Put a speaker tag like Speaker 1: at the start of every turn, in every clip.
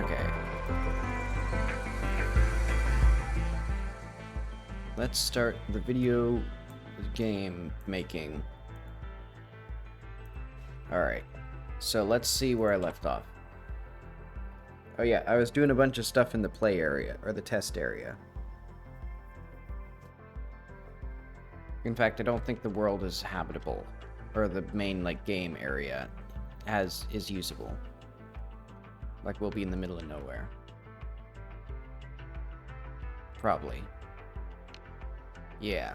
Speaker 1: Okay. Let's start the video game making. Alright. So let's see where I left off. Oh yeah, I was doing a bunch of stuff in the play area, or the test area. In fact, I don't think the world is habitable, or the main, like, game area is usable. Like, we'll be in the middle of nowhere. Probably. Yeah.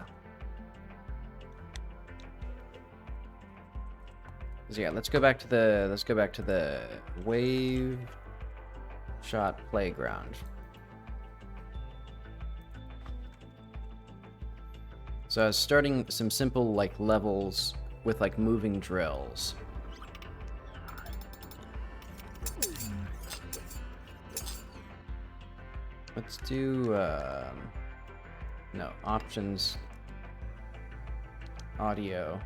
Speaker 1: So yeah, let's go back to the wave shot playground. So I was starting some simple like levels with like moving drills. Let's do no, options, audio.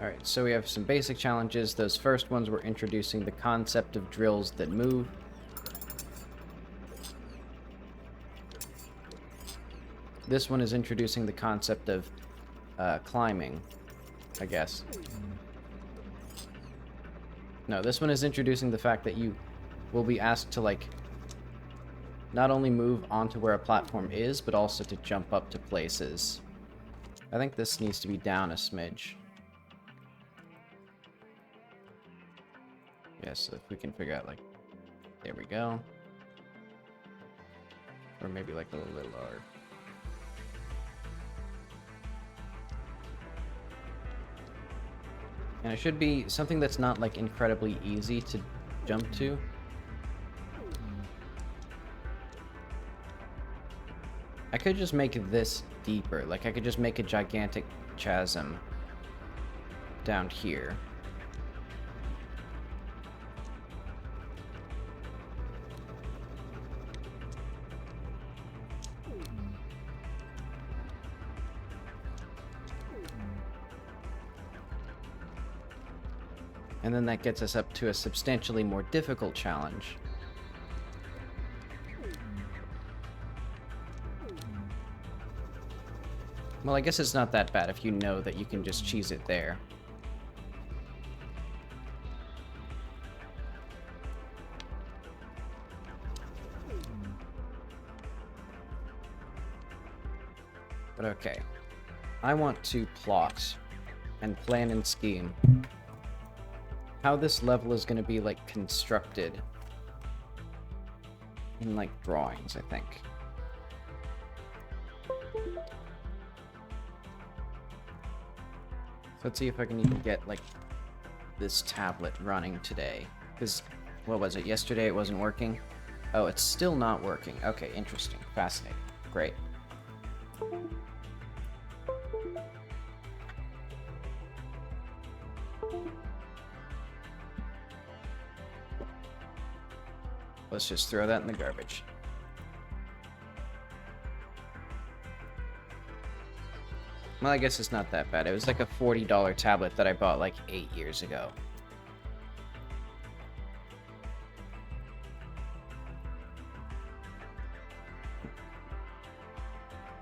Speaker 1: Alright, so we have some basic challenges. Those first ones were introducing the concept of drills that move. This one is introducing the concept of climbing, I guess. No, this one is introducing the fact that you will be asked to, like, not only move onto where a platform is, but also to jump up to places. I think this needs to be down a smidge. Yeah, so if we can figure out, like, there we go. Or maybe, like, a little bit lower. And it should be something that's not, like, incredibly easy to jump to. I could just make this deeper. Like, I could just make a gigantic chasm down here. And then that gets us up to a substantially more difficult challenge. Well, I guess it's not that bad if you know that you can just cheese it there. But okay. I want to plot and plan and scheme how this level is going to be, like, constructed in, like, drawings, I think. So let's see if I can even get, like, this tablet running today. Because, what was it? Yesterday it wasn't working? Oh, it's still not working. Okay, interesting. Fascinating. Great. Let's just throw that in the garbage. Well, I guess it's not that bad. It was like a $40 tablet that I bought like 8 years ago.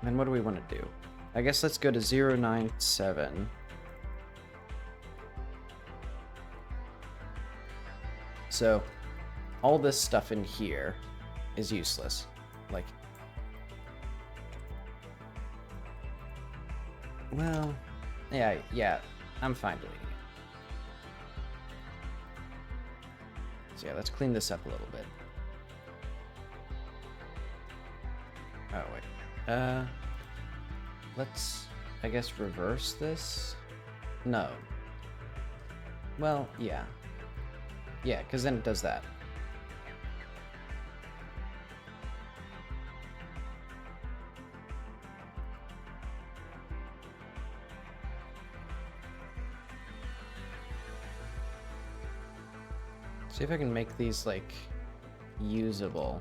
Speaker 1: And what do we want to do? I guess let's go to 097. So, all this stuff in here is useless. Like, well, yeah, I'm fine deleting it. So yeah, let's clean this up a little bit. Oh, wait. Let's, I guess, reverse this? No. Well, yeah. Yeah, because then it does that. See if I can make these, like, usable.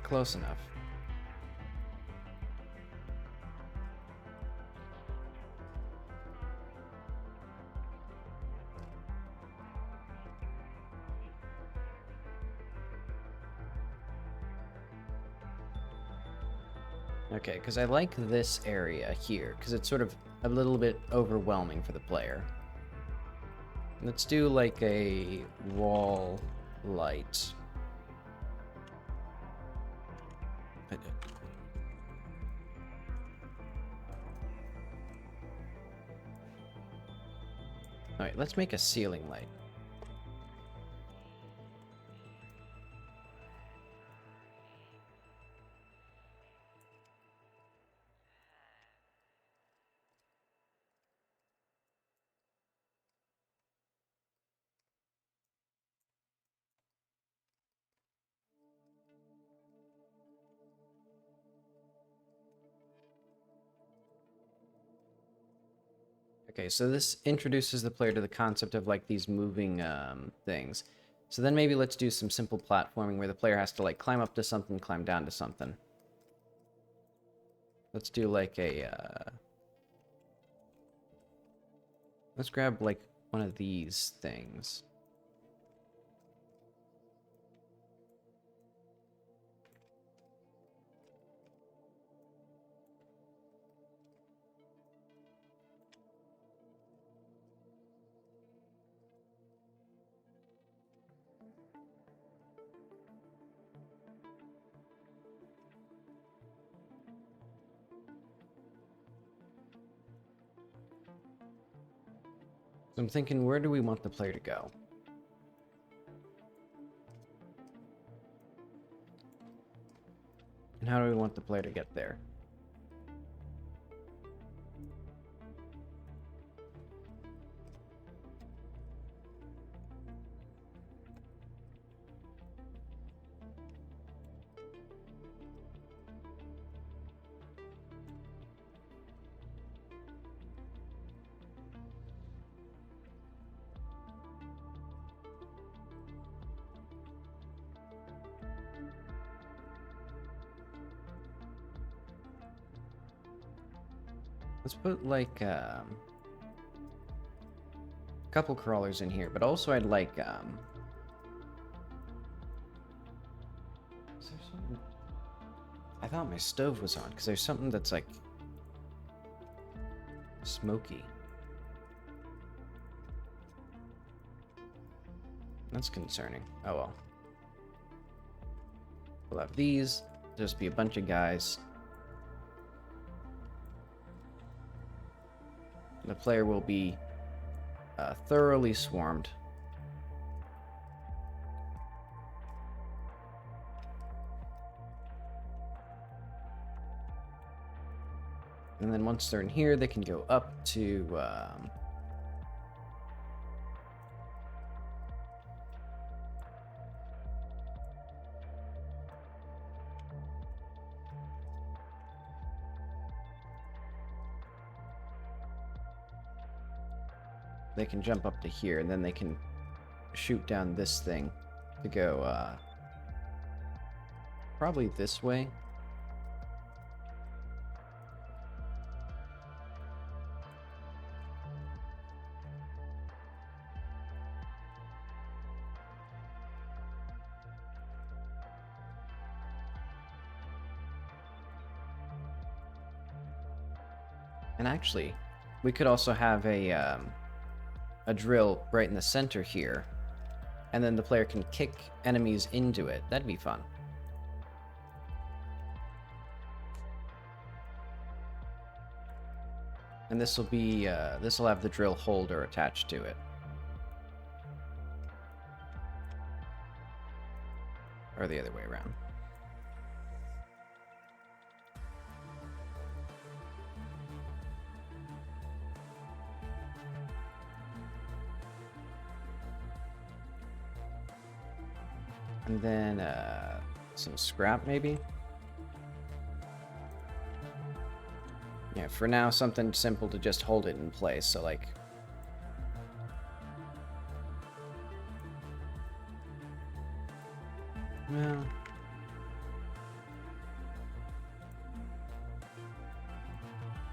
Speaker 1: Close enough. Okay, because I like this area here, because it's sort of a little bit overwhelming for the player. Let's do like a wall light. Alright, let's make a ceiling light. Okay, so this introduces the player to the concept of like these moving things. So then maybe let's do some simple platforming where the player has to like climb up to something, climb down to something. Let's do like a... let's grab like one of these things. So I'm thinking, where do we want the player to go? And how do we want the player to get there? Let's put like a couple crawlers in here, but also I'd like is there something? I thought my stove was on because there's something that's like smoky. That's concerning. Oh well. We'll have these. Just be a bunch of guys. The player will be thoroughly swarmed. And then once they're in here, they can go up to... they can jump up to here, and then they can shoot down this thing to go, probably this way. And actually, we could also have a drill right in the center here, and then the player can kick enemies into it. That'd be fun. And this will be, this will have the drill holder attached to it. Or the other way around. And then, some scrap, maybe? Yeah, for now, something simple to just hold it in place, so, like... Well...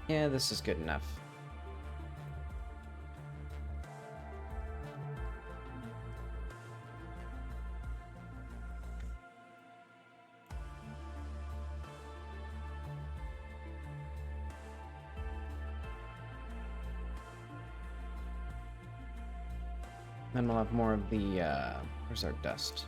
Speaker 1: yeah, this is good enough. Then we'll have more of the, where's our dust?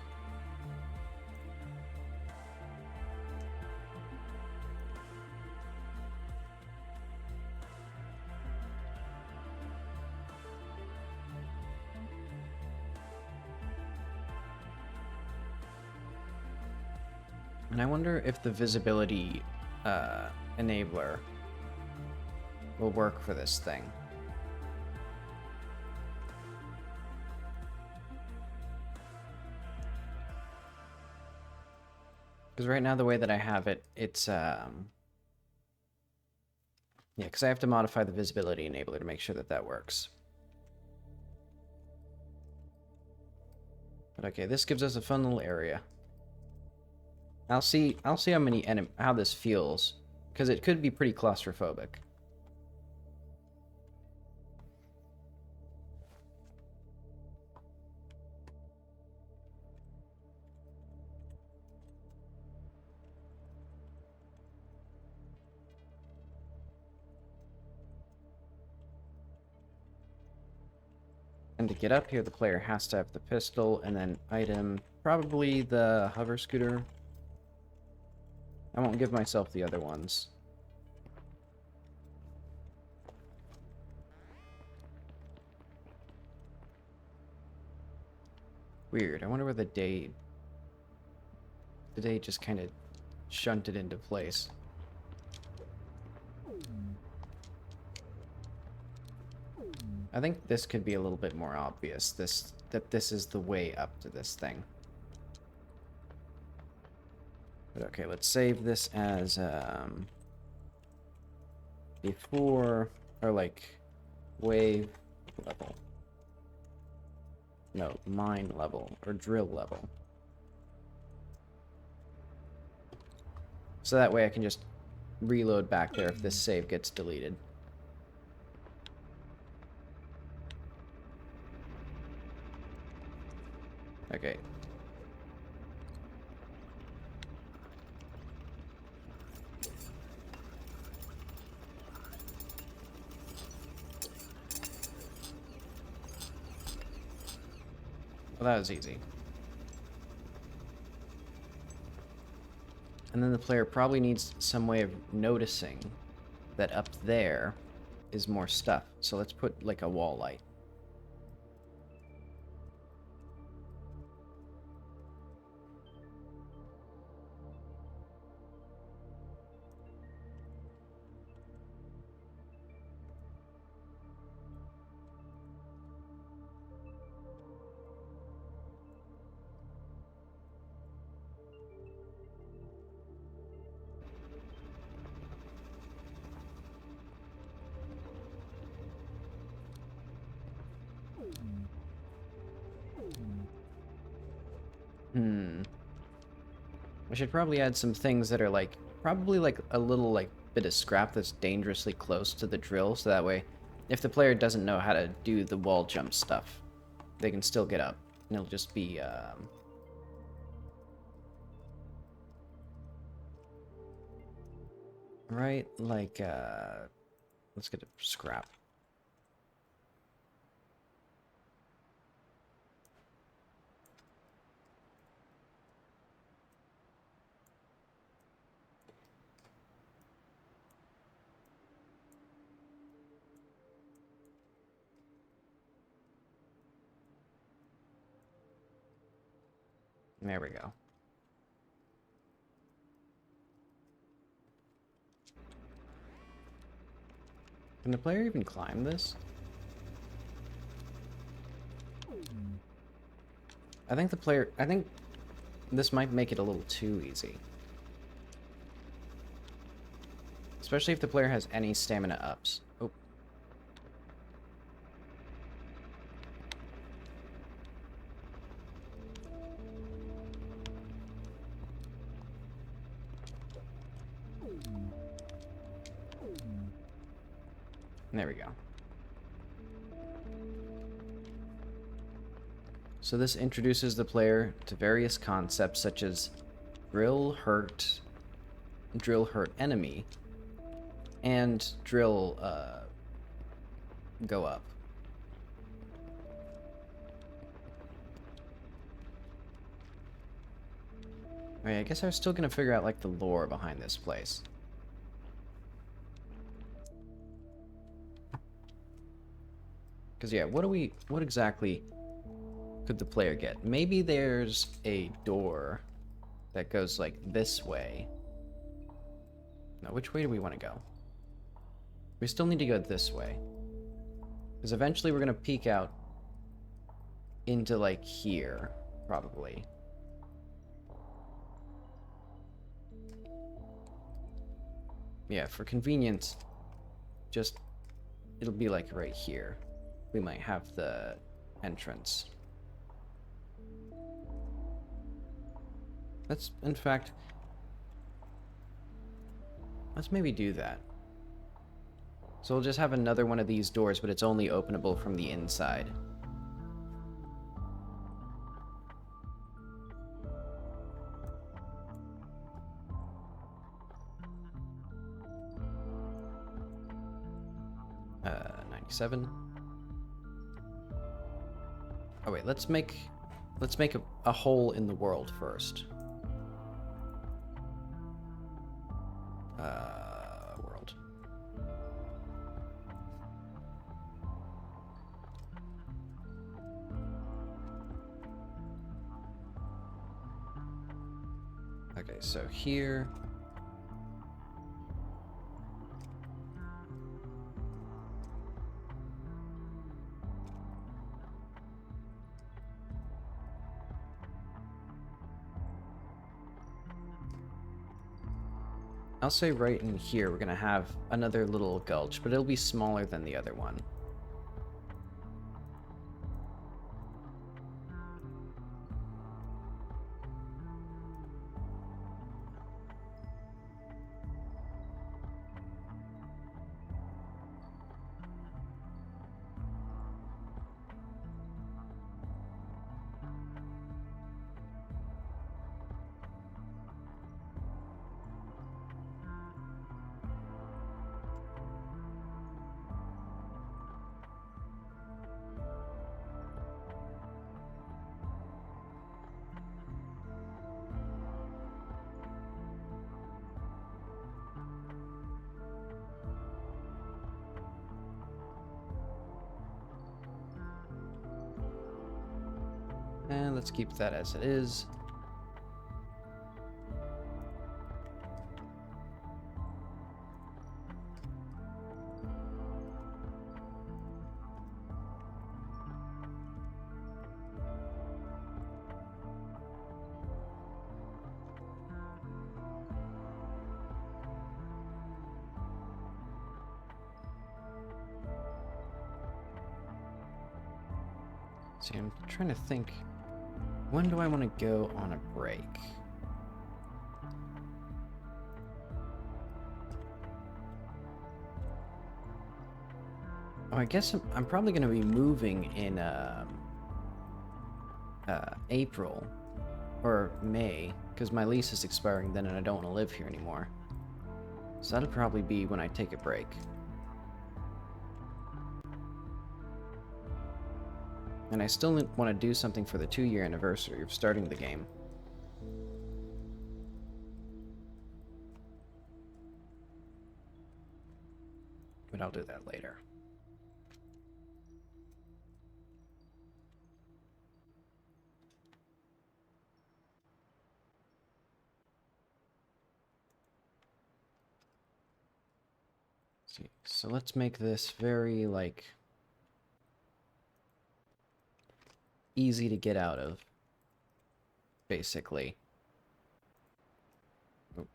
Speaker 1: And I wonder if the visibility, enabler will work for this thing. Because right now, the way that I have it, it's, yeah, because I have to modify the visibility enabler to make sure that that works. But okay, this gives us a fun little area. I'll see how many how this feels, because it could be pretty claustrophobic. And to get up here, the player has to have the pistol, and then item, probably the hover scooter. I won't give myself the other ones. Weird. I wonder where the day just kind of shunted into place. I think this could be a little bit more obvious, that this is the way up to this thing. But okay, let's save this as before, or like wave level. No, mine level, or drill level. So that way I can just reload back there if this save gets deleted. Okay. Well, that was easy. And then the player probably needs some way of noticing that up there is more stuff. So let's put like a wall light. I should probably add some things that are like, probably like a little like bit of scrap that's dangerously close to the drill, so that way if the player doesn't know how to do the wall jump stuff, they can still get up. And it'll just be, right, like, let's get a scrap. There we go. Can the player even climb this? I think this might make it a little too easy. Especially if the player has any stamina ups. Oh. There we go. So this introduces the player to various concepts such as drill hurt enemy, and drill go up. Alright, I guess I was still gonna figure out like the lore behind this place. Cause yeah, what exactly could the player get? Maybe there's a door that goes like this way. Now, which way do we want to go? We still need to go this way. Because eventually we're going to peek out into like here, probably. Yeah, for convenience, just, it'll be like right here. We might have the entrance. Let's, in fact, let's maybe do that. So we'll just have another one of these doors, but it's only openable from the inside. Uh, 97. Oh wait, let's make a hole in the world first. World. Okay, so here. I'll say right in here we're gonna have another little gulch, but it'll be smaller than the other one. And let's keep that as it is. See, I'm trying to think, when do I want to go on a break? Oh, I guess I'm probably going to be moving in April or May, because my lease is expiring then and I don't want to live here anymore. So that'll probably be when I take a break. And I still want to do something for the 2-year anniversary of starting the game. But I'll do that later. See, so let's make this very, like, easy to get out of, basically. Oh.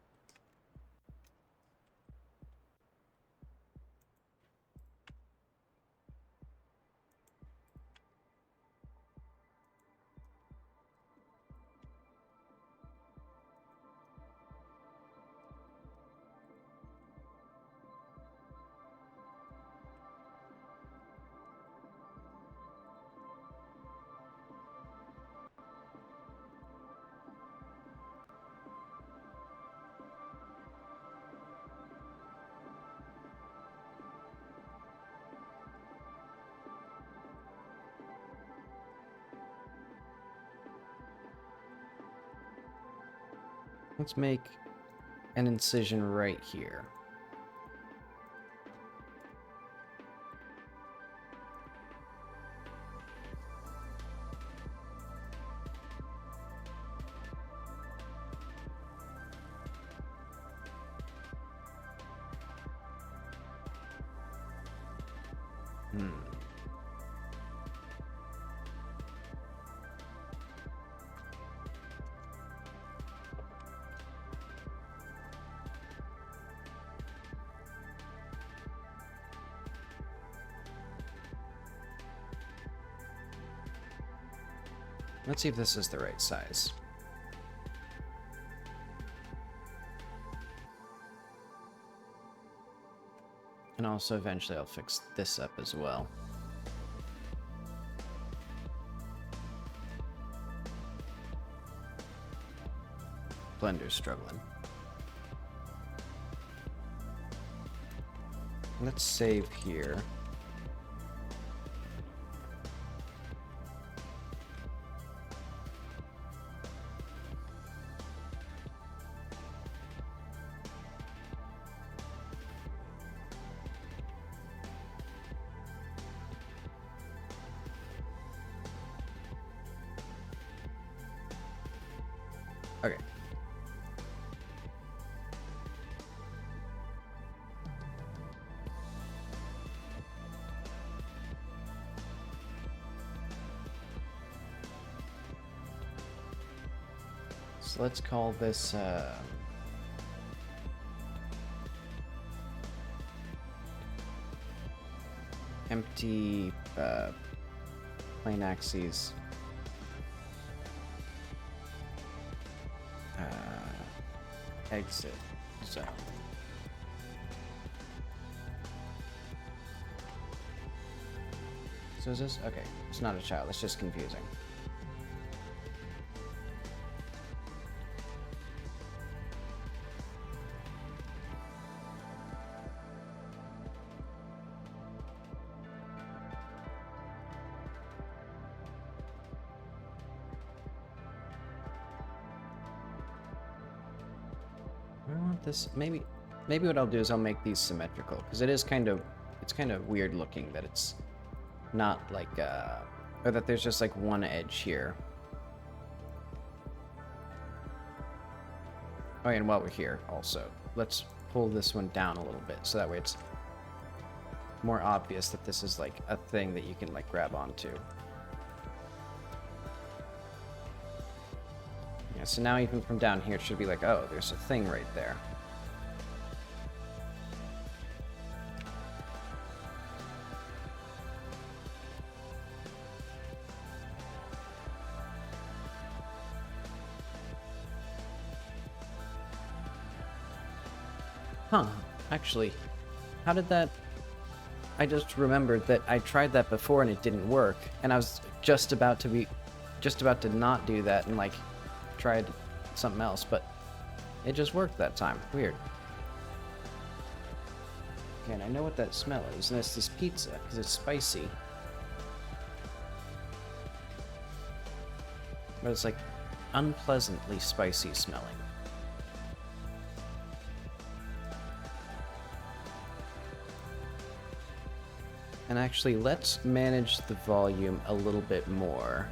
Speaker 1: Let's make an incision right here. Let's see if this is the right size. And also eventually I'll fix this up as well. Blender's struggling. Let's save here. Okay. So let's call this empty plane axes. Exit zone. So is this okay? It's not a child. It's just confusing. I want this. Maybe what I'll do is I'll make these symmetrical because it's kind of weird looking that it's not like or that there's just like one edge here. Oh, and while we're here, also let's pull this one down a little bit so that way it's more obvious that this is like a thing that you can like grab onto. Yeah, so now even from down here, it should be like, oh, there's a thing right there. Huh, actually, how did that... I just remembered that I tried that before and it didn't work, and I was just about to not do that and like tried something else, but it just worked that time. Weird. Okay, and I know what that smell is, and it's this pizza, because it's spicy. But it's like unpleasantly spicy smelling. And actually, let's manage the volume a little bit more.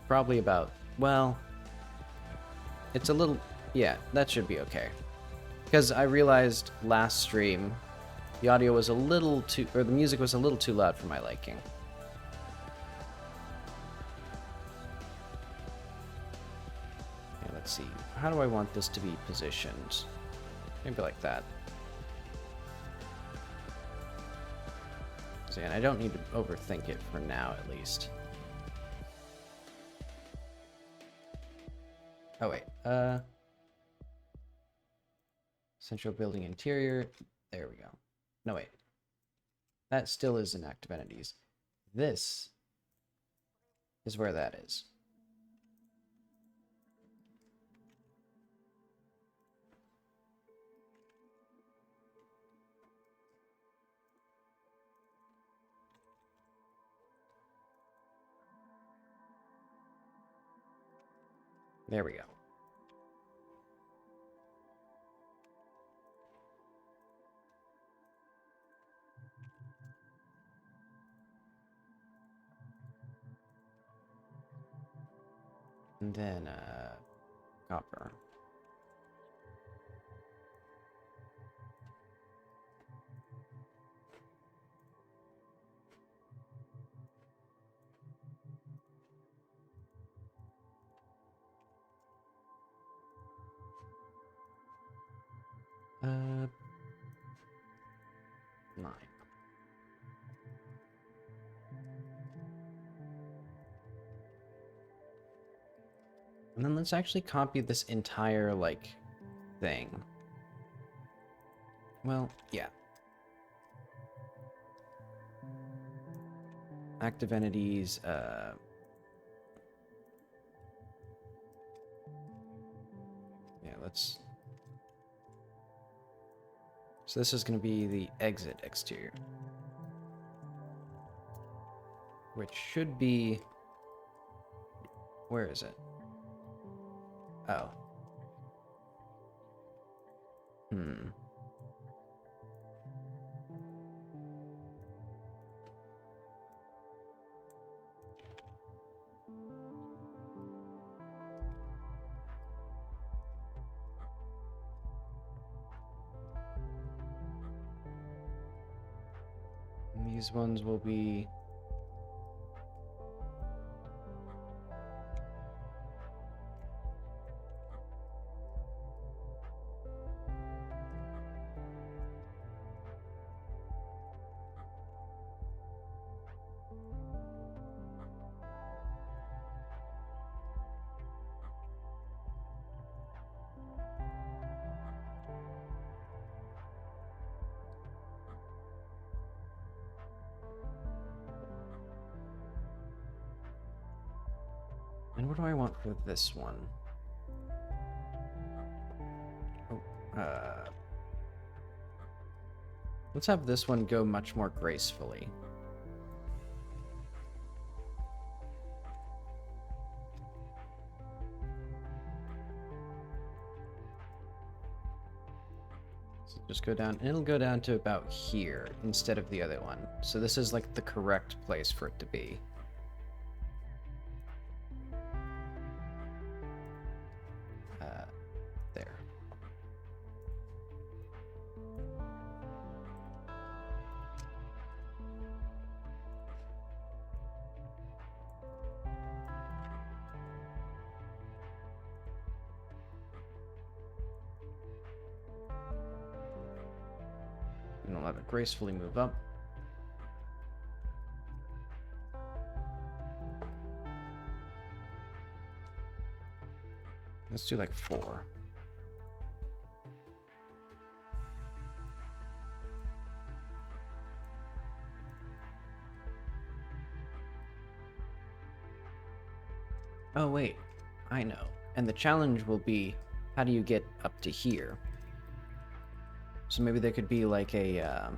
Speaker 1: Probably about, well, it's a little, yeah, that should be okay. Because I realized last stream, the audio was a little too, or the music was a little too loud for my liking. Okay, let's see. How do I want this to be positioned? Maybe like that. So, and I don't need to overthink it for now, at least. Oh, wait. Central building interior. There we go. No, wait. That still is in active entities. This is where that is. There we go. And then, copper. Uh, 9. And then let's actually copy this entire, like, thing. Well, yeah. Active entities, yeah, let's... So this is going to be the exit exterior. Which should be... Where is it? Oh. And these ones will be... And what do I want for this one? Oh, let's have this one go much more gracefully. So just go down, and it'll go down to about here instead of the other one. So this is like the correct place for it to be. There. And I'll have it gracefully move up. Let's do like 4. Oh wait, I know. And the challenge will be, how do you get up to here? So maybe there could be like a,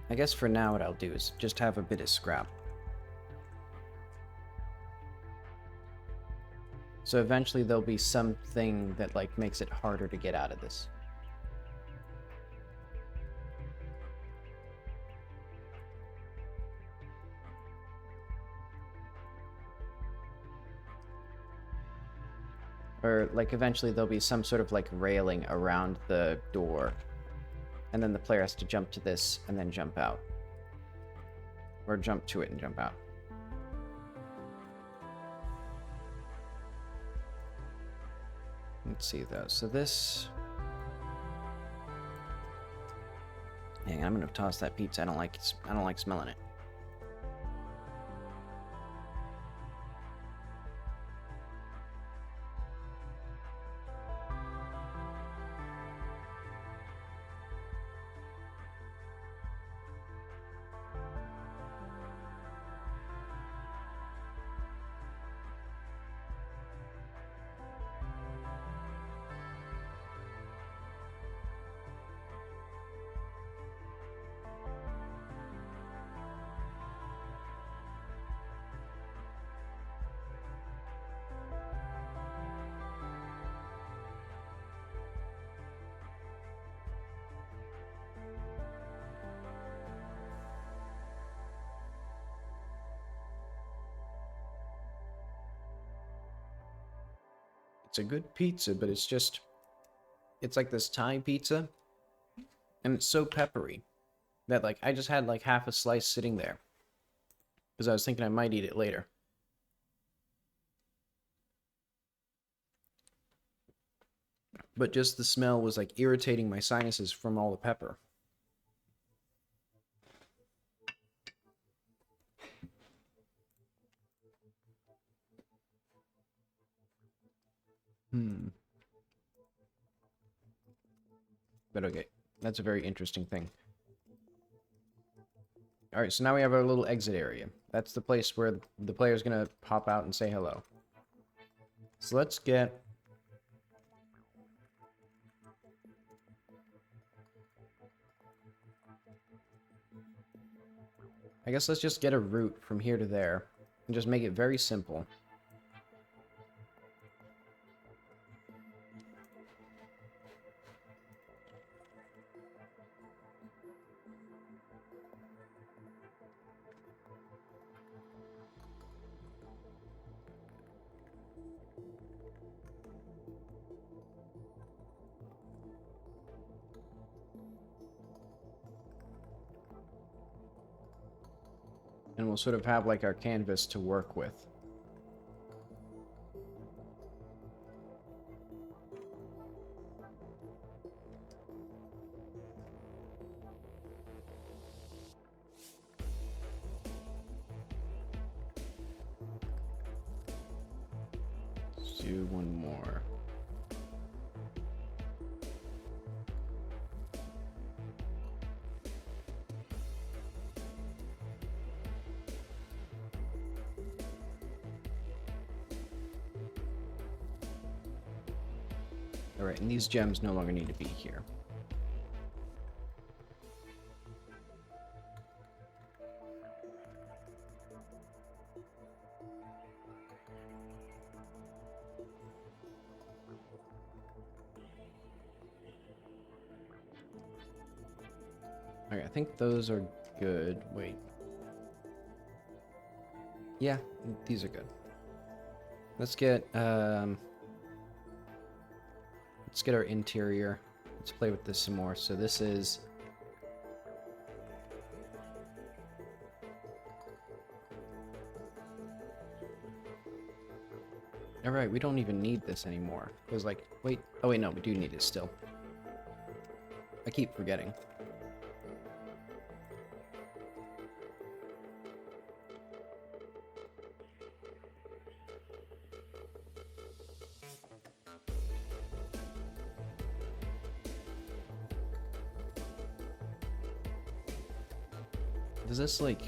Speaker 1: I guess for now what I'll do is just have a bit of scrap. So eventually there'll be something that like makes it harder to get out of this. Or like eventually there'll be some sort of like railing around the door. And then the player has to jump to this and then jump out. Or jump to it and jump out. Let's see though. So this... Hang on, I'm gonna toss that pizza. I don't like smelling it. It's a good pizza, but it's just... It's like this Thai pizza, and it's so peppery that, like, I just had, like, half a slice sitting there. Because I was thinking I might eat it later. But just the smell was, like, irritating my sinuses from all the pepper. But okay, that's a very interesting thing. Alright, so now we have our little exit area. That's the place where the player's gonna pop out and say hello. So let's get... I guess let's just get a route from here to there, and just make it very simple. And we'll sort of have like our canvas to work with. Let's do one more. Alright, and these gems no longer need to be here. Okay, I think those are good. Wait. Yeah, these are good. Let's get our interior. Let's play with this some more. So this is... Alright, we don't even need this anymore. It was like, wait, oh wait, no, we do need it still. I keep forgetting. Does this, like...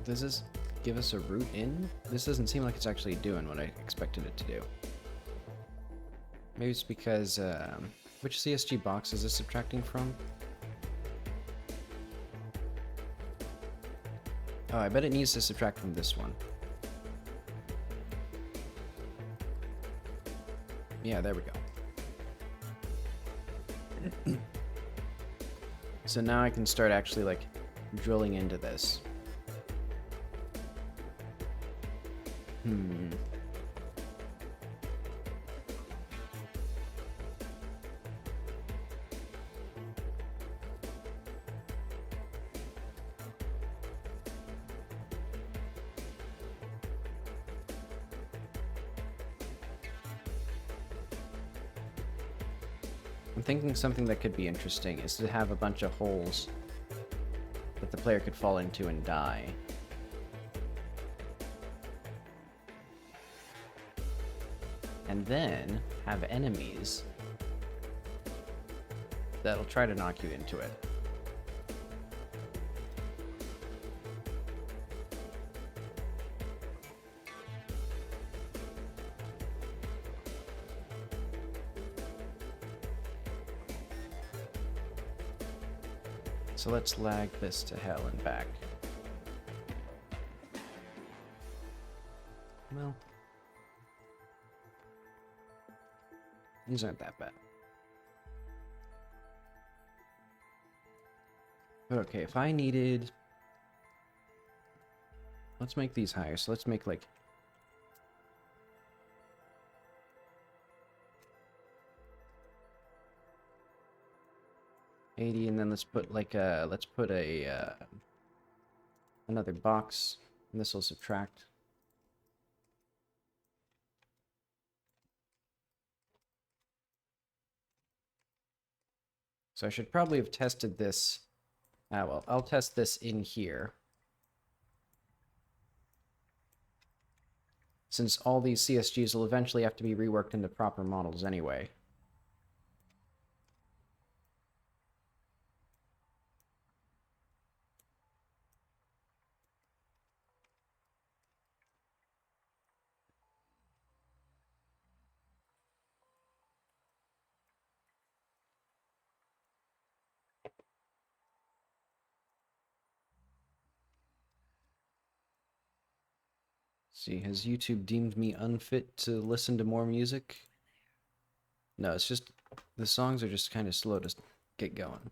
Speaker 1: Does this give us a route in? This doesn't seem like it's actually doing what I expected it to do. Maybe it's because, which CSG box is this subtracting from? Oh, I bet it needs to subtract from this one. Yeah, there we go. So now I can start actually, like, drilling into this. I'm thinking something that could be interesting is to have a bunch of holes that the player could fall into and die. And then have enemies that'll try to knock you into it. So let's lag this to hell and back. Well, these aren't that bad. But okay, if I needed... Let's make these higher. So let's make like... $80, and then let's put like a... Let's put a... another box, and this will subtract. So I should probably have tested this. Ah, well, I'll test this in here. Since all these CSGs will eventually have to be reworked into proper models anyway. See, has YouTube deemed me unfit to listen to more music? No, it's just the songs are just kind of slow to get going.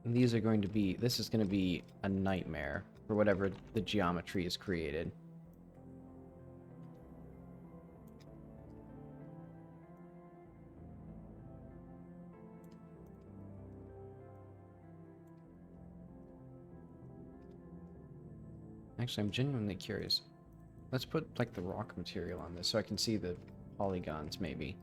Speaker 1: And these are going to be, this is going to be a nightmare for whatever the geometry is created. Actually, I'm genuinely curious. Let's put like the rock material on this so I can see the polygons maybe.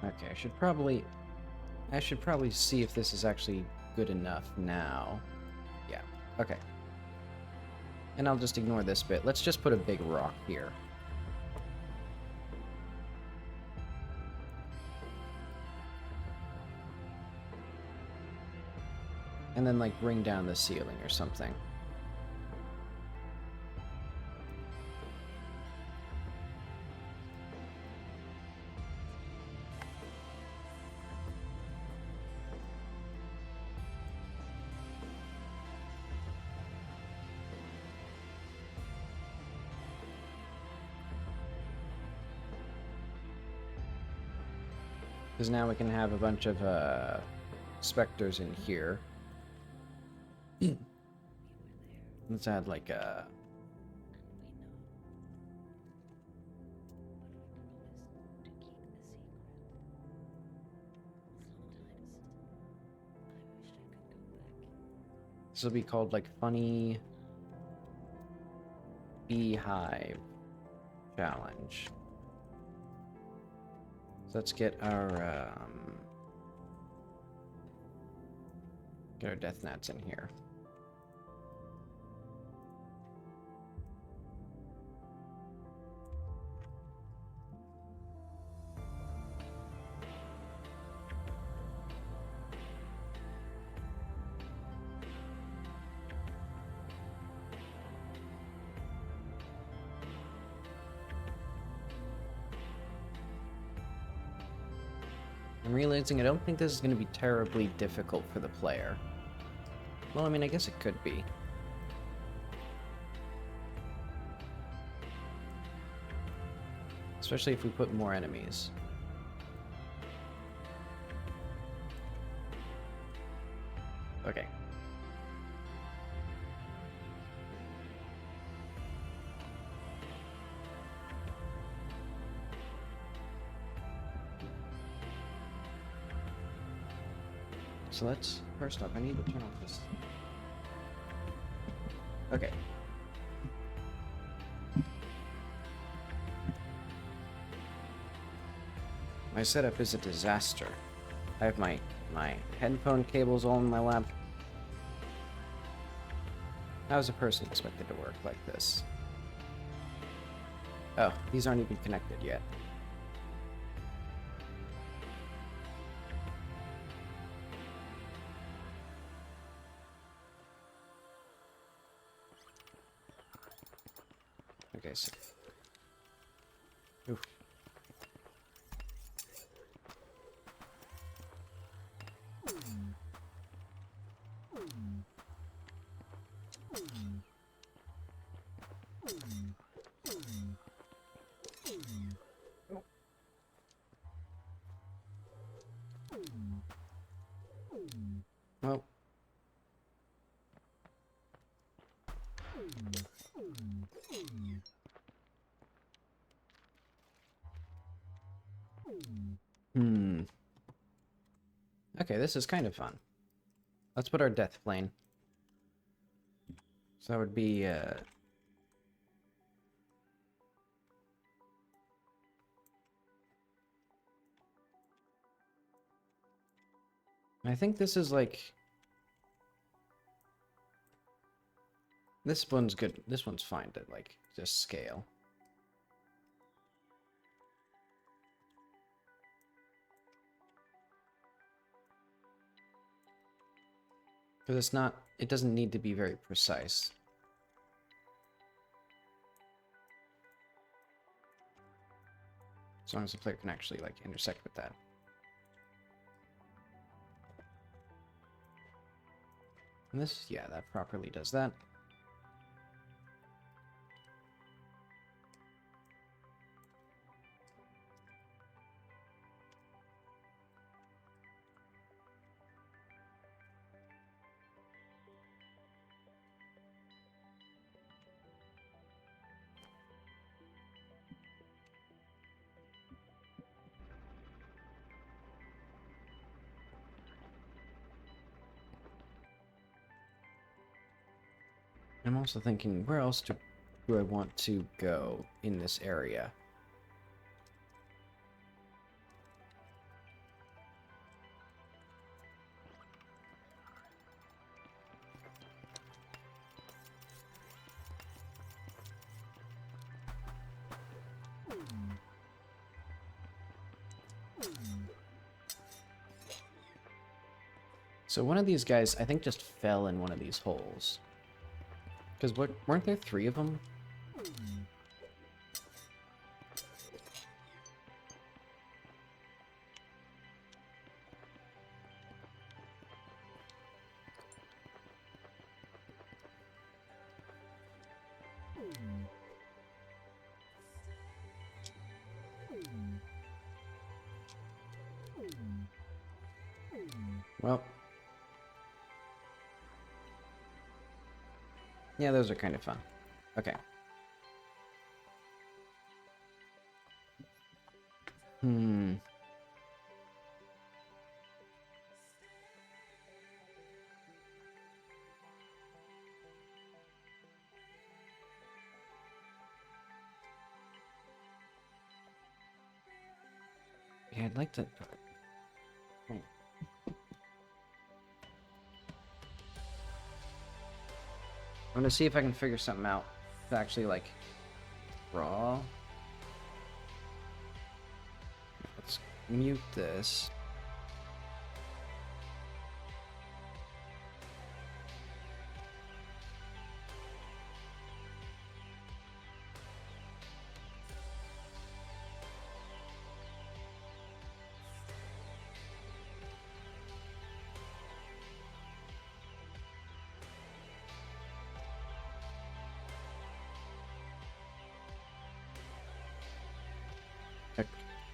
Speaker 1: Okay, I should probably see if this is actually good enough now. Yeah, okay. And I'll just ignore this bit. Let's just put a big rock here. And then, like, bring down the ceiling or something. Because now we can have a bunch of specters in here. Let's add like a... This will be called like Funny Beehive Challenge. So let's get our death gnats in here. I'm realizing I don't think this is going to be terribly difficult for the player. Well, I mean, I guess it could be. Especially if we put more enemies. Okay. So let's, first off, I need to turn off this Okay. My setup is a disaster. I have my headphone cables all in my lap. How is a person expected to work like this? Oh, these aren't even connected yet. Okay, so... Oof. Well... Okay, this is kind of fun. Let's put our death plane. So that would be, I think this is like... This one's good. This one's fine to, like, just scale. Because it's not... It doesn't need to be very precise. As long as the player can actually, like, intersect with that. And this, yeah, that properly does that. I'm also thinking, where else do I want to go in this area? So one of these guys, I think, just fell in one of these holes. Because weren't there 3 of them? Well... Yeah, those are kind of fun. Okay. Yeah, I'd like to... I'm gonna see if I can figure something out to actually, like, draw. Let's mute this.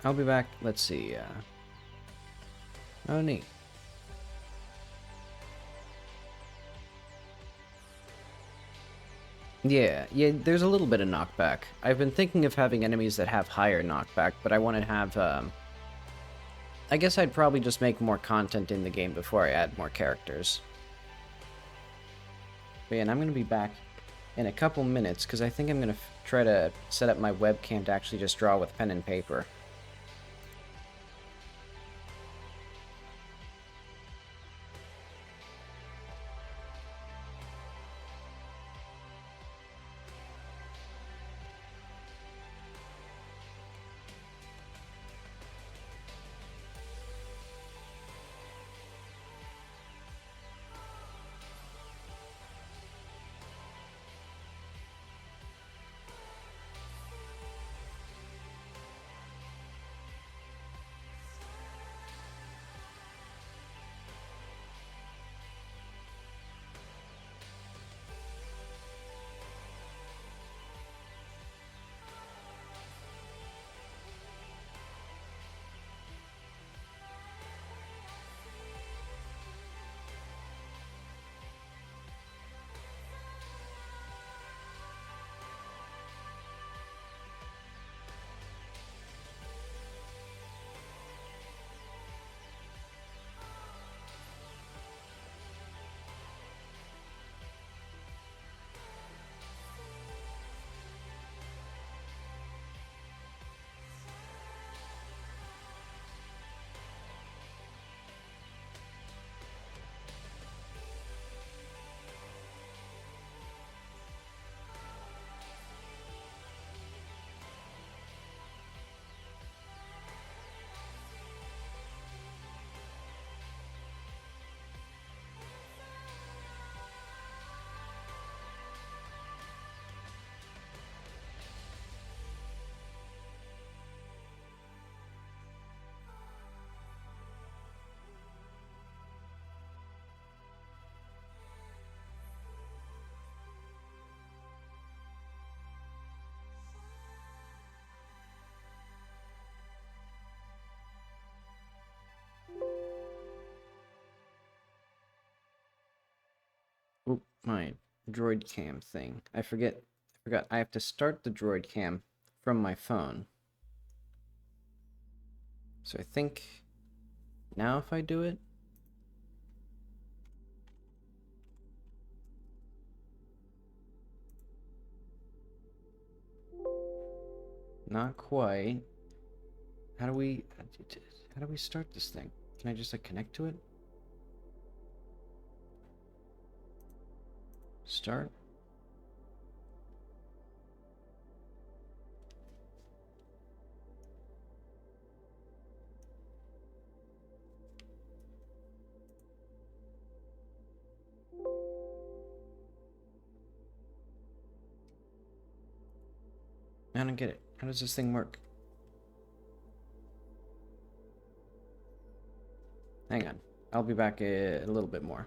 Speaker 1: I'll be back. Let's see. Oh, neat. Yeah, there's a little bit of knockback. I've been thinking of having enemies that have higher knockback, but I want to have, I guess I'd probably just make more content in the game before I add more characters. But yeah, and I'm going to be back in a couple minutes, because I think I'm going to try to set up my webcam to actually just draw with pen and paper. Oop, my droid cam thing. I forgot I have to start the droid cam from my phone. So I think now if I do it, not quite. How do we start this thing? Can I just like connect to it? Start. I don't get it. How does this thing work? Hang on. I'll be back a little bit more.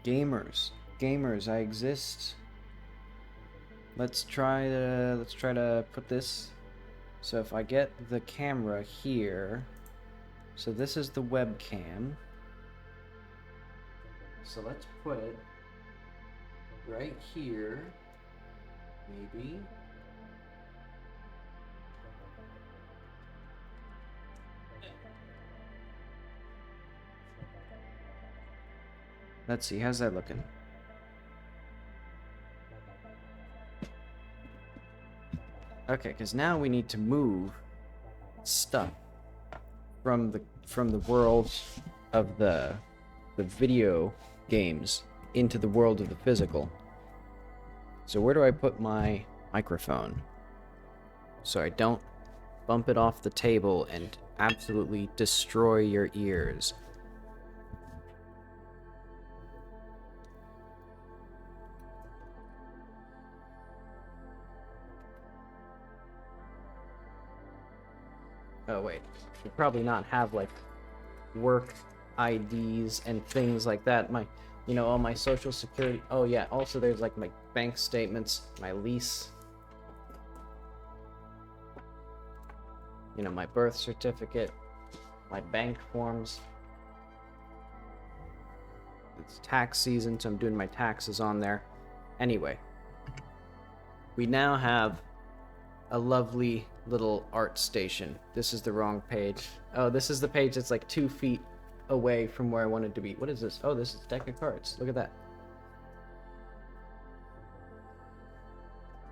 Speaker 1: Gamers, I exist. Let's try to put this. So if I get the camera here, so this is the webcam. So let's put it right here, maybe. Let's see, how's that looking? Okay, because now we need to move stuff from the world of the video games into the world of the physical. So where do I put my microphone so I don't bump it off the table and absolutely destroy your ears? Oh wait, should probably not have like work IDs and things like that. My, you know, all my social security. Oh yeah, also there's like my bank statements, my lease, you know, my birth certificate, my bank forms. It's tax season, so I'm doing my taxes on there. Anyway, we now have a lovely little art station. This is the wrong page. Oh, this is the page that's like 2 feet away from where I wanted to be. What is this? Oh, this is a deck of cards. Look at that.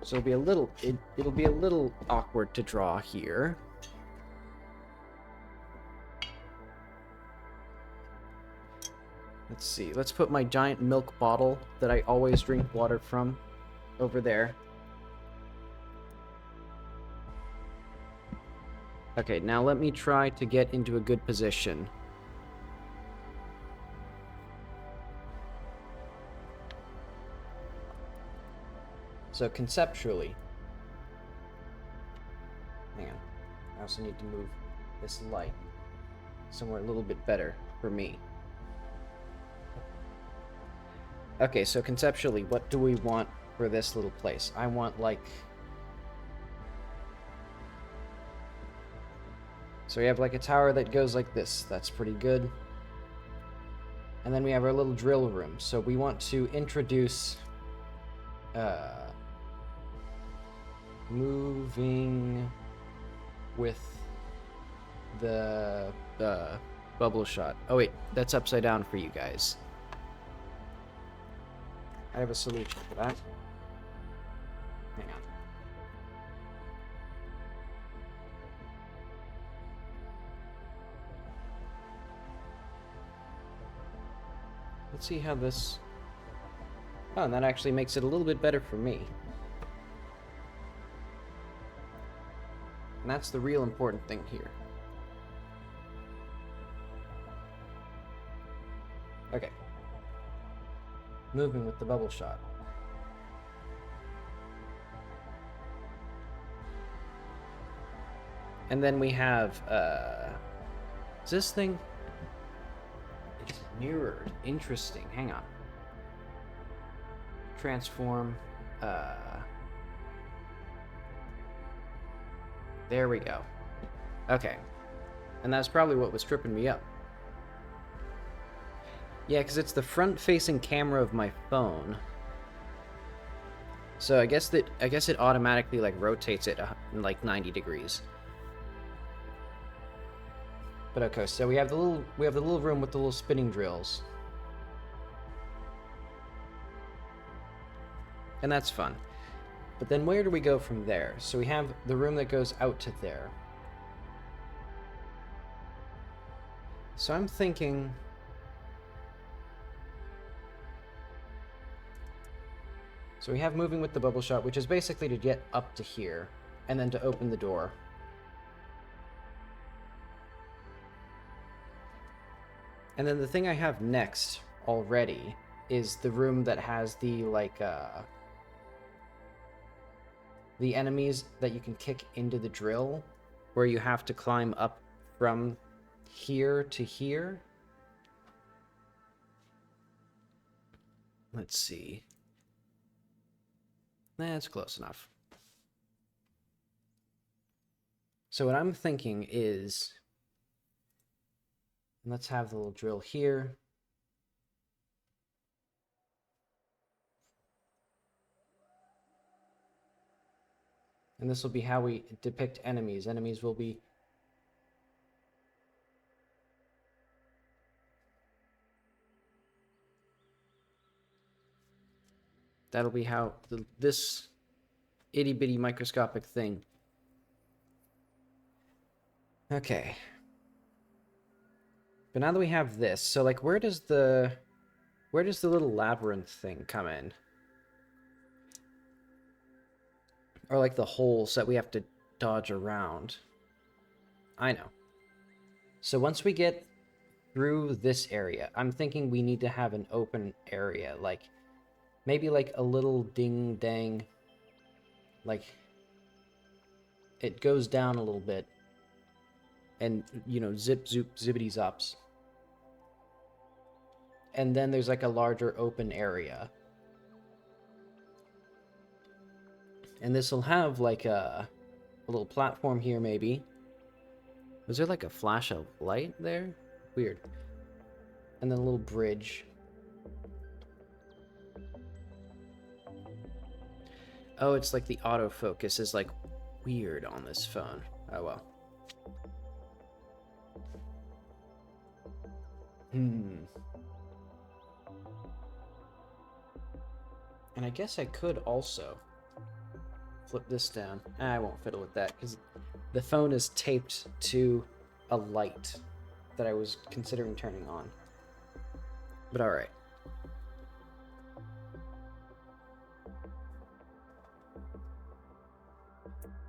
Speaker 1: So it'll be a little it'll be a little awkward to draw here. Let's see. Let's put my giant milk bottle that I always drink water from over there. Okay, now let me try to get into a good position. So conceptually, hang on, I also need to move this light somewhere a little bit better for me. Okay, so conceptually, what do we want for this little place? I want like... So we have like a tower that goes like this. That's pretty good. And then we have our little drill room. So we want to introduce moving with the bubble shot. Oh wait, that's upside down for you guys. I have a solution for that. Hang on. Let's see how this... Oh, and that actually makes it a little bit better for me. And that's the real important thing here. Okay. Moving with the bubble shot. And then we have, is this thing... It's mirrored. Interesting. Hang on. Transform. There we go. Okay. And that's probably what was tripping me up. Yeah, because it's the front-facing camera of my phone. So I guess it automatically like rotates it like 90 degrees. But okay, so we have the little room with the little spinning drills. And that's fun. But then where do we go from there? So we have the room that goes out to there. So I'm thinking... So we have moving with the bubble shot, which is basically to get up to here, and then to open the door. And then the thing I have next already is the room that has the, like, the enemies that you can kick into the drill, where you have to climb up from here to here. Let's see. That's close enough. So what I'm thinking is, let's have the little drill here. And this will be how we depict enemies. Enemies will be that'll be how this itty bitty microscopic thing. Okay. But now that we have this, so like where does the little labyrinth thing come in? Or like the holes that we have to dodge around? I know. So once we get through this area, I'm thinking we need to have an open area, like maybe like a little ding dang, like it goes down a little bit and, you know, zip zoop zippity zops. And then there's like a larger open area. And this will have like a little platform here maybe. Was there like a flash of light there? Weird. And then a little bridge. Oh, it's like the autofocus is like weird on this phone. Oh well. And I guess I could also flip this down. I won't fiddle with that because the phone is taped to a light that I was considering turning on. But alright.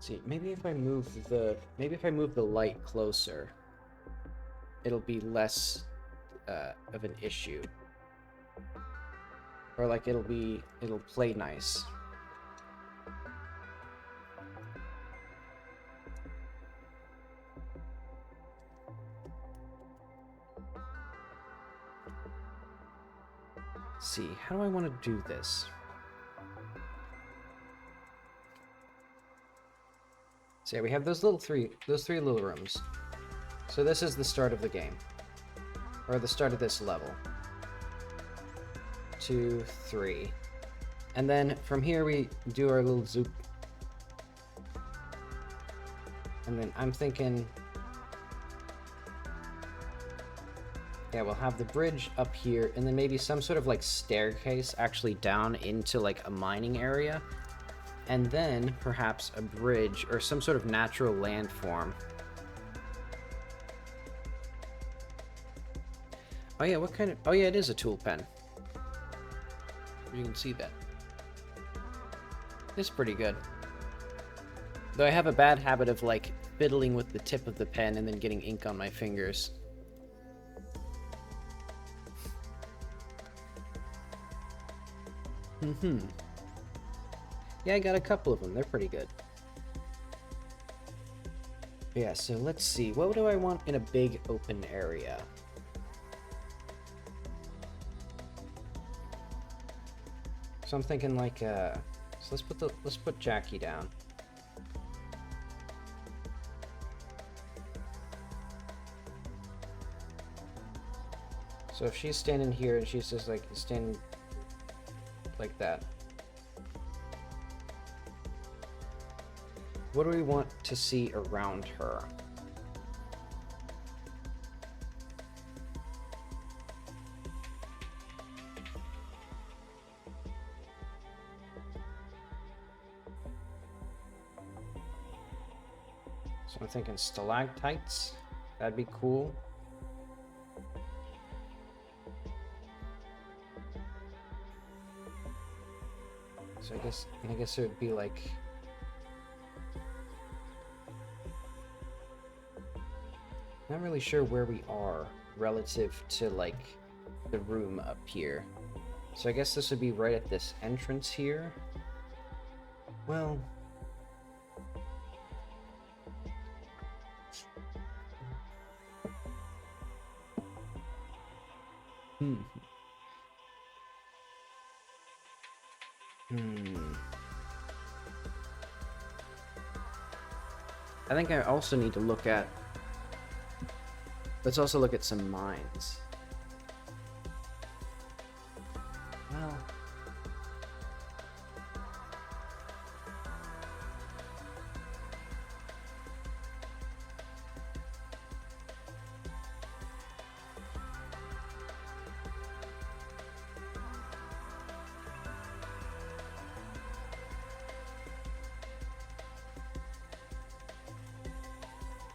Speaker 1: See, maybe if I move the light closer, it'll be less of an issue. Or like it'll play nice. Let's see, how do I want to do this? So yeah, we have those three little rooms. So this is the start of the game. Or the start of this level. 2, 3. And then from here we do our little zoop. And then I'm thinking, yeah, we'll have the bridge up here, and then maybe some sort of like staircase actually down into like a mining area. And then perhaps a bridge or some sort of natural landform. Oh yeah, what kind of... Oh yeah, it is a tool pen. You can see that. It's pretty good. Though I have a bad habit of like fiddling with the tip of the pen and then getting ink on my fingers. Yeah, I got a couple of them. They're pretty good. Yeah, so let's see. What do I want in a big open area? So I'm thinking like so let's put Jackie down. So if she's standing here and she's just like standing like that. What do we want to see around her? So I'm thinking stalactites. That'd be cool. So I guess it would be like... Not really sure where we are relative to like the room up here. So I guess this would be right at this entrance here. Well... Hmm. I think I also need to look at... Let's also look at some mines. Well...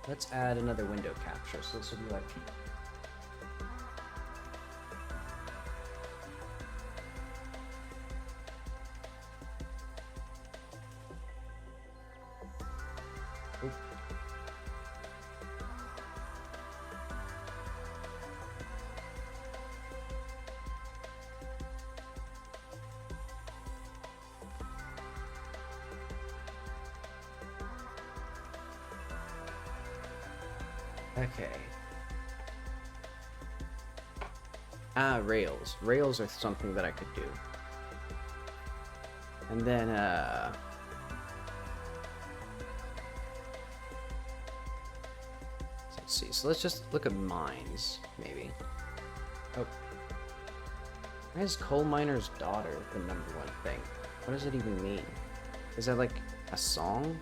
Speaker 1: Let's add another window capture, so this will be like... Oop. Okay. Ah, rails. Rails are something that I could do. And then, let's see. So let's just look at mines, maybe. Oh. Why is coal miner's daughter the #1 thing? What does it even mean? Is that like a song?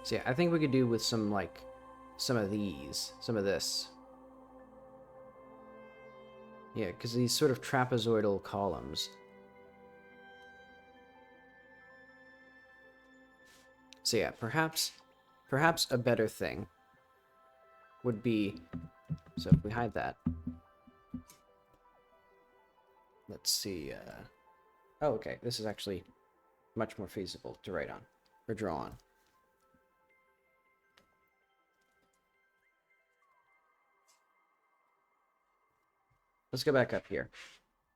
Speaker 1: So yeah, I think we could do with some, like, some of this. Yeah, because these sort of trapezoidal columns. So yeah, perhaps a better thing would be, so if we hide that, let's see, oh, okay, this is actually much more feasible to write on, or draw on. Let's go back up here.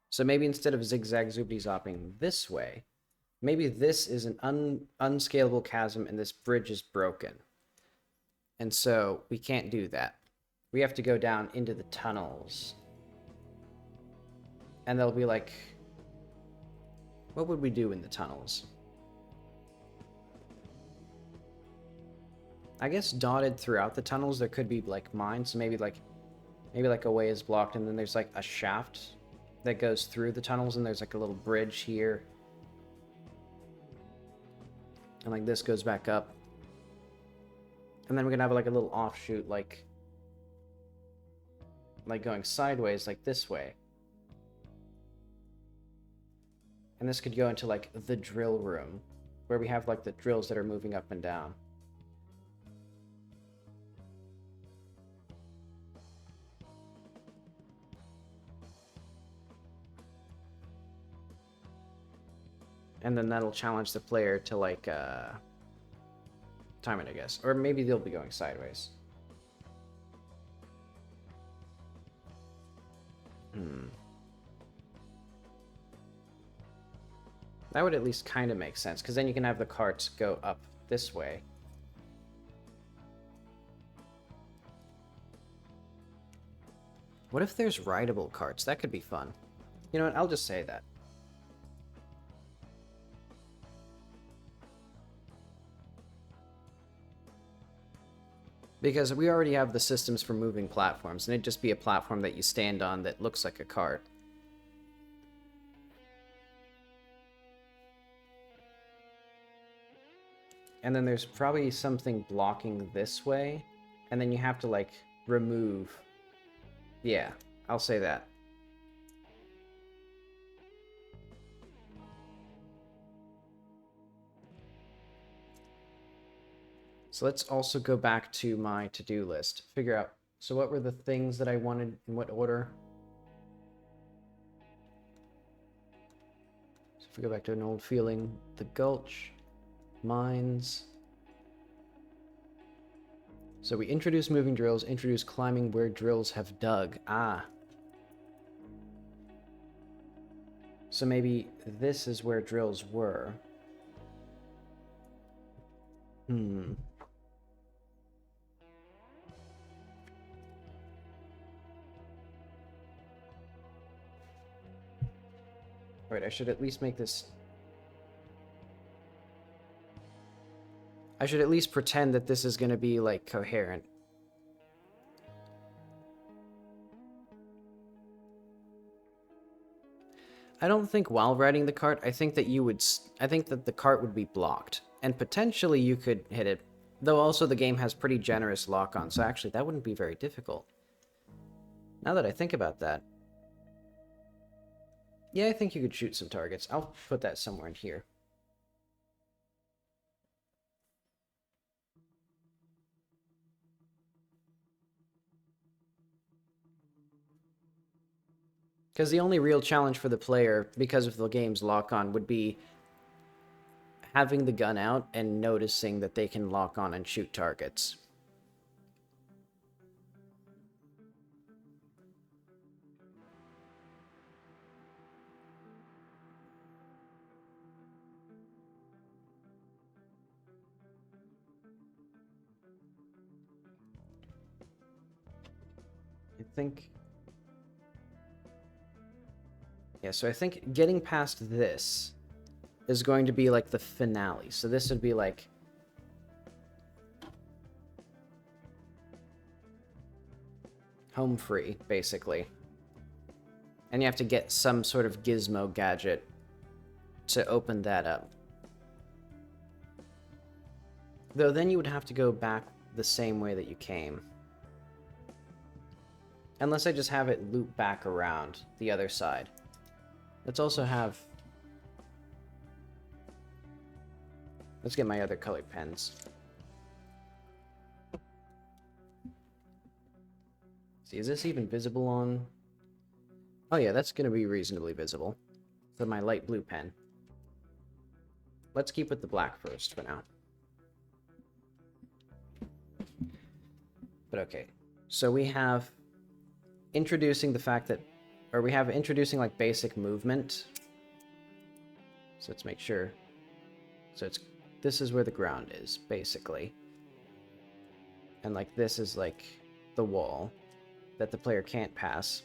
Speaker 1: So maybe instead of zigzag zoopity zopping this way, maybe this is an unscalable chasm and this bridge is broken. And so we can't do that. We have to go down into the tunnels. And they'll be like, what would we do in the tunnels? I guess dotted throughout the tunnels there could be like mines, so maybe like a way is blocked and then there's like a shaft that goes through the tunnels and there's like a little bridge here. And like this goes back up. And then we're gonna have like a little offshoot like going sideways like this way. And this could go into like the drill room where we have like the drills that are moving up and down. And then that'll challenge the player to like time it, I guess. Or maybe they'll be going sideways. That would at least kind of make sense, because then you can have the carts go up this way. What if there's rideable carts? That could be fun. You know what? I'll just say that. Because we already have the systems for moving platforms, and it'd just be a platform that you stand on that looks like a cart. And then there's probably something blocking this way, and then you have to, like, remove... Yeah, I'll say that. So let's also go back to my to-do list. Figure out, so what were the things that I wanted, in what order? So if we go back to an old feeling, the gulch, mines. So we introduce moving drills, introduce climbing where drills have dug. Ah. So maybe this is where drills were. Right, I should at least make this... I should at least pretend that this is going to be, like, coherent. I don't think while riding the cart, I think that I think that the cart would be blocked. And potentially you could hit it. Though also the game has pretty generous lock-on, so actually that wouldn't be very difficult. Now that I think about that. Yeah, I think you could shoot some targets. I'll put that somewhere in here. Because the only real challenge for the player, because of the game's lock-on, would be having the gun out and noticing that they can lock on and shoot targets. I think... Yeah, so I think getting past this is going to be like the finale. So this would be like... home free, basically. And you have to get some sort of gizmo gadget to open that up. Though then you would have to go back the same way that you came. Unless I just have it loop back around the other side. Let's also have... Let's get my other colored pens. See, is this even visible on... Oh yeah, that's going to be reasonably visible. So my light blue pen. Let's keep with the black first for now. But okay. So we have introducing the fact that... Or we have introducing like basic movement. So let's make sure. So it's... This is where the ground is, basically. And like this is like the wall that the player can't pass.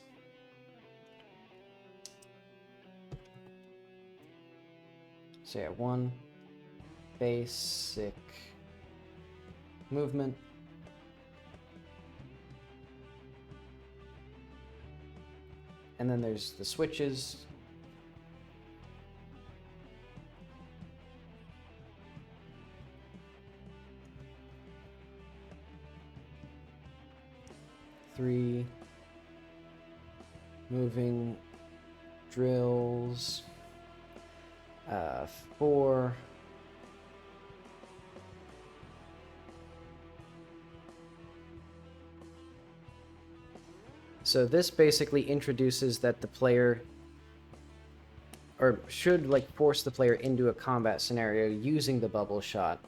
Speaker 1: So yeah, one basic movement. And then there's the switches. Three moving drills. 4 So this basically introduces that the player, or should like force the player into a combat scenario using the bubble shot.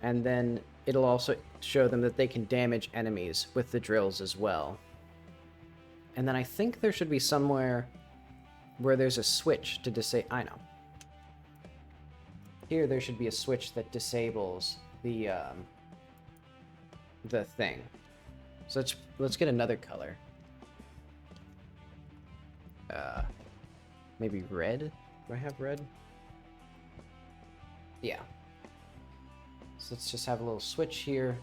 Speaker 1: And then it'll also show them that they can damage enemies with the drills as well. And then I think there should be somewhere where there's a switch to disable... I know. Here there should be a switch that disables the thing. So let's get another color. Maybe red? Do I have red? Yeah. So let's just have a little switch here.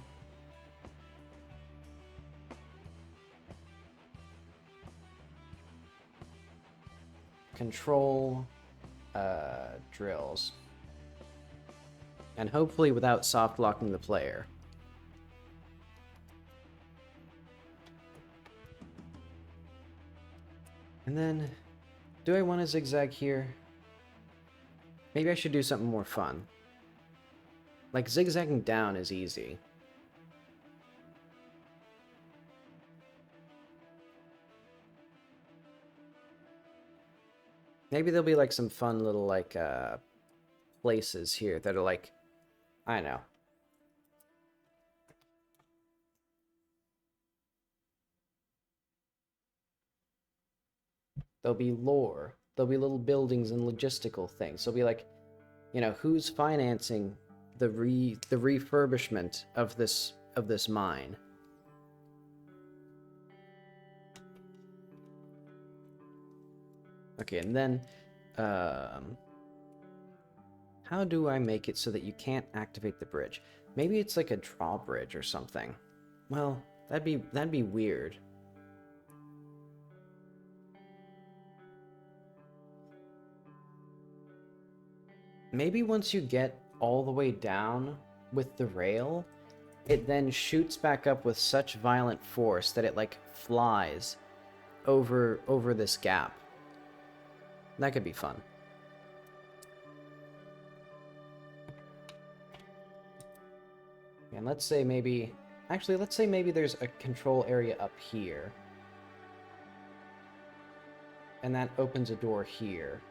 Speaker 1: Control drills. And hopefully without soft locking the player. And then, do I want to zigzag here? Maybe I should do something more fun. Like zigzagging down is easy. Maybe there'll be like some fun little like places here that are like, I know. There'll be lore. There'll be little buildings and logistical things. There'll be like, you know, who's financing the refurbishment of this mine? Okay, and then, how do I make it so that you can't activate the bridge? Maybe it's like a drawbridge or something. Well, that'd be weird. Maybe once you get all the way down with the rail, it then shoots back up with such violent force that it like flies over this gap. That could be fun. And let's say maybe there's a control area up here. And that opens a door here.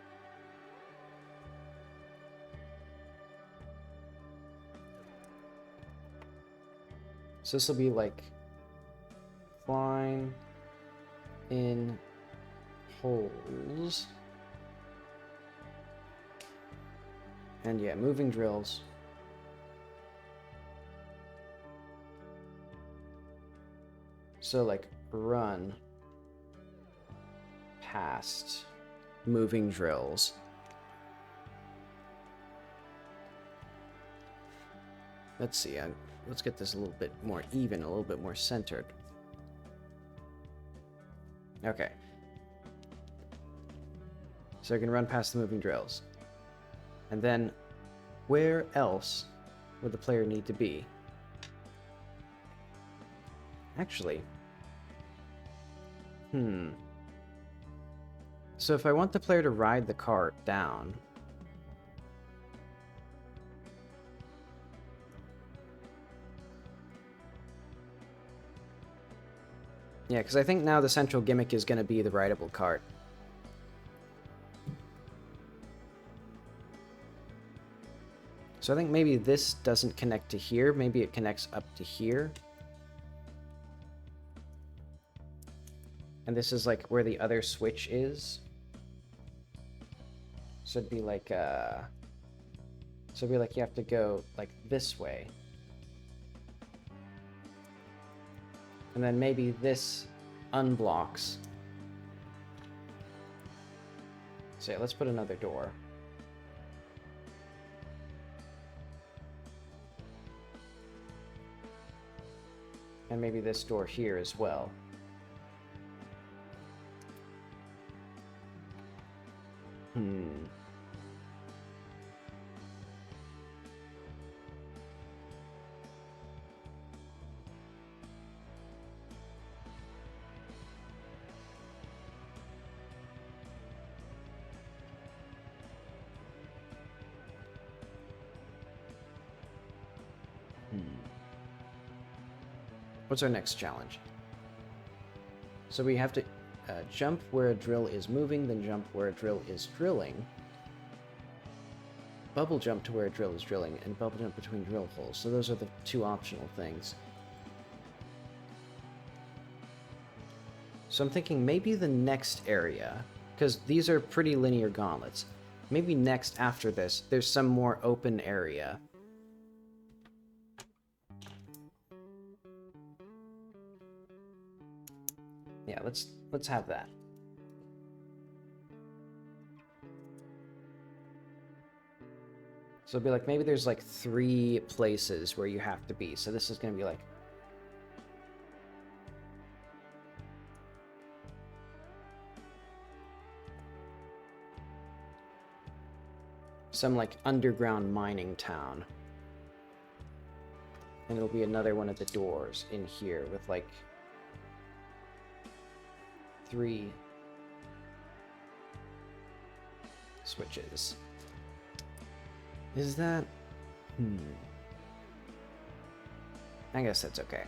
Speaker 1: So this will be like flying in holes. And yeah, moving drills. So like run past moving drills. Let's see, let's get this a little bit more even, a little bit more centered. Okay. So I can run past the moving drills. And then, where else would the player need to be? Actually. So if I want the player to ride the cart down... Yeah, because I think now the central gimmick is going to be the rideable cart. So I think maybe this doesn't connect to here. Maybe it connects up to here. And this is like where the other switch is. So it'd be like, you have to go like this way. And then maybe this unblocks. So yeah, let's put another door. And maybe this door here as well. What's our next challenge? So we have to jump where a drill is moving, then jump where a drill is drilling. Bubble jump to where a drill is drilling, and bubble jump between drill holes. So those are the two optional things. So I'm thinking maybe the next area, because these are pretty linear gauntlets. Maybe next after this, there's some more open area. Yeah, let's have that. So it'll be like, maybe there's like 3 places where you have to be. So this is going to be like... some like underground mining town. And it'll be another one of the doors in here with like 3 switches. Is that... I guess that's okay.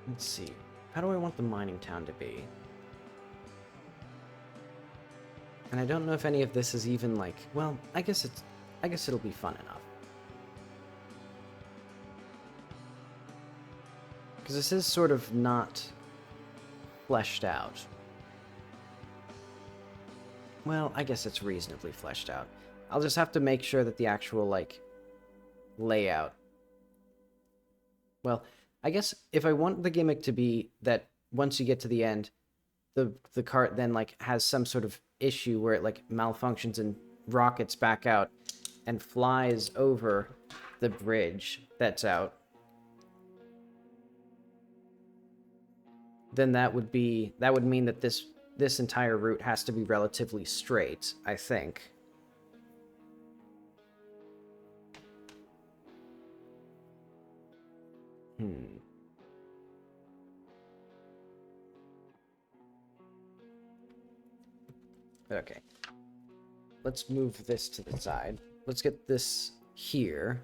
Speaker 1: Let's see. How do I want the mining town to be? And I don't know if any of this is even like, well, I guess it'll be fun enough. Because this is sort of not fleshed out. Well, I guess it's reasonably fleshed out. I'll just have to make sure that the actual, like, layout... Well, I guess if I want the gimmick to be that once you get to the end, the cart then, like, has some sort of issue where it, like, malfunctions and rockets back out and flies over the bridge that's out, then that would mean that this entire route has to be relatively straight, I think. Okay. Let's move this to the side. Let's get this here.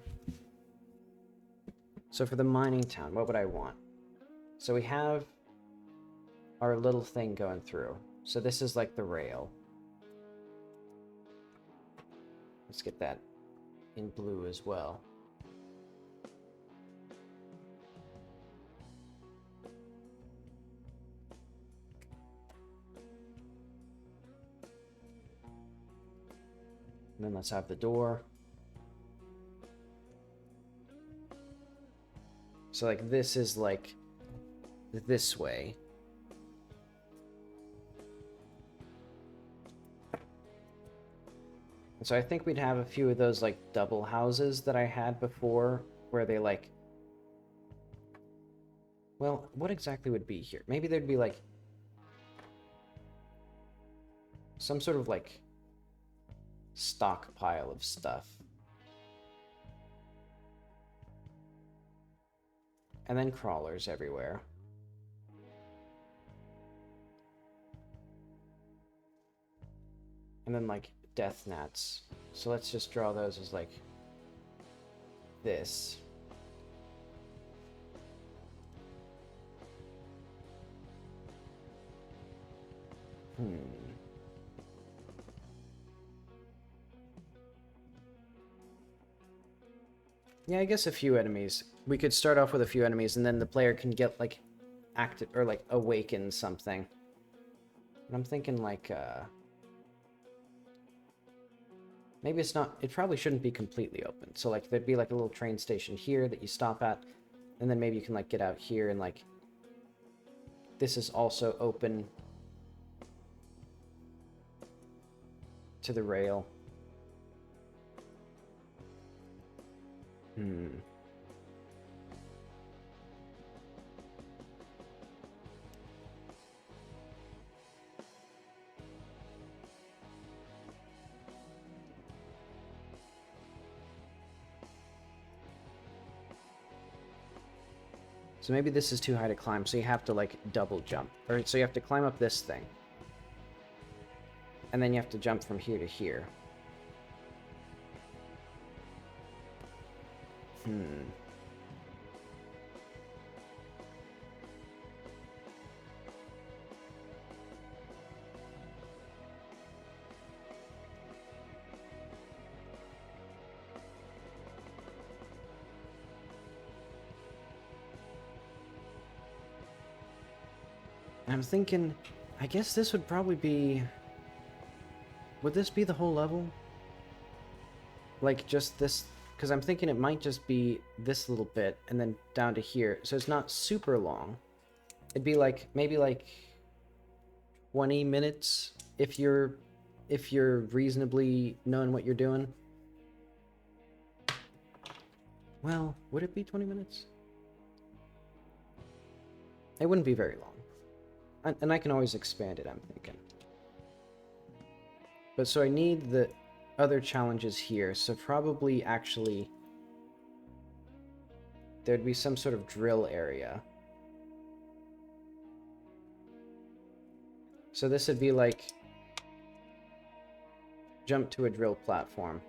Speaker 1: So for the mining town, what would I want? So we have our little thing going through. So this is like the rail. Let's get that in blue as well. And then let's have the door. So like this is like this way. And so I think we'd have a few of those like double houses that I had before where they like... Well, what exactly would be here? Maybe there'd be like some sort of like stockpile of stuff. And then crawlers everywhere. And then like death gnats. So let's just draw those as like this. Yeah, I guess a few enemies. We could start off with a few enemies, and then the player can get, like, active, or, like, awaken something. And I'm thinking, like, maybe it's not... It probably shouldn't be completely open. So, like, there'd be, like, a little train station here that you stop at, and then maybe you can, like, get out here, and, like... This is also open to the rail. So maybe this is too high to climb, so you have to, like, double jump. Or, so you have to climb up this thing. And then you have to jump from here to here. And I'm thinking, I guess this would probably be... Would this be the whole level? Like, just this... Because I'm thinking it might just be this little bit, and then down to here. So it's not super long. It'd be like, maybe like 20 minutes if you're reasonably knowing what you're doing. Well, would it be 20 minutes? It wouldn't be very long. And I can always expand it, I'm thinking. But so I need the other challenges here, so probably actually there'd be some sort of drill area. So this would be like jump to a drill platform.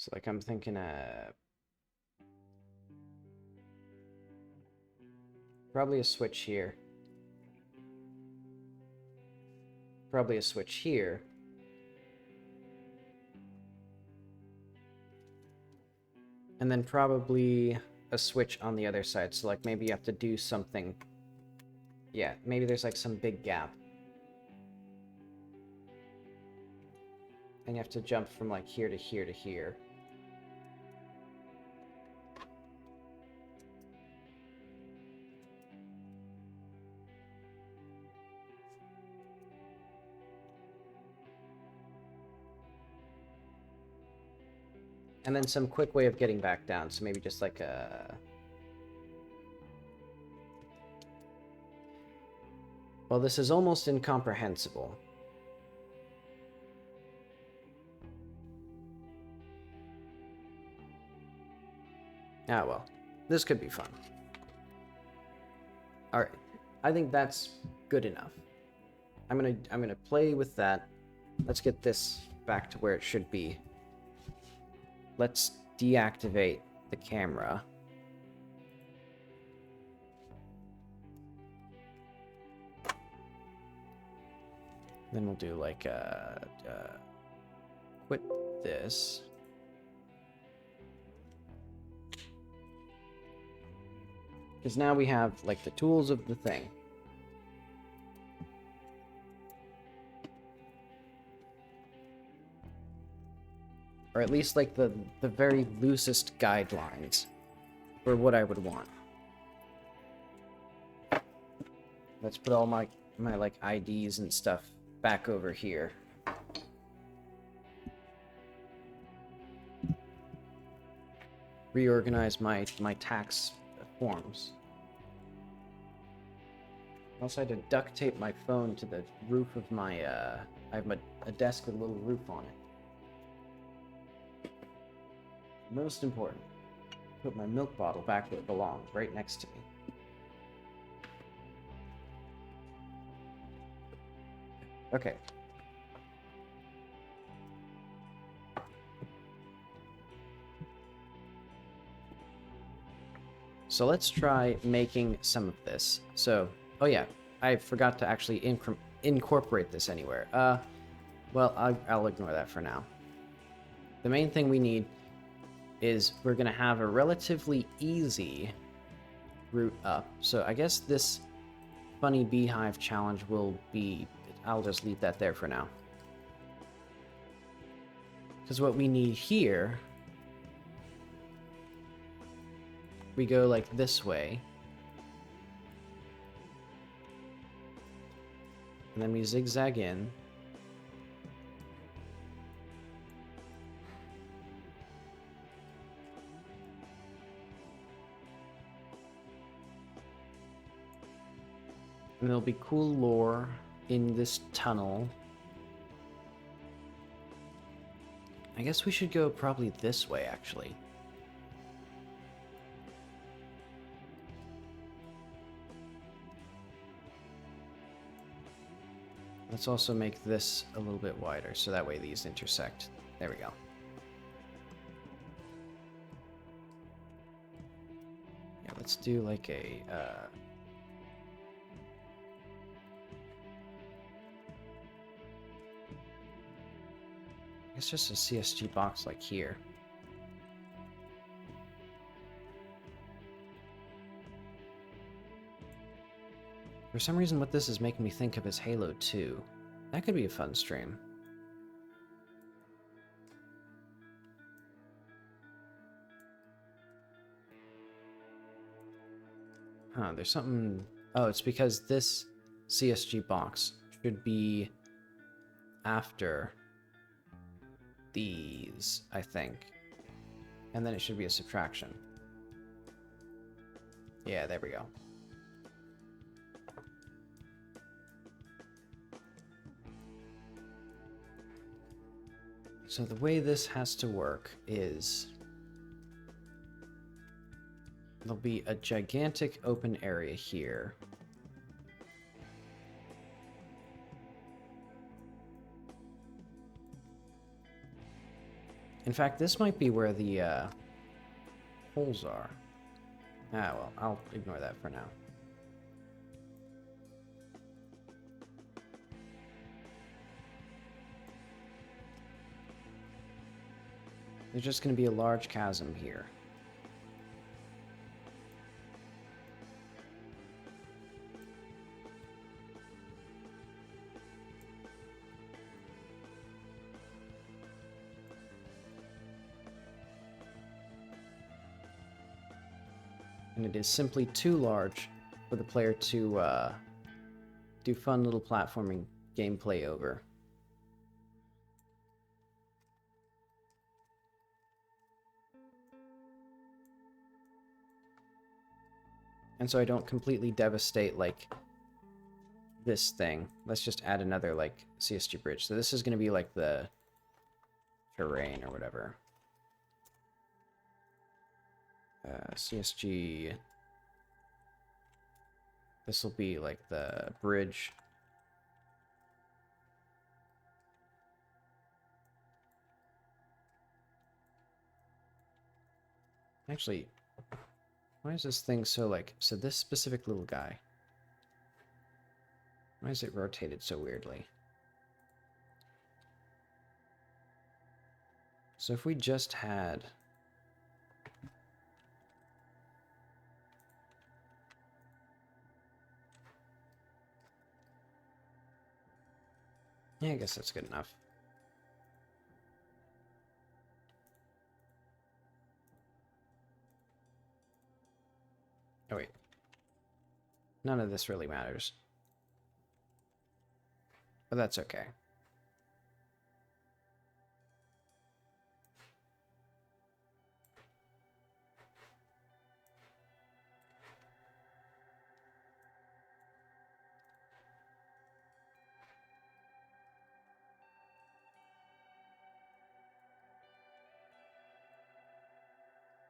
Speaker 1: So like I'm thinking probably a switch here. Probably a switch here. And then probably a switch on the other side. So like maybe you have to do something. Yeah, maybe there's like some big gap. And you have to jump from like here to here to here. And then some quick way of getting back down. So maybe just like a... Well, this is almost incomprehensible. Ah, well. This could be fun. Alright. I think that's good enough. I'm gonna play with that. Let's get this back to where it should be. Let's deactivate the camera. Then we'll do like quit this. Because now we have like the tools of the thing. Or at least like the very loosest guidelines for what I would want. Let's put all my like IDs and stuff back over here. Reorganize my tax forms. I also had to duct tape my phone to the roof of my I have a desk with a little roof on it. Most important, put my milk bottle back where it belongs, right next to me. Okay. So let's try making some of this. So, oh yeah, I forgot to actually incorporate this anywhere. Well, I'll ignore that for now. The main thing we need is we're going to have a relatively easy route up. So I guess this funny beehive challenge will be... I'll just leave that there for now. Because what we need here... We go like this way. And then we zigzag in. And there'll be cool lore in this tunnel. I guess we should go probably this way, actually. Let's also make this a little bit wider, so that way these intersect. There we go. Yeah, let's do like a... It's just a CSG box like here. For some reason, what this is making me think of is Halo 2. That could be a fun stream. Huh, there's something... Oh, it's because this CSG box should be after these, I think. And then it should be a subtraction. Yeah, there we go. So the way this has to work is there'll be a gigantic open area here. In fact, this might be where the holes are. Ah, well, I'll ignore that for now. There's just going to be a large chasm here. And it is simply too large for the player to do fun little platforming gameplay over. And so I don't completely devastate, like, this thing. Let's just add another, like, CSG bridge. So this is going to be, like, the terrain or whatever. CSG... This will be, like, the bridge. Actually, why is this thing so, like... So this specific little guy... Why is it rotated so weirdly? So if we just had... Yeah, I guess that's good enough. Oh, wait. None of this really matters. But that's okay.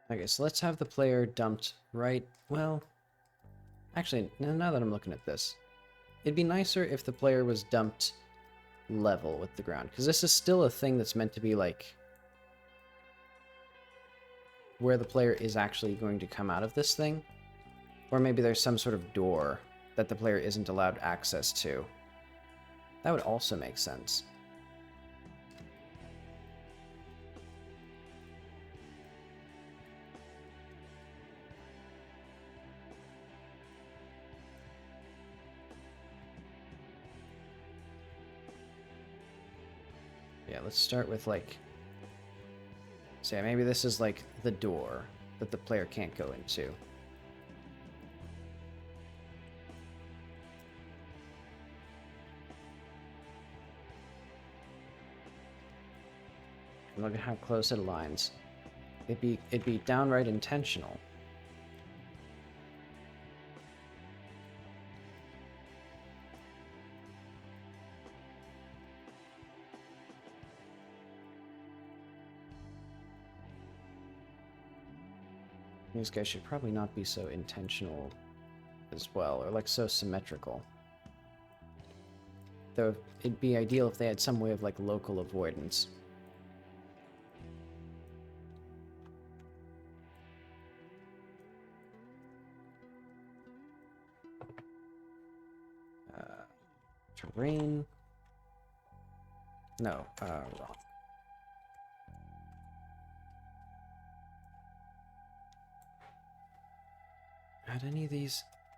Speaker 1: Okay, so let's have the player dumped right... Well... Actually, now that I'm looking at this, it'd be nicer if the player was dumped level with the ground, because this is still a thing that's meant to be, like, where the player is actually going to come out of this thing. Or maybe there's some sort of door that the player isn't allowed access to. That would also make sense. Yeah, let's start with, like... So yeah, maybe this is, like, the door that the player can't go into. And look at how close it aligns. It'd be downright intentional. These guys should probably not be so intentional as well, or like so symmetrical. Though it'd be ideal if they had some way of like local avoidance. Terrain. No, wrong.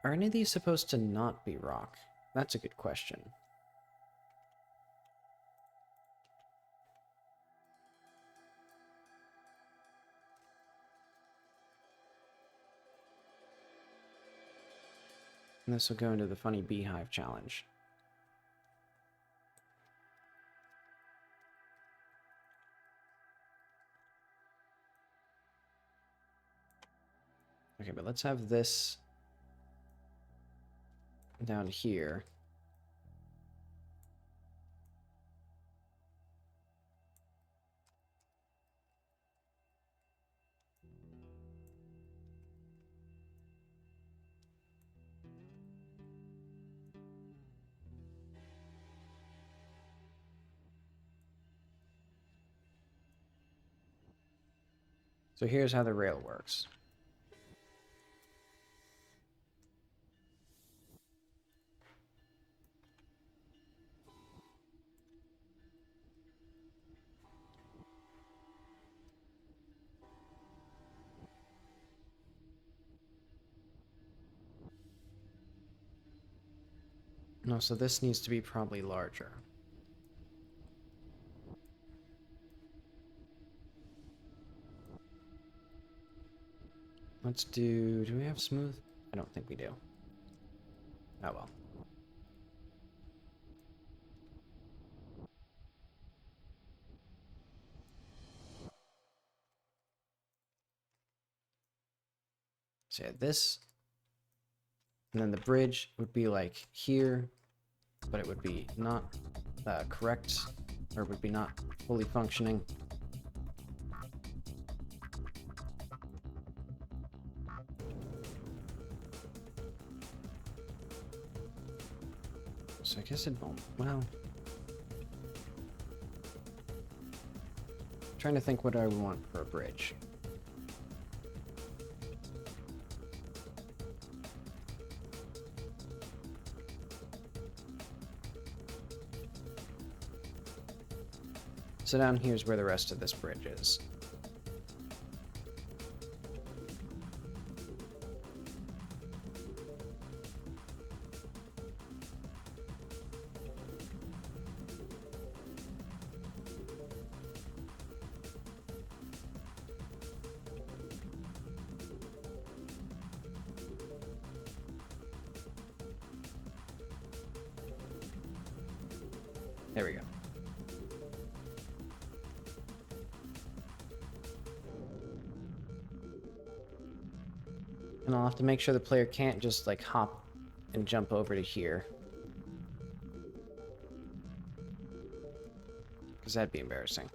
Speaker 1: Are any of these supposed to not be rock? That's a good question. And this will go into the funny beehive challenge. Okay, but let's have this down here. So here's how the rail works. No, so this needs to be probably larger. Let's do we have smooth? I don't think we do. Oh well. So yeah, this, and then the bridge would be like here, but it would be not correct, or would be not fully functioning. So I guess it won't. Well, trying to think what I want for a bridge. So down here's where the rest of this bridge is. There we go. And I'll have to make sure the player can't just like hop and jump over to here, because that'd be embarrassing.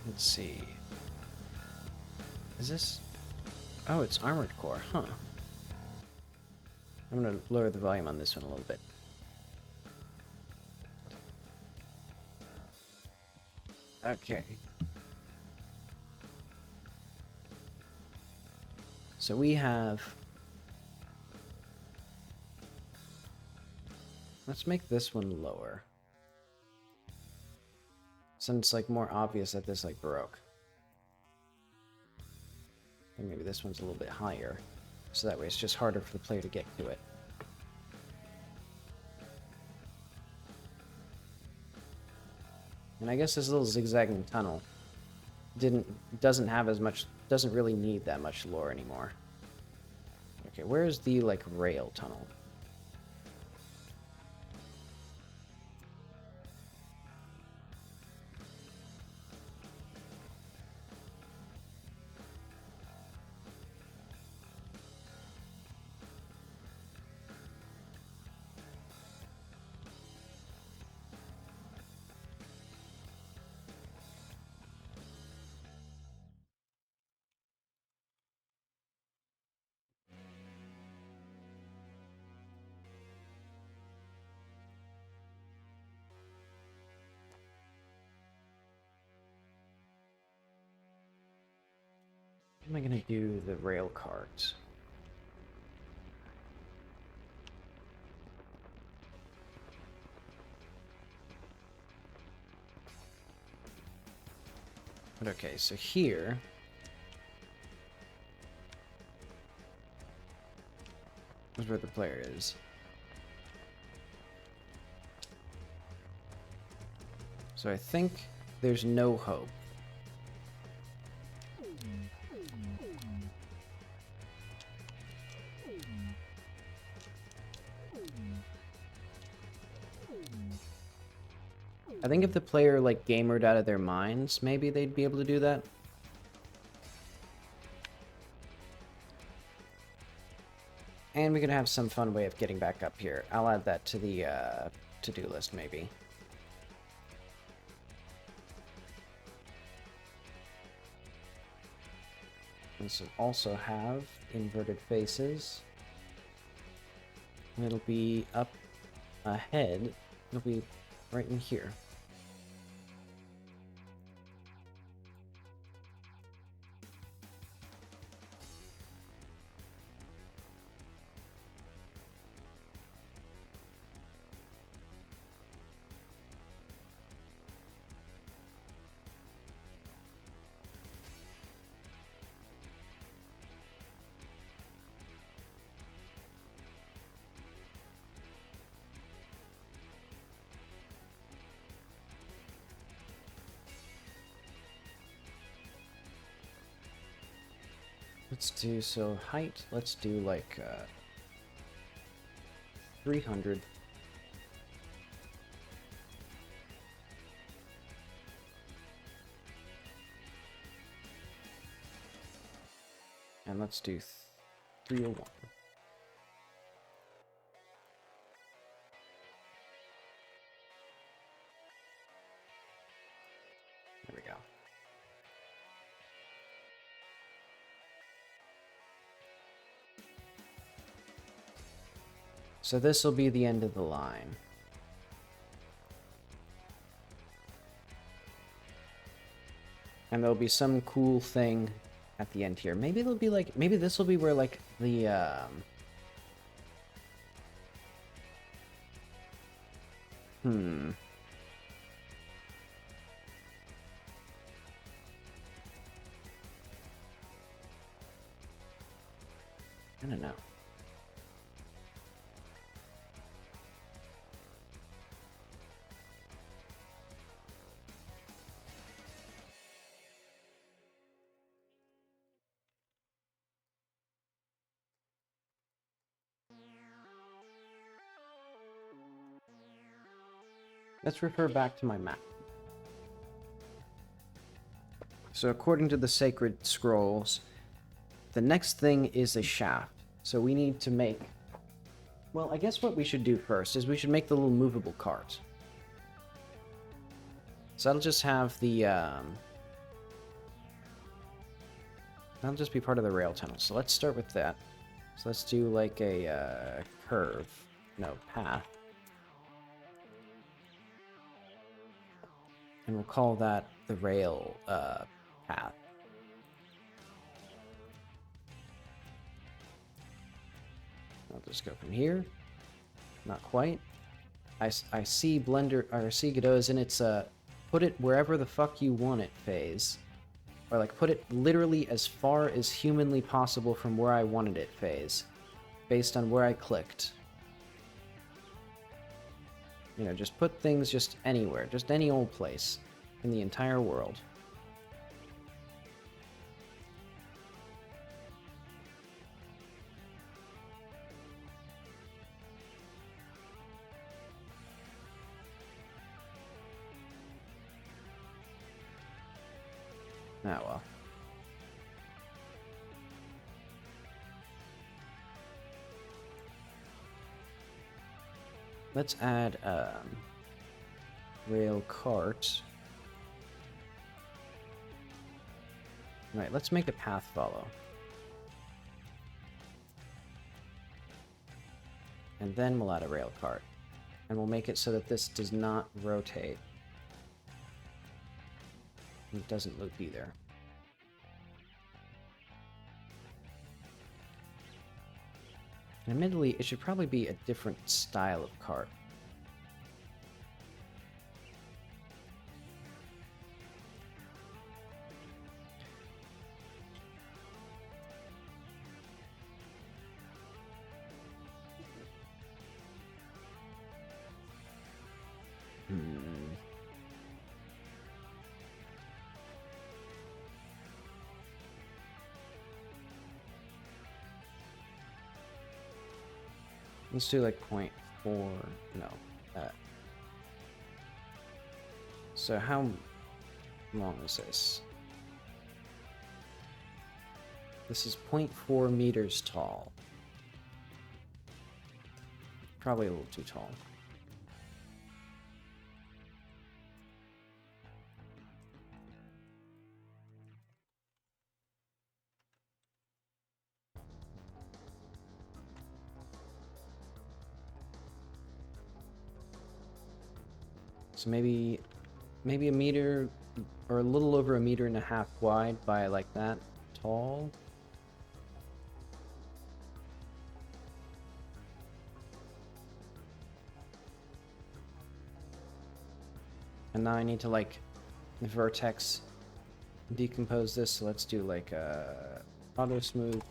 Speaker 1: Let's see. Is this? Oh, it's armored core, huh? I'm gonna lower the volume on this one a little bit. Okay. So we have... Let's make this one lower. Since it's like more obvious that this like broke. And maybe this one's a little bit higher. So that way it's just harder for the player to get to it. And I guess this little zigzagging tunnel doesn't really need that much lore anymore. Okay, where's the like rail tunnel? How am I gonna do the rail cart? But okay, so here... is where the player is. So I think there's no hope. I think if the player like gamered out of their minds, maybe they'd be able to do that. And we could have some fun way of getting back up here. I'll add that to the to-do list, maybe. This will also have inverted faces. And it'll be up ahead. It'll be right in here. Let's do, so height, let's do like 300. And let's do 301. There we go. So this will be the end of the line. And there'll be some cool thing at the end here. Maybe it'll be like, maybe this will be where like the I don't know. Let's refer back to my map. So according to the sacred scrolls, the next thing is a shaft. So we need to make... Well, I guess what we should do first is we should make the little movable cart. So that'll just have the... That'll just be part of the rail tunnel. So let's start with that. So let's do like a curve. No, path. And we'll call that the rail path. I'll just go from here. Not quite. I see Blender, or I see Godot's in its put it wherever the fuck you want it phase. Or like put it literally as far as humanly possible from where I wanted it phase. Based on where I clicked. You know, just put things just anywhere, just any old place in the entire world. Ah, well. Let's add rail cart. Right, let's make a path follow. And then we'll add a rail cart. And we'll make it so that this does not rotate. It doesn't loop either. And admittedly, it should probably be a different style of cart. Let's do like 0.4, no, so how long is this? This is 0.4 meters tall. Probably a little too tall. So maybe a meter or a little over 1.5 meters wide by like that tall. And now I need to like vertex decompose this, so let's do like auto smooth,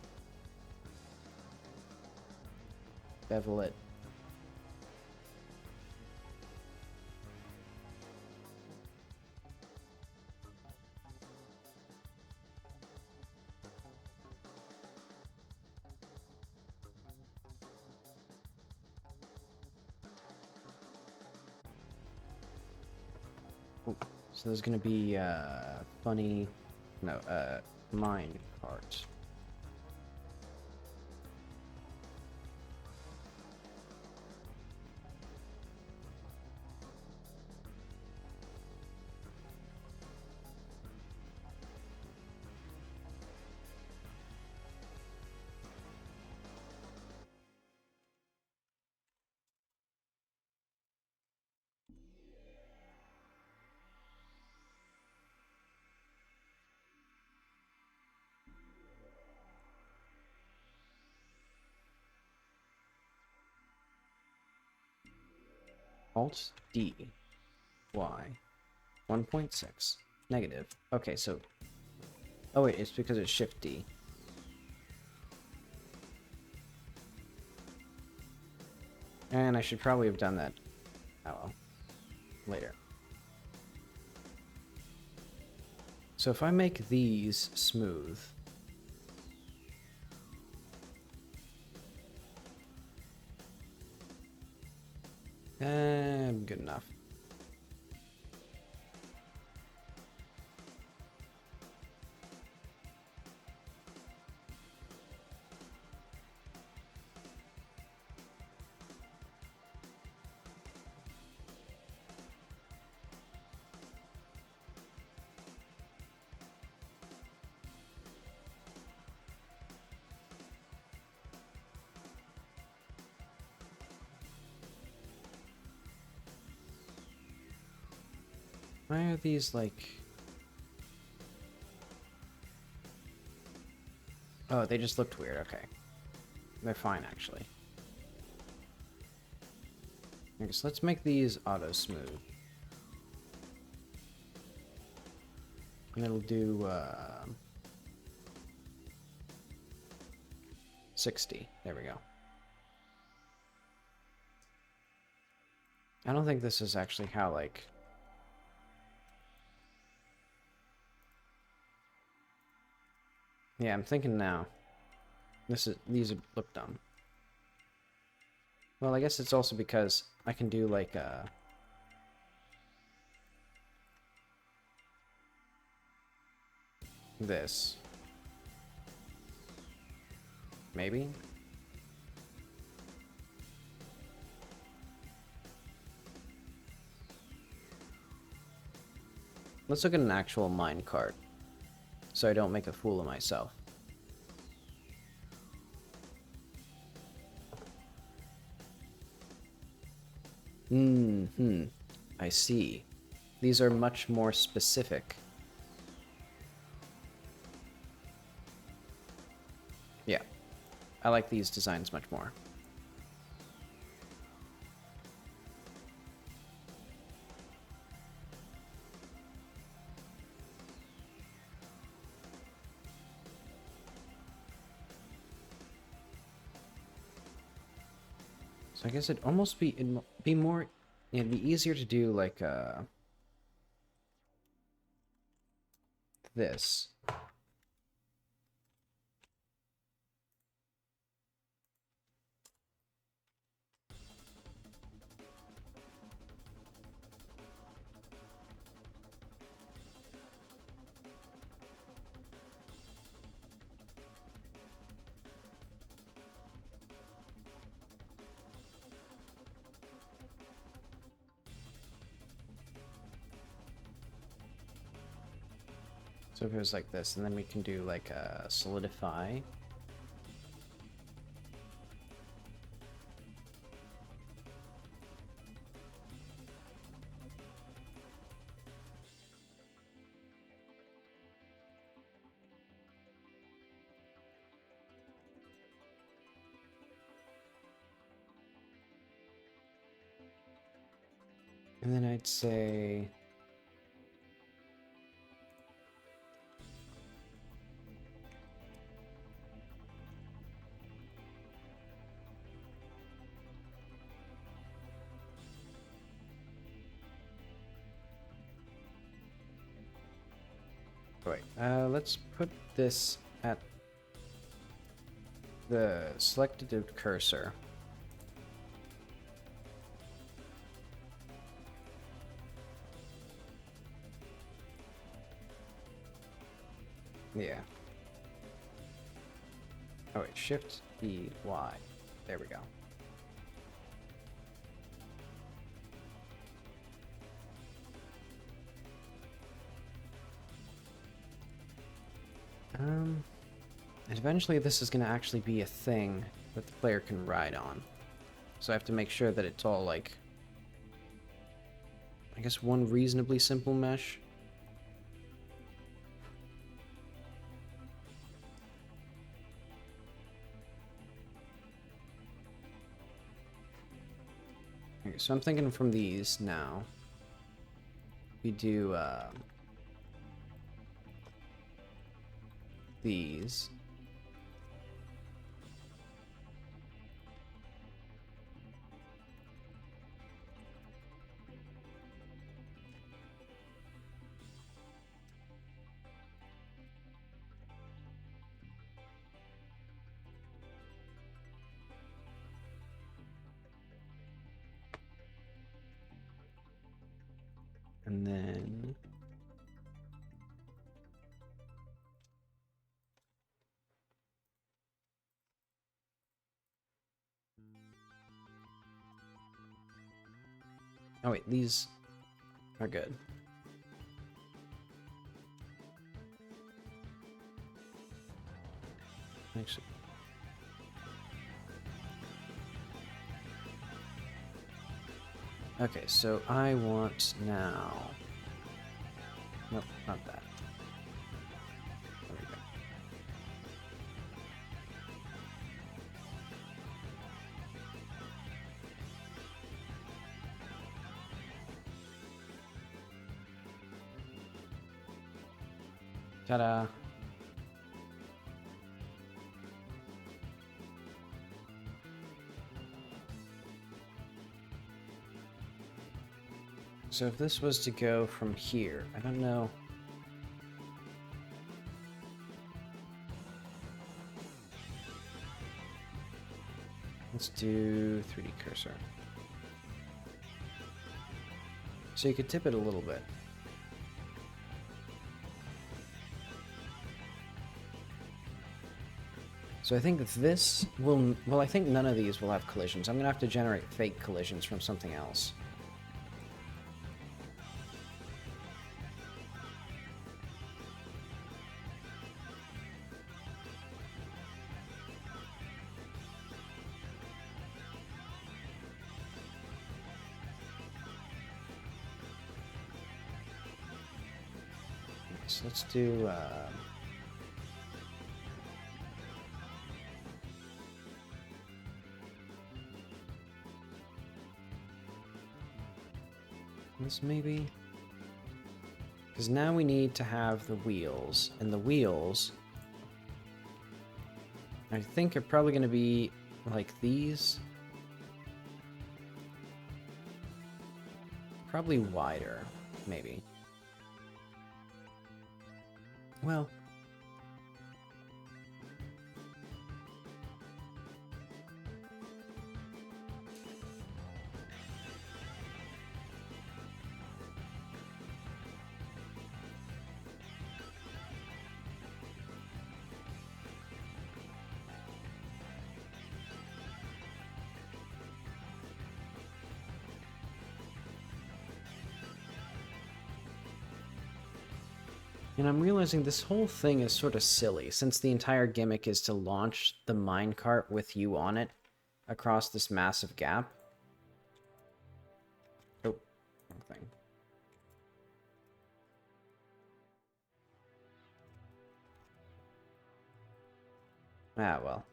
Speaker 1: bevel it. So there's gonna be funny, no, minecart. Alt D Y 1.6 negative. Okay, so oh wait, it's because it's Shift D. And I should probably have done that. Oh well. Later. So if I make these smooth, good enough. Why are these like... Oh, they just looked weird, okay. They're fine, actually. Okay, so let's make these auto smooth. And it'll do, 60. There we go. I don't think this is actually how, like... Yeah, I'm thinking now. These look dumb. Well, I guess it's also because I can do like this. Maybe? Let's look at an actual minecart, so I don't make a fool of myself. I see. These are much more specific. Yeah, I like these designs much more. So I guess it'd almost be, it'd be easier to do like this. So if it was like this, and then we can do like a solidify. And then I'd say... Wait, let's put this at the selected cursor. Yeah. Oh wait, Shift E Y. There we go. And eventually this is going to actually be a thing that the player can ride on. So I have to make sure that it's all like, I guess, one reasonably simple mesh. Okay, so I'm thinking from these now. We do these. And then oh wait, these are good. Actually, okay, so I want now. Nope, not that. There we go. Ta-da! So if this was to go from here, I don't know. Let's do 3D cursor. So you could tip it a little bit. So I think this will, well, I think none of these will have collisions. I'm gonna have to generate fake collisions from something else. So let's do, this maybe? Because now we need to have the wheels, and the wheels, I think, are probably going to be like these. Probably wider, maybe. Well, and I'm realizing this whole thing is sort of silly, since the entire gimmick is to launch the minecart with you on it across this massive gap. Oh, wrong thing. Ah, well.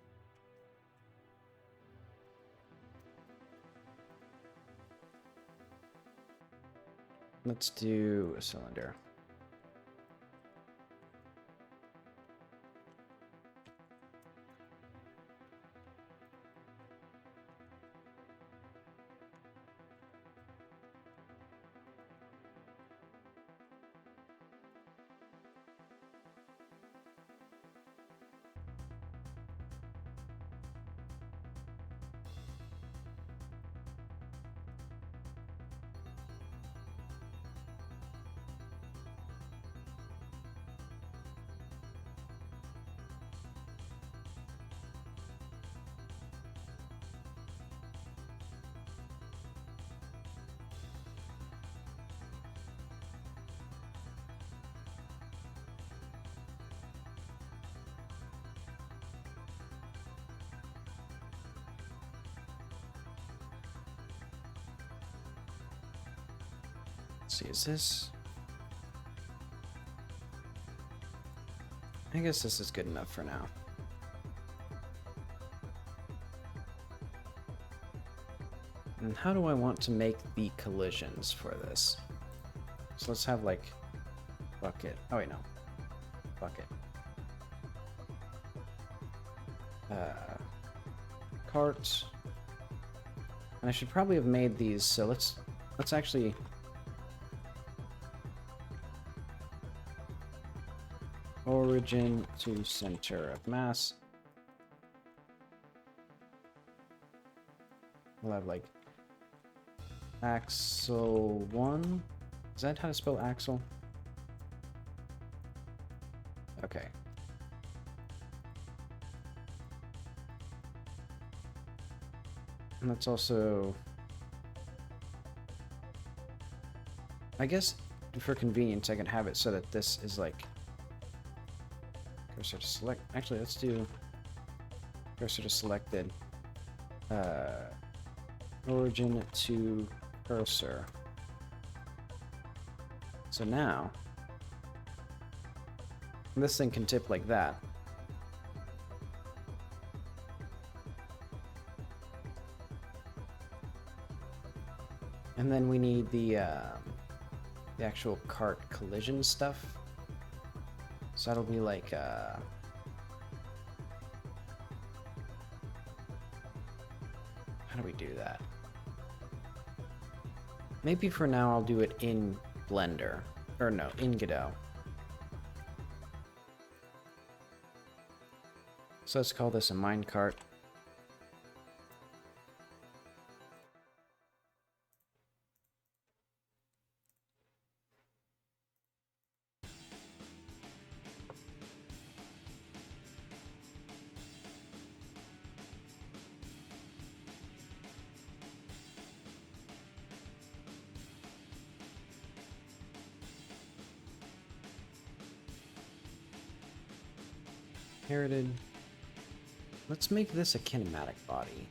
Speaker 1: Let's do a cylinder. Let's see, is this... I guess this is good enough for now. And how do I want to make the collisions for this? So let's have like bucket. Oh wait, no. Bucket. Cart. And I should probably have made these, so let's actually origin to center of mass. We'll have like axle 1. Is that how to spell axle? Okay. And let's also... I guess for convenience I can have it so that this is like cursor to select. Actually, let's do cursor to selected. Origin to cursor. So now this thing can tip like that. And then we need the actual cart collision stuff. So that'll be like how do we do that? Maybe for now I'll do it in Blender. Or no, in Godot. So let's call this a minecart. Inherited. Let's make this a kinematic body.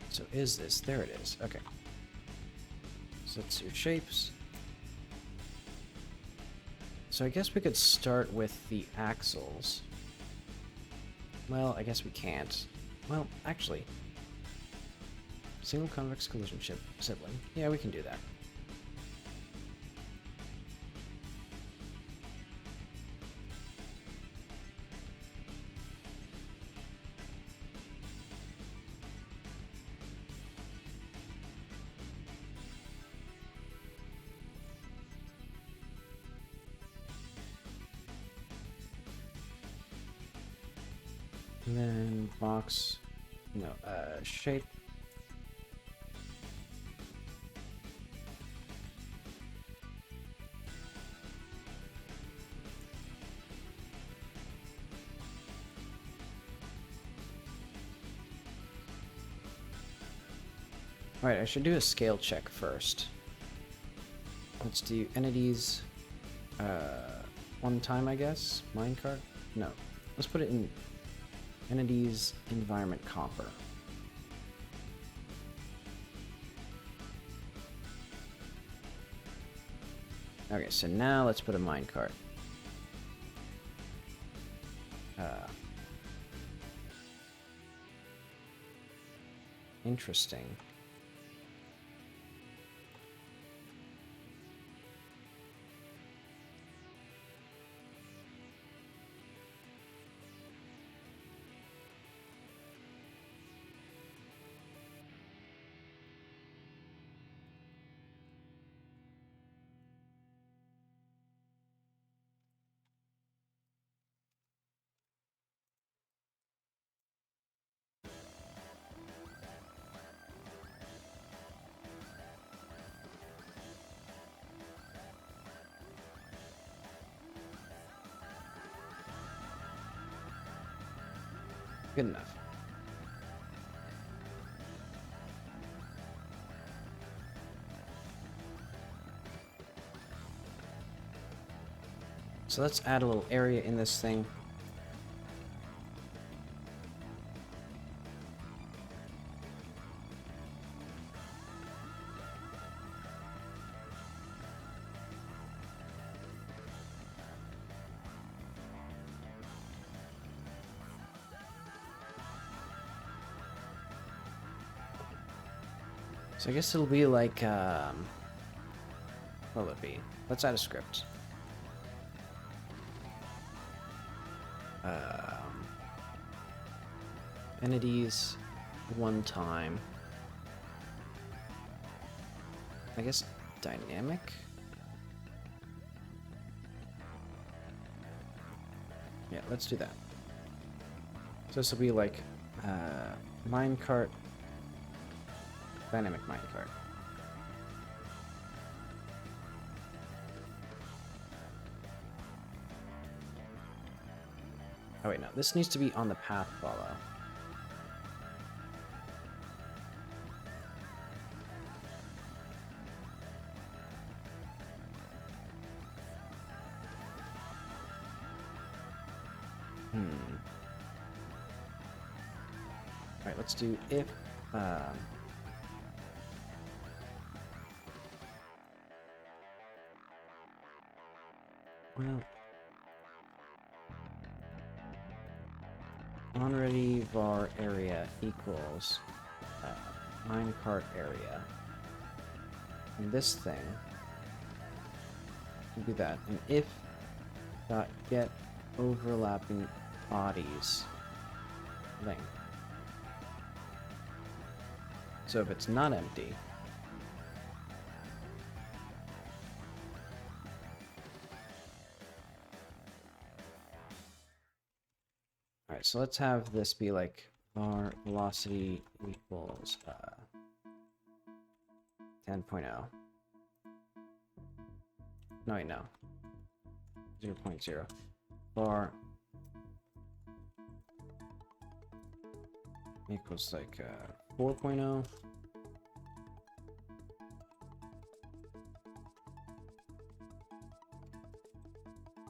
Speaker 1: So is this? There it is. Okay. So let's do shapes. So I guess we could start with the axles. Well, I guess we can't. Well, actually. Single convex collision sibling. Yeah, we can do that. And then box, no, shape. Alright, I should do a scale check first. Let's do entities, one time, I guess. Minecart? No. Let's put it in entities environment copper. Okay, so now let's put a minecart. Interesting. Good enough. So let's add a little area in this thing. So I guess it'll be like, what will it be? Let's add a script. Entities, one time. I guess dynamic? Yeah, let's do that. So this will be like, minecart, dynamic minecart. Oh wait, no, this needs to be on the path follow. Alright, let's do if, well, onReady var area equals minecart area. And this thing will be that. And if dot get overlapping bodies length. So if it's not empty, alright, so let's have this be like var velocity equals 10.0. No, wait, no. 0.0. Var equals like 4.0.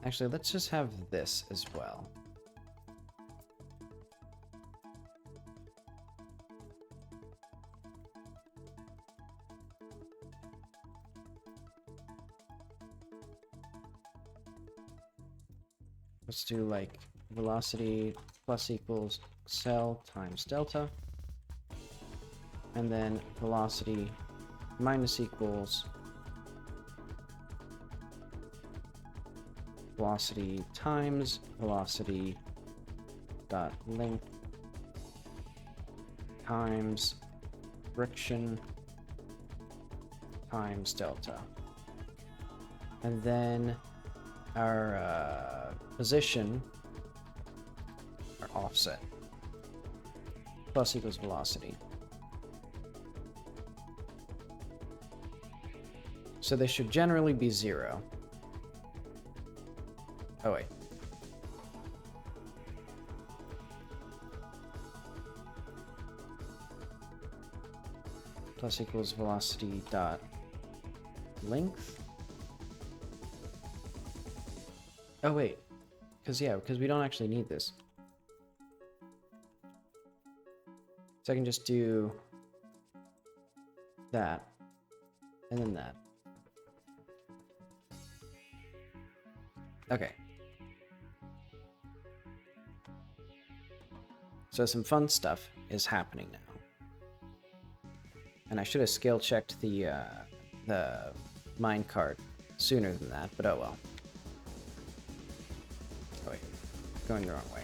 Speaker 1: Actually, let's just have this as well. Let's do like velocity plus equals cell times delta. And then velocity minus equals velocity times velocity dot length times friction times delta. And then our position, our offset, plus equals velocity. So they should generally be 0. Oh wait. Plus equals velocity dot length. Oh wait. Because we don't actually need this. So I can just do that, and then that. Okay. So some fun stuff is happening now. And I should have scale checked the minecart sooner than that, but oh well. Oh wait, going the wrong way.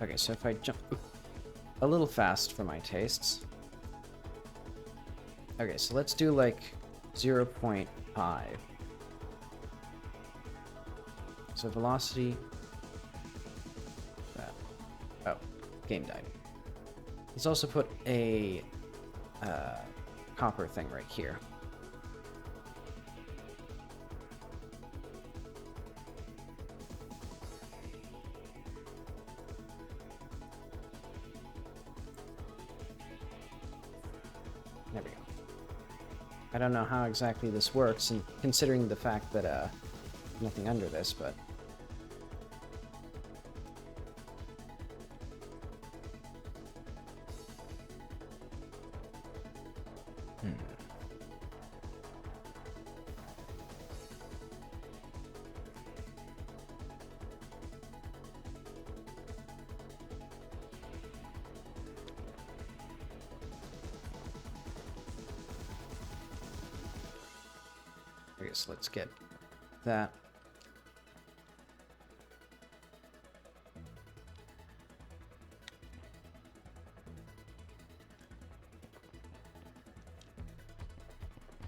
Speaker 1: Okay, so if I jump a little fast for my tastes. Okay, so let's do like 0.5. So velocity. Oh, game died. Let's also put a copper thing right here. There we go. I don't know how exactly this works, and considering the fact that nothing under this, but I guess let's get that.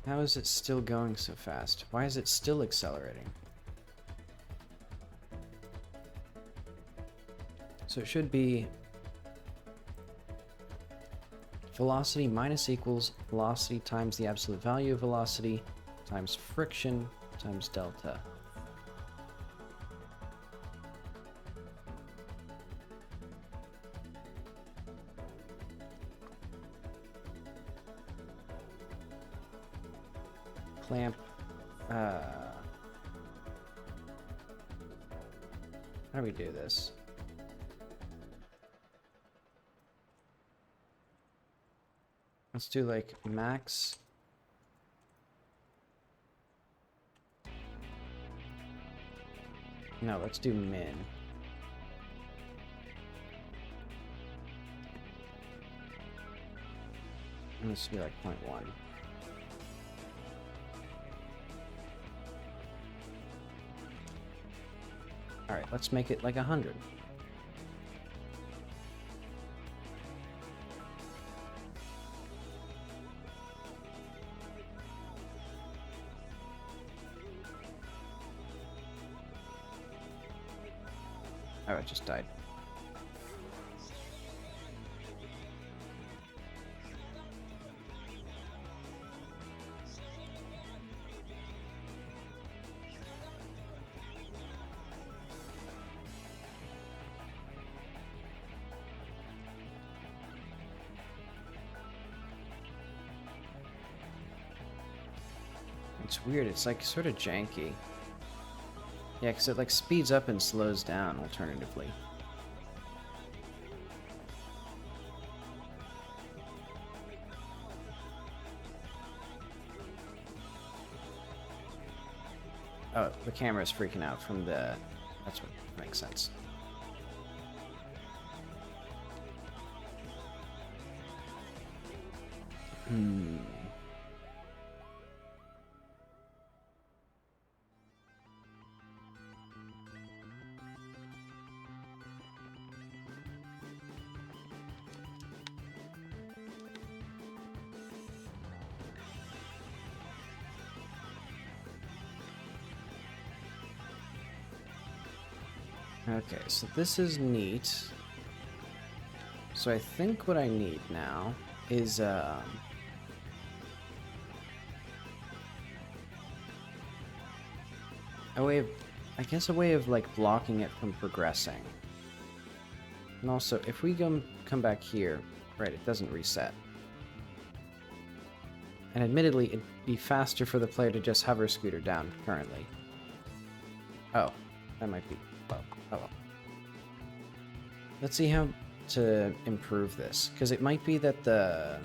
Speaker 1: How is it still going so fast? Why is it still accelerating? So it should be velocity minus equals velocity times the absolute value of velocity times friction times delta. Clamp. How do we do this? Let's do like max. No, let's do min. And this will be like 0.1. Alright, let's make it like 100. Oh, it just died. It's weird, it's like sort of janky. Yeah, because it like speeds up and slows down alternatively. Oh, the camera's freaking out from the... That's what makes sense. Okay, so this is neat. So I think what I need now is a way of, I guess a way of like blocking it from progressing. And also, if we come back here, right, it doesn't reset. And admittedly, it'd be faster for the player to just hover scooter down currently. Oh, that might be... Oh, oh well. Let's see how to improve this, because it might be that the...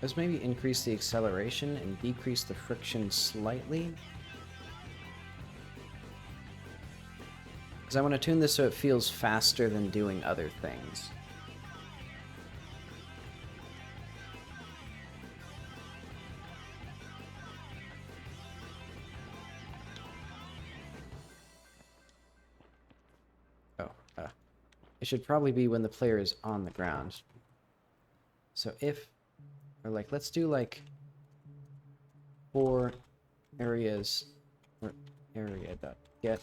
Speaker 1: Let's maybe increase the acceleration and decrease the friction slightly. Because I want to tune this so it feels faster than doing other things. It should probably be when the player is on the ground. So if, or like, let's do like 4 areas, or area.get.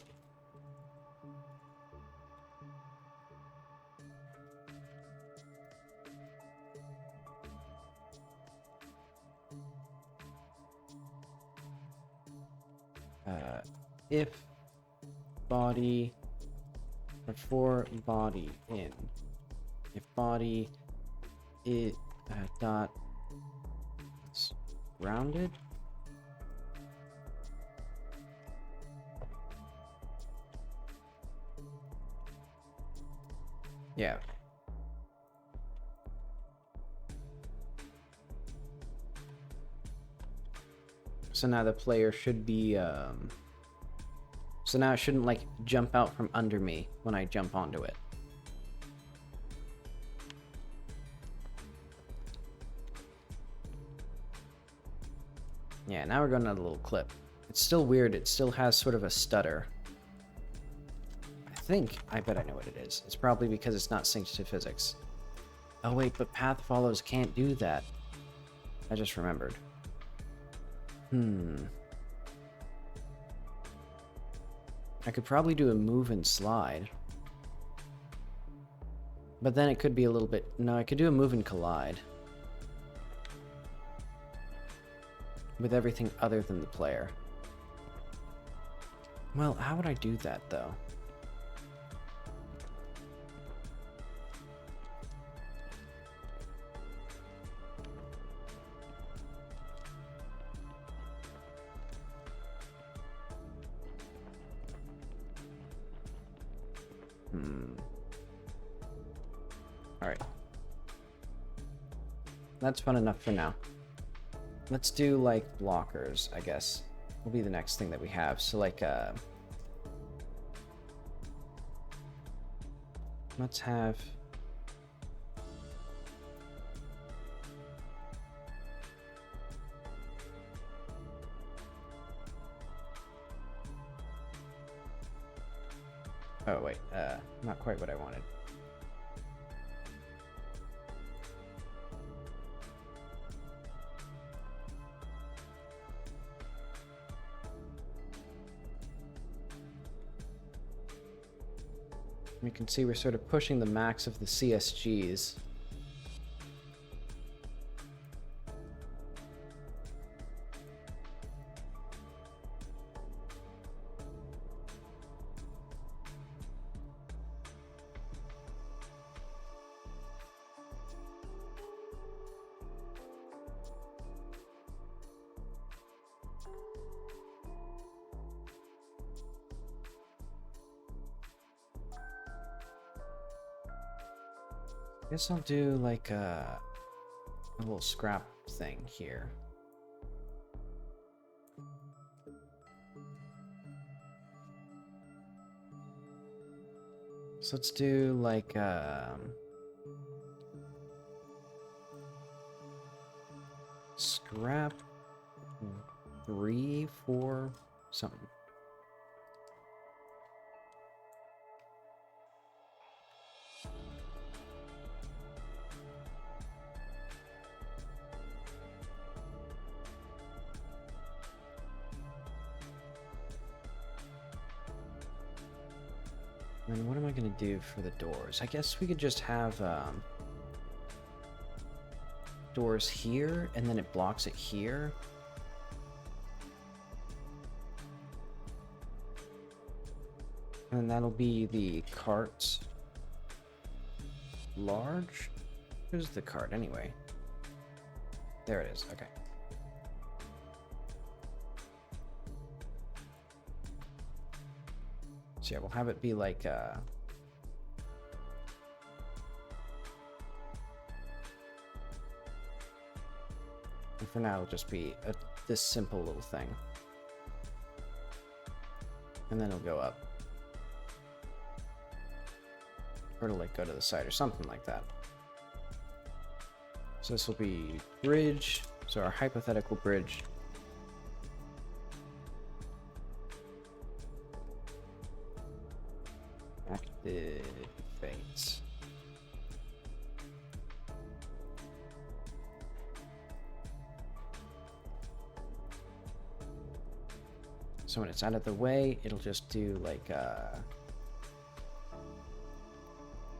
Speaker 1: If body, or for body in, if body is dot rounded, yeah. So now the player should be so now it shouldn't like jump out from under me when I jump onto it. Yeah, now we're going on a little clip. It's still weird, it still has sort of a stutter. I bet I know what it is. It's probably because it's not synced to physics. Oh wait, but path follows can't do that. I just remembered. I could probably do a move and slide. But then it could be a little bit... No, I could do a move and collide. With everything other than the player. Well, how would I do that, though? Alright. That's fun enough for now. Let's do, like, blockers, I guess. Will be the next thing that we have. So, like, let's have... Oh, wait, not quite what I wanted. You can see we're sort of pushing the max of the CSGs. I guess I'll do like a little scrap thing here. So let's do like scrap 3, 4, something. And what am I going to do for the doors? I guess we could just have doors here, and then it blocks it here. And that'll be the cart large. Where's the cart anyway? There it is. Okay. So yeah, we'll have it be like and for now it'll just be this simple little thing. And then it'll go up. Or it'll like go to the side or something like that. So this will be bridge. So our hypothetical bridge. Activates. So when it's out of the way, it'll just do like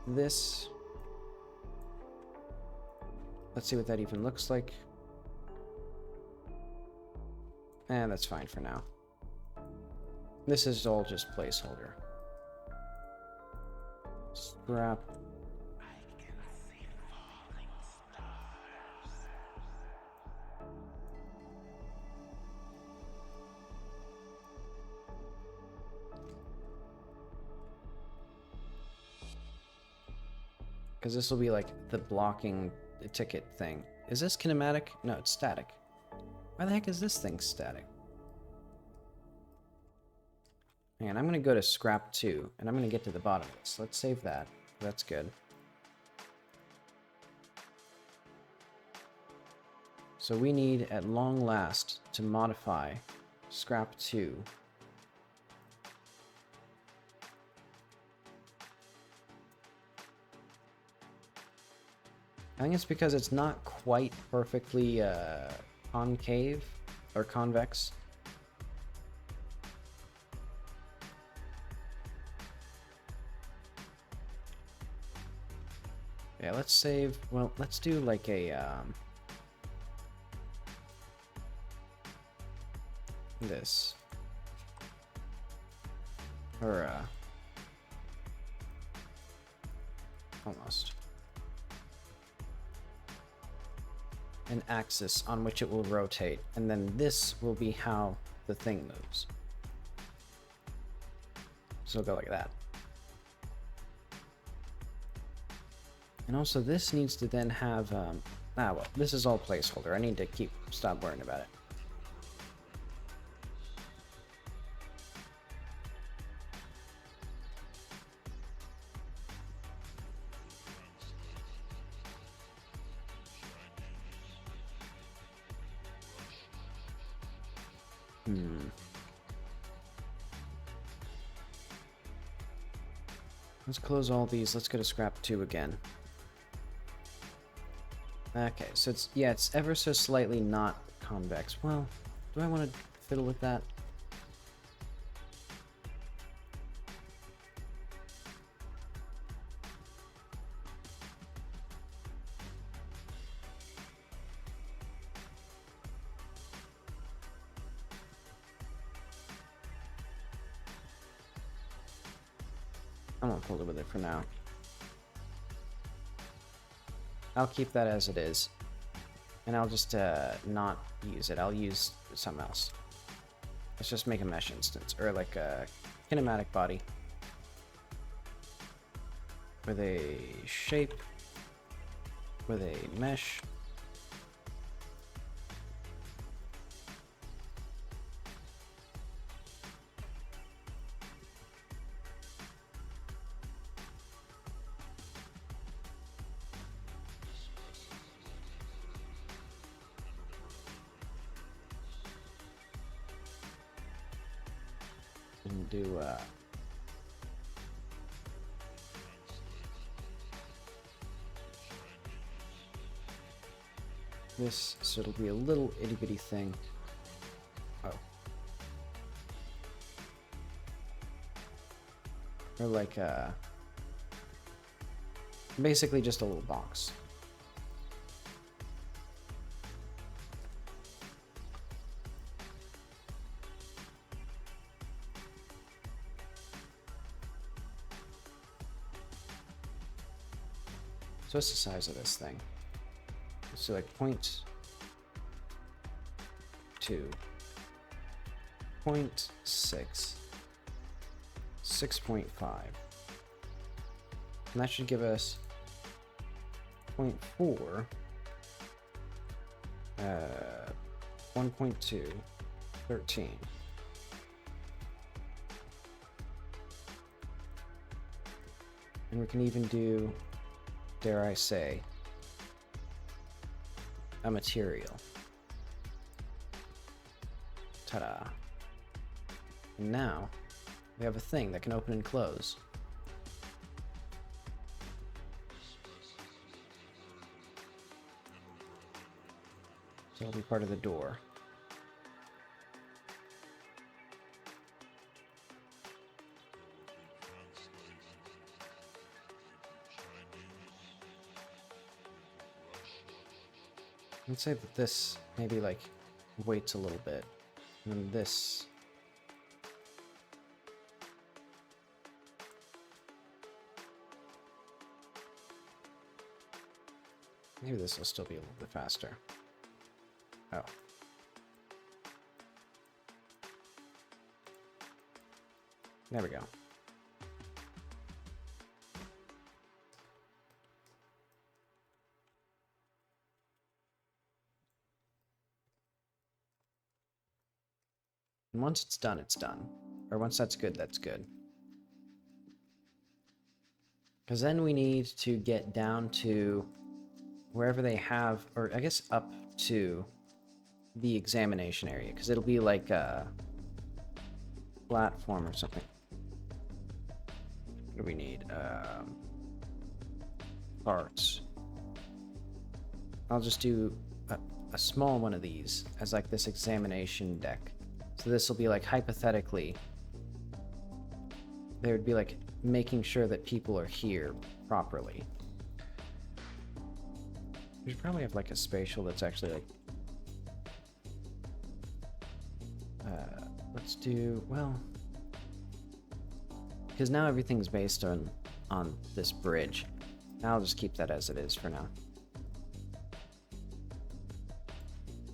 Speaker 1: this. Let's see what that even looks like. And that's fine for now. This is all just placeholder. Scrap. Because this will be like the blocking ticket thing. Is this kinematic? No, it's static. Why the heck is this thing static? And I'm going to go to scrap 2, and I'm going to get to the bottom of this. Let's save that. That's good. So we need, at long last, to modify scrap 2. I think it's because it's not quite perfectly concave or convex. Yeah, let's save. Well, let's do like a this or almost an axis on which it will rotate, and then this will be how the thing moves. So it'll go like that. And also this needs to then have, well, this is all placeholder. I need to stop worrying about it. Let's close all these. Let's go to scrap 2 again. Okay, so it's ever so slightly not convex. Well, do I want to fiddle with that? I won't fiddle with it for now. I'll keep that as it is. And I'll just not use it. I'll use something else. Let's just make a mesh instance, or like a kinematic body with a shape, with a mesh. And do this, so it'll be a little itty bitty thing. Oh. Or like basically just a little box. So what's the size of this thing? So like 0.2, 0.6, 6.5. And that should give us 0.4, 1.2, 13. And we can even do, dare I say, a material. Ta-da. And now, we have a thing that can open and close. So it'll be part of the door. I'd say that this maybe like waits a little bit, and then this maybe this will still be a little bit faster. Oh. There we go. And once it's done, it's done. Or once that's good, that's good. Because then we need to get down to wherever they have, or I guess up to the examination area, because it'll be like a platform or something. What do we need? Parts. I'll just do a small one of these as like this examination deck. So this will be like hypothetically, they would be like making sure that people are here properly. We should probably have like a spatial that's actually like, let's do, well, because now everything's based on this bridge. I'll just keep that as it is for now.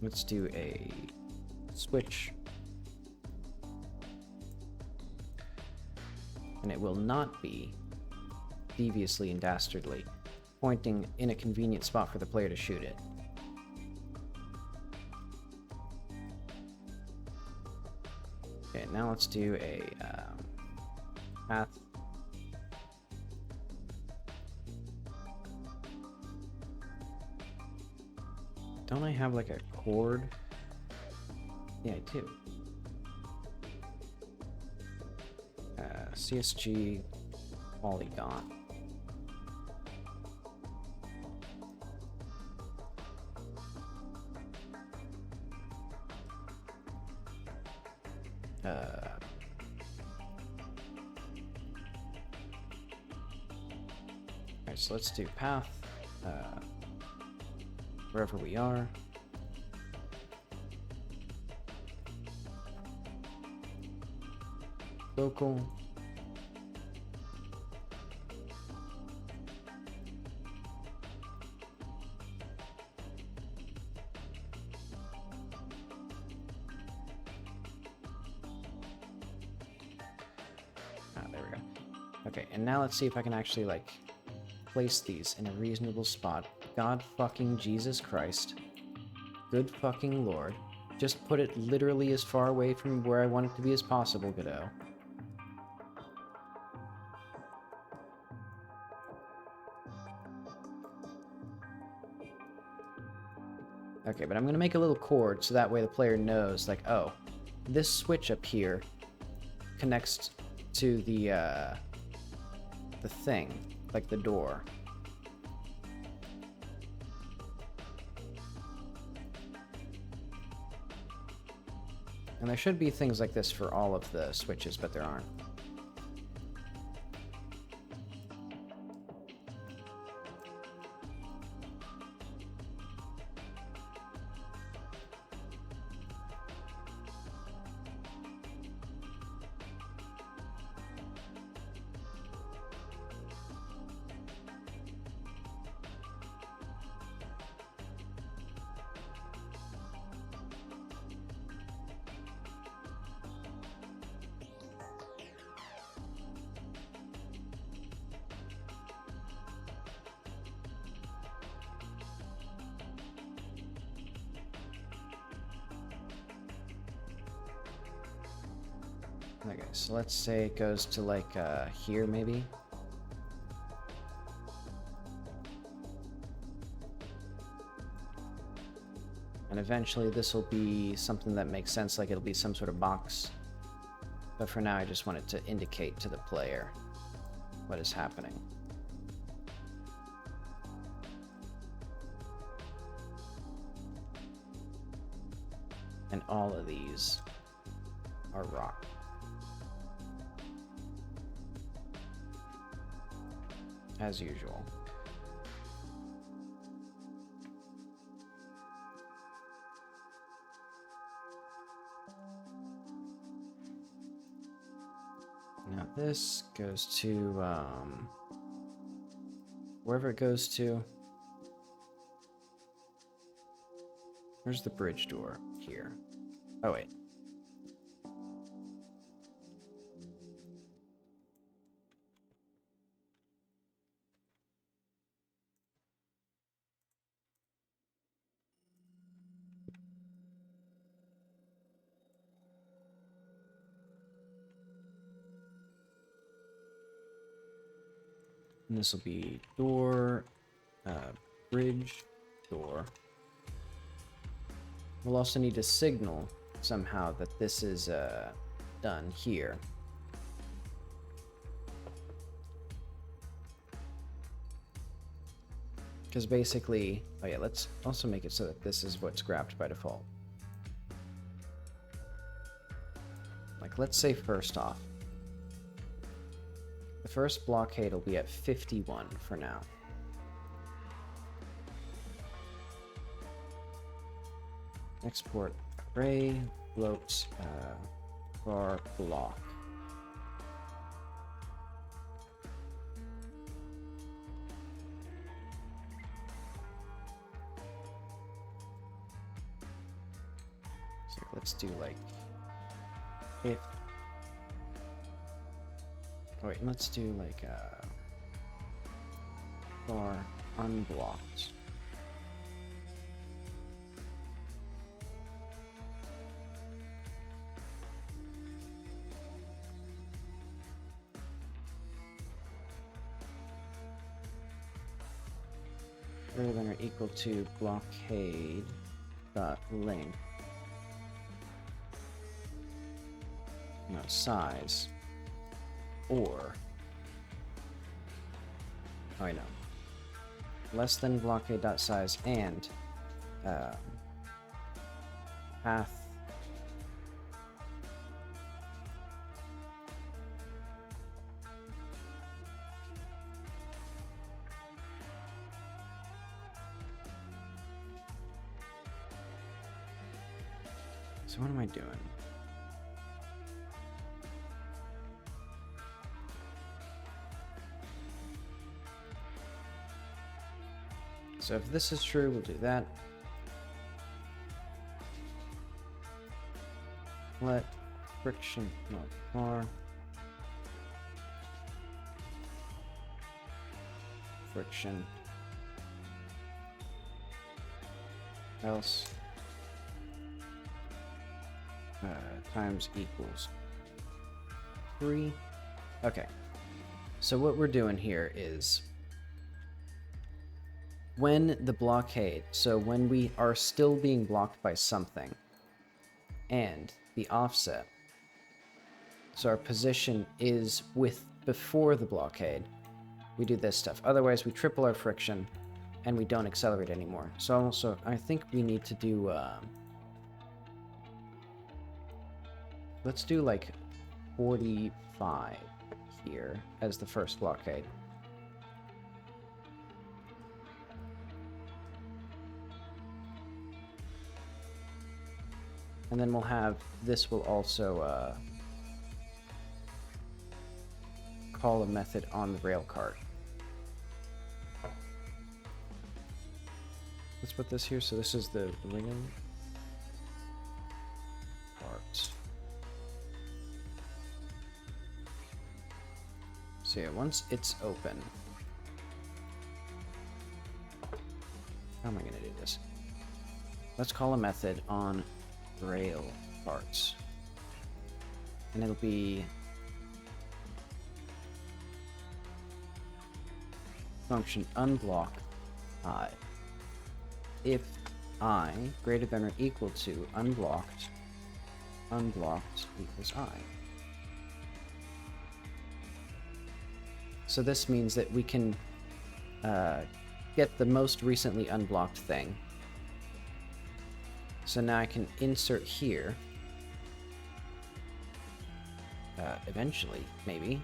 Speaker 1: Let's do a switch. And it will not be deviously and dastardly pointing in a convenient spot for the player to shoot it. Okay, now let's do a path. Don't I have like a cord? Yeah, I do. CSG polygon. Alright, so let's do path, wherever we are. Local. There we go. Okay, and now let's see if I can actually, like, place these in a reasonable spot. God fucking Jesus Christ. Good fucking Lord. Just put it literally as far away from where I want it to be as possible, Godot. Okay, but I'm gonna make a little cord so that way the player knows, like, oh, this switch up here connects to the thing, like the door. And there should be things like this for all of the switches, but there aren't. Okay, so let's say it goes to like here maybe. And eventually this will be something that makes sense, like it'll be some sort of box. But for now I just want it to indicate to the player what is happening. And all of these are rock. As usual. Now this goes to wherever it goes to. Where's the bridge door? Here. Oh wait. And this will be door, bridge, door. We'll also need to signal somehow that this is done here. Because basically, oh yeah, let's also make it so that this is what's grabbed by default. Like, let's say first off, the first blockade will be at 51 for now. Export array float var block. So let's do like if. Oh wait, let's do like var unblocked. Greater than or equal to blockade dot length. No, size. Or, oh I know, less than blockade dot size and path. So what am I doing? So if this is true, we'll do that. Let friction not far. Friction. Else. Times equals 3. Okay. So what we're doing here is when the blockade, so when we are still being blocked by something, and the offset, so our position is before the blockade, we do this stuff. Otherwise, we triple our friction, and we don't accelerate anymore. So also, I think we need to do, let's do like 45 here as the first blockade. And then we'll have, this will also call a method on the rail cart. Let's put this here, so this is the rail cart. So yeah, once it's open, how am I gonna do this? Let's call a method on rail parts. And it'll be function unblock I. If I greater than or equal to unblocked equals I. So this means that we can get the most recently unblocked thing. So now I can insert here. Eventually, maybe.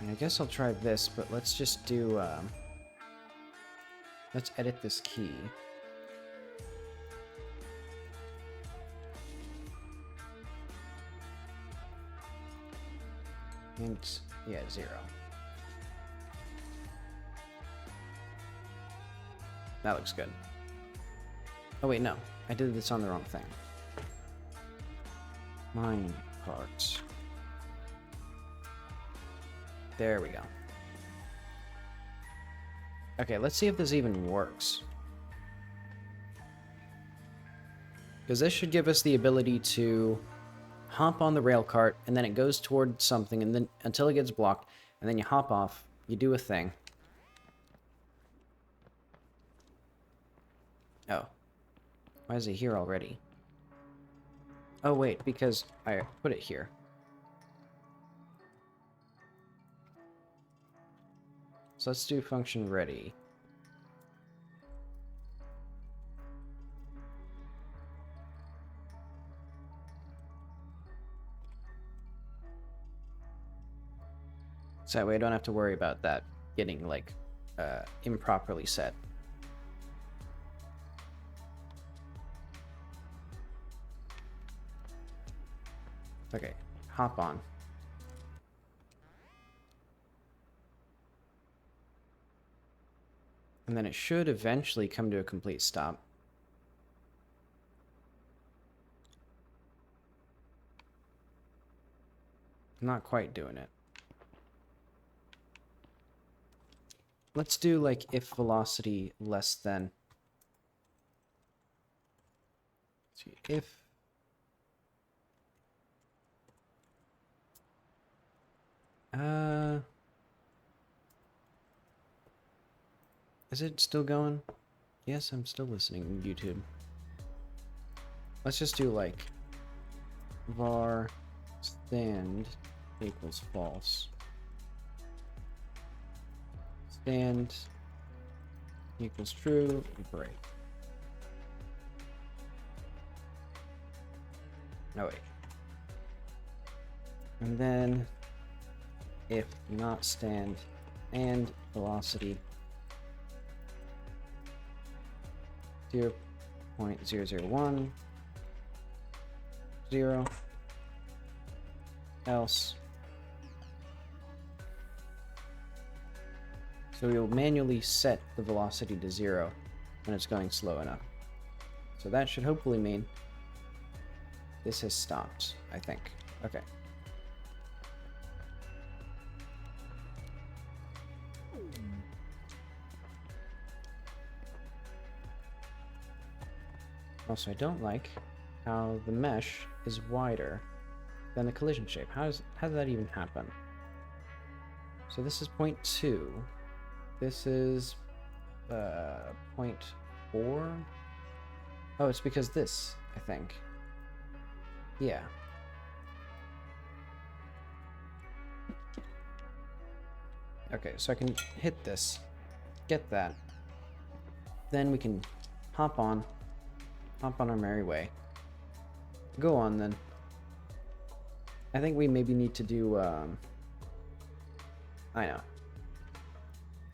Speaker 1: And I guess I'll try this, but let's just do, let's edit this key. And, yeah, 0. That looks good. Oh wait, no. I did this on the wrong thing. Minecart. There we go. Okay, let's see if this even works. Because this should give us the ability to hop on the rail cart, and then it goes toward something, and then until it gets blocked, and then you hop off, you do a thing. Oh. Why is it here already? Oh wait, because I put it here. So let's do function ready. So that way I don't have to worry about that getting, like, improperly set. Okay, hop on. And then it should eventually come to a complete stop. Not quite doing it. Let's do, like, if velocity less than... Let's see, if... Is it still going? Yes, I'm still listening on YouTube. Let's just do, like, var stand equals false. Stand equals true, break. Oh wait. And then if not stand and velocity 0.001 0 else. So we will manually set the velocity to 0 when it's going slow enough. So that should hopefully mean this has stopped, I think. Okay. Also, I don't like how the mesh is wider than the collision shape. How does that even happen? So this is 0.2. This is 0.4. Oh, it's because this, I think. Yeah. Okay, so I can hit this, get that. Then we can hop on our merry way. Go on then. I think we maybe need to do, I know.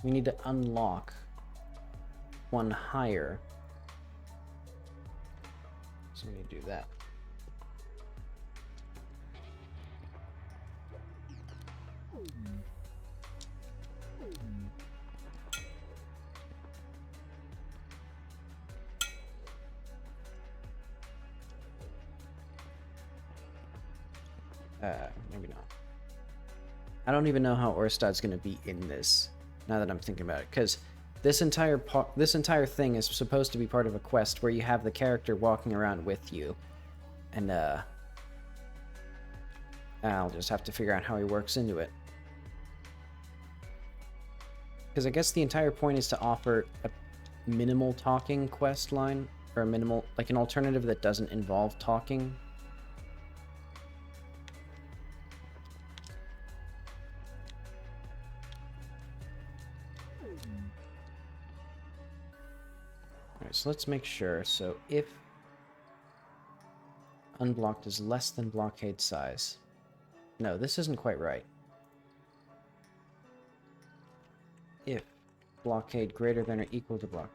Speaker 1: We need to unlock one higher. So we need to do that. Maybe not. I don't even know how Orstad's gonna be in this, now that I'm thinking about it, because This entire thing is supposed to be part of a quest where you have the character walking around with you. And, I'll just have to figure out how he works into it. Because I guess the entire point is to offer a minimal talking quest line, or a minimal, like an alternative that doesn't involve talking. Alright, so let's make sure. So if unblocked is less than blockade size. No, this isn't quite right. If blockade greater than or equal to block.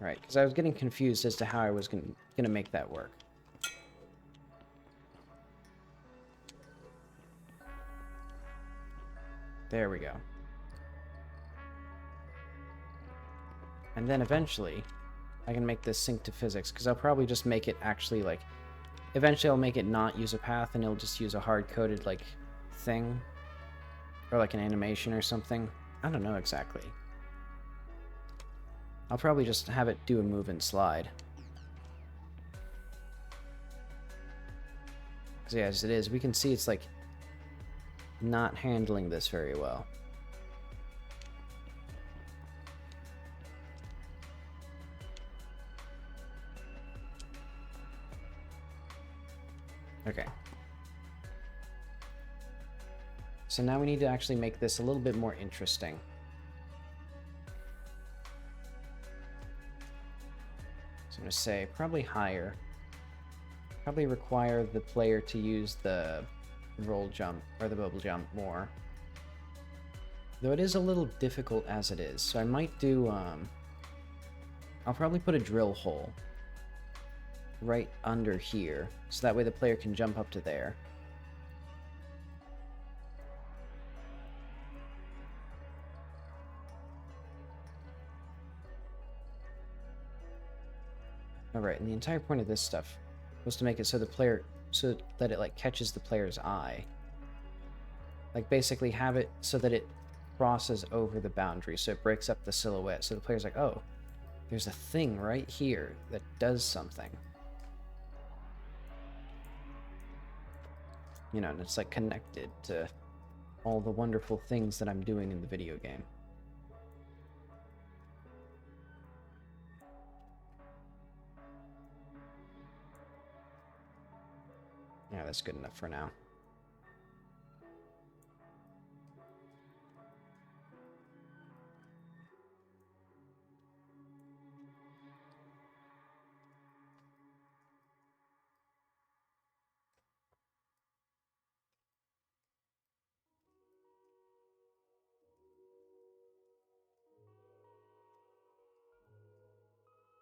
Speaker 1: Right, because I was getting confused as to how I was gonna make that work. There we go. And then eventually, I can make this sync to physics, because I'll probably just make it actually, like... Eventually I'll make it not use a path, and it'll just use a hard-coded, like, thing. Or like an animation or something. I don't know exactly. I'll probably just have it do a move and slide. Because yeah, as it is, we can see it's, like, not handling this very well. Okay. So now we need to actually make this a little bit more interesting. So I'm going to say probably higher. Probably require the player to use the roll jump or the bubble jump more. Though it is a little difficult as it is. So I might do, I'll probably put a drill hole right under here, so that way the player can jump up to there. Alright, and the entire point of this stuff was to make it so the player, so that it like catches the player's eye. Like basically have it so that it crosses over the boundary, so it breaks up the silhouette, so the player's like, oh, there's a thing right here that does something. You know, and it's like connected to all the wonderful things that I'm doing in the video game. Yeah, that's good enough for now.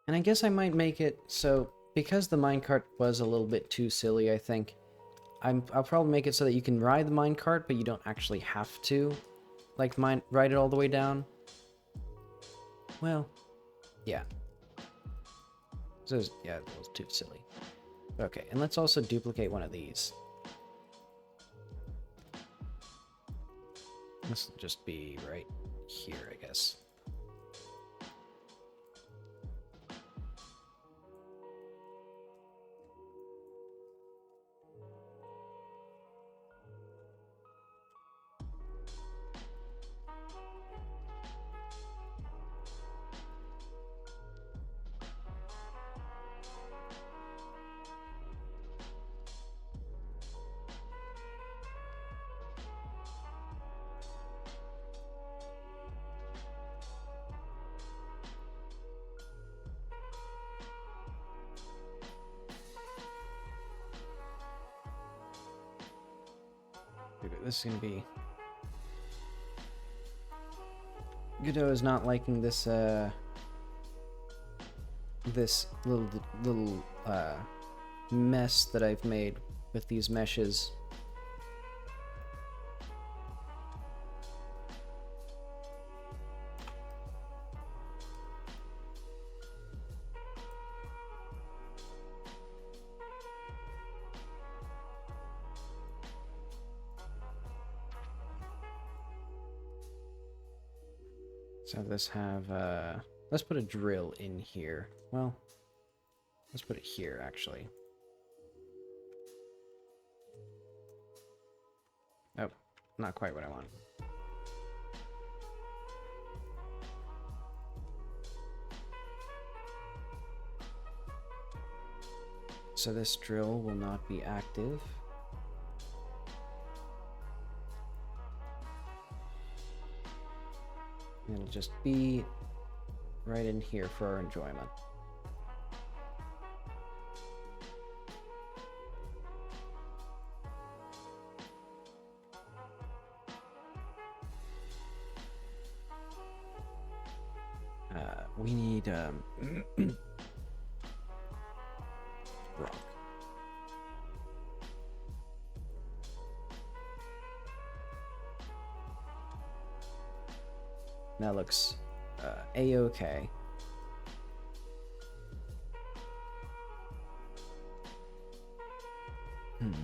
Speaker 1: And I guess I might make it so, because the minecart was a little bit too silly, I think, I'll probably make it so that you can ride the minecart, but you don't actually have to, like, ride it all the way down. Well, yeah. So, yeah, it was too silly. Okay, and let's also duplicate one of these. This will just be right here, I guess. This is gonna be... Godot is not liking this, this little mess that I've made with these meshes. Let's have this have, let's put a drill in here. Well, let's put it here, actually. Oh, not quite what I want. So this drill will not be active. It'll just be right in here for our enjoyment. We need rock. That looks a-okay. And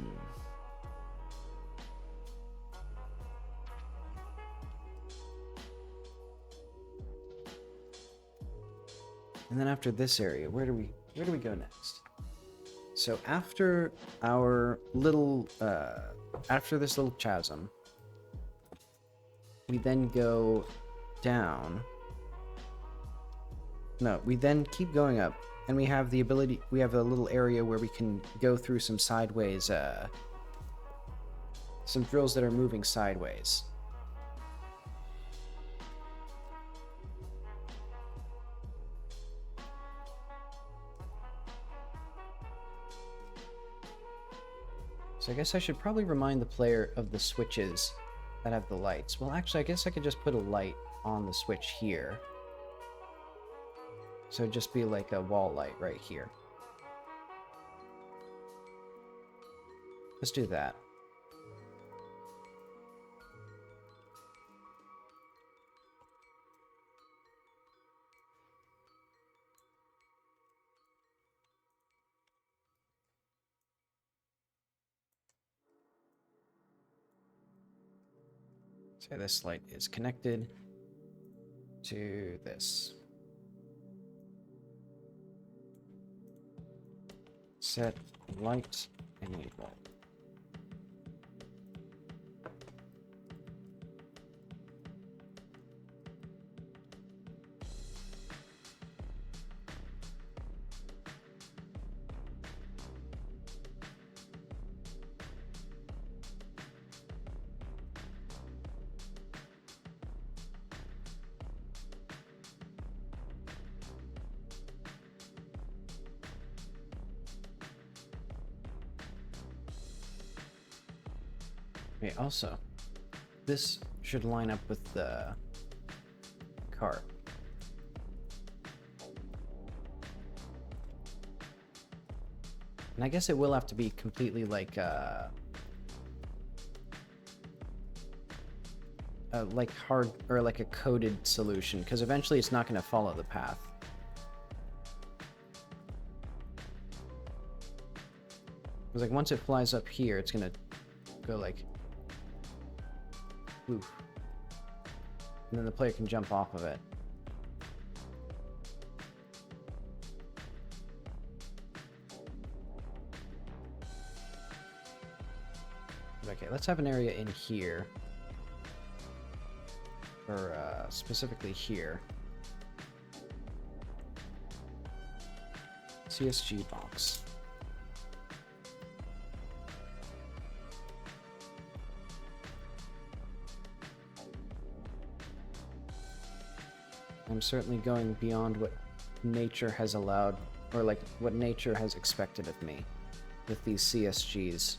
Speaker 1: then after this area, where do we go next? So after our little after this little chasm, we then go down. No, we then keep going up, and we have the ability, we have a little area where we can go through some sideways, some drills that are moving sideways. So I guess I should probably remind the player of the switches that have the lights. Well, actually, I guess I could just put a light on the switch here. So it'd just be like a wall light right here. Let's do that. So this light is connected to this. Set light enable. Okay, also, this should line up with the cart. And I guess it will have to be completely like hard, or like a coded solution, because eventually it's not going to follow the path. Because like once it flies up here, it's going to go like oof. And then the player can jump off of it. Okay, let's have an area in here. Or specifically here. CSG box. I'm certainly going beyond what nature has allowed, or like what nature has expected of me with these CSGs.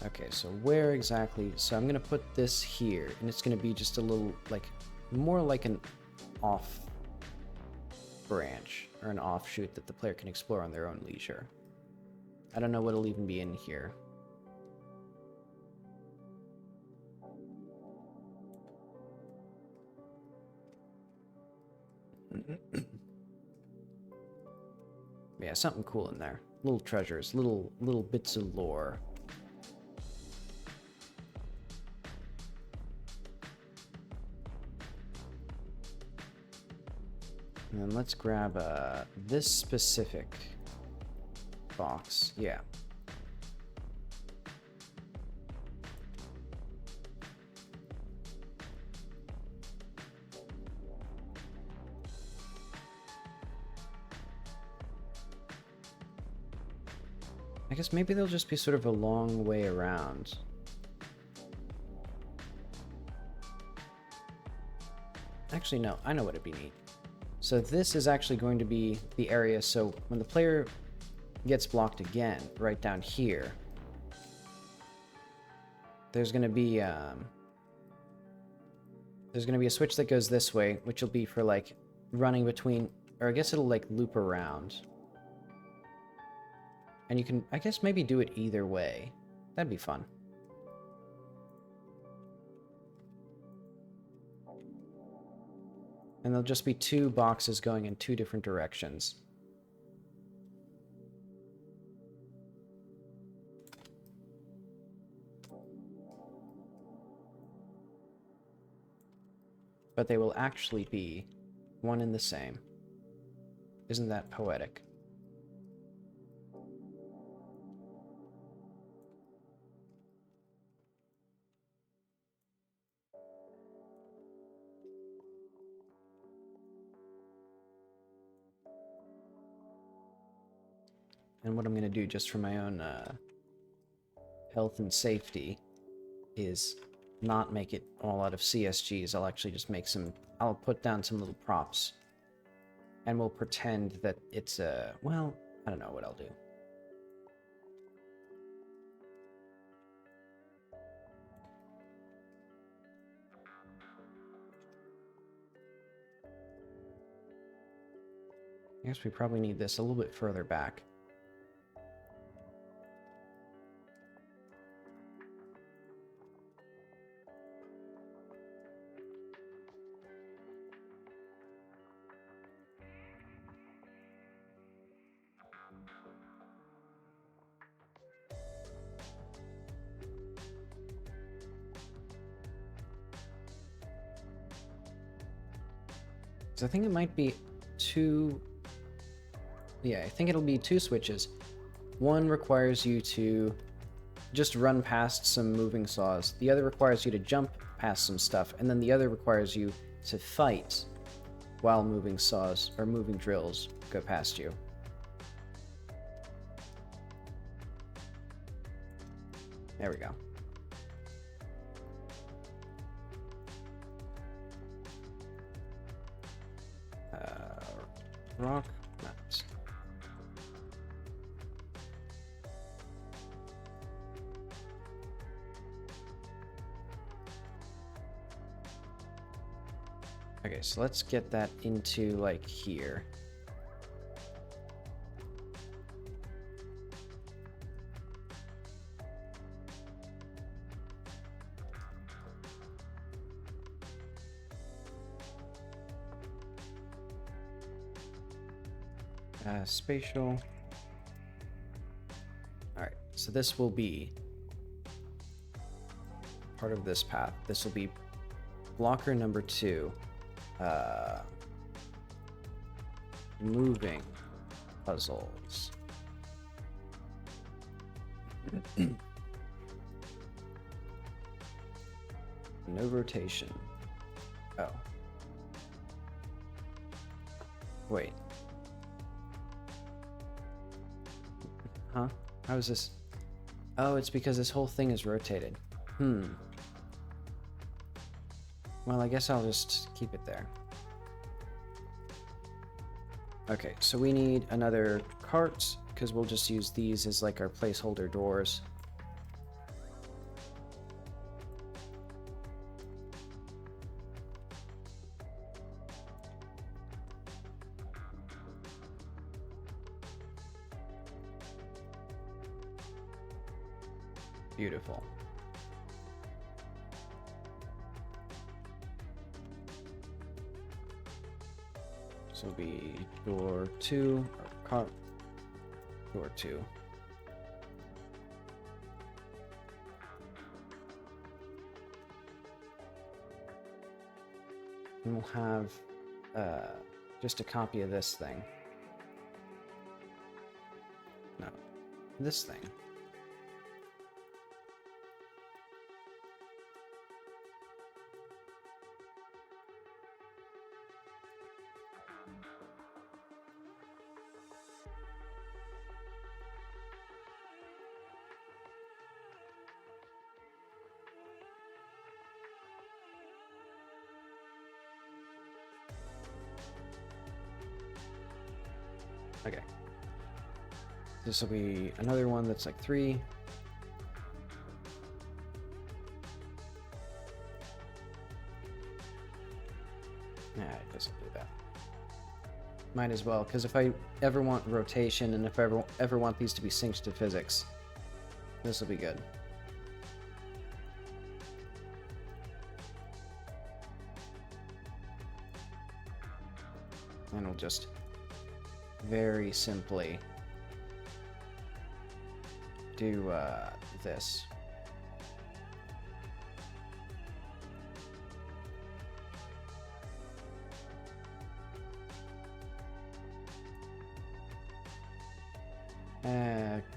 Speaker 1: Okay, so where exactly? So I'm gonna put this here, and it's gonna be just a little, like, more like an off branch, or an offshoot that the player can explore on their own leisure. I don't know what'll even be in here. Yeah, something cool in there. Little treasures, little bits of lore. And then let's grab this specific box. Yeah. I guess maybe they'll just be sort of a long way around. Actually, no, I know what it'd be neat. So this is actually going to be the area, so when the player gets blocked again, right down here, there's going to be a switch that goes this way, which will be for, like, running between, or I guess it'll, like, loop around. And you can, I guess, maybe do it either way. That'd be fun. And there'll just be two boxes going in two different directions. But they will actually be one and the same. Isn't that poetic? And what I'm going to do just for my own health and safety is not make it all out of CSGs. I'll actually just make some... I'll put down some little props. And we'll pretend that it's a... well, I don't know what I'll do. I guess we probably need this a little bit further back. I think it might be two... yeah, I think it'll be two switches. One requires you to just run past some moving saws. The other requires you to jump past some stuff. And then the other requires you to fight while moving saws or moving drills go past you. There we go. Rock maps. Okay, so let's get that into, like, here. Spatial. Alright, so this will be part of this path. This will be blocker number 2. Moving puzzles. No rotation. Oh. Wait. Huh? How is this? Oh, it's because this whole thing is rotated. Well, I guess I'll just keep it there. Okay, so we need another cart, because we'll just use these as like our placeholder doors. Beautiful. So it'll be door 2, or cart, door 2. And we'll have just a copy of this thing. No, this thing. Okay. This will be another one that's like 3. Nah, it doesn't do that. Might as well, because if I ever want rotation and if I ever want these to be synced to physics, this will be good. And we'll just very simply do this.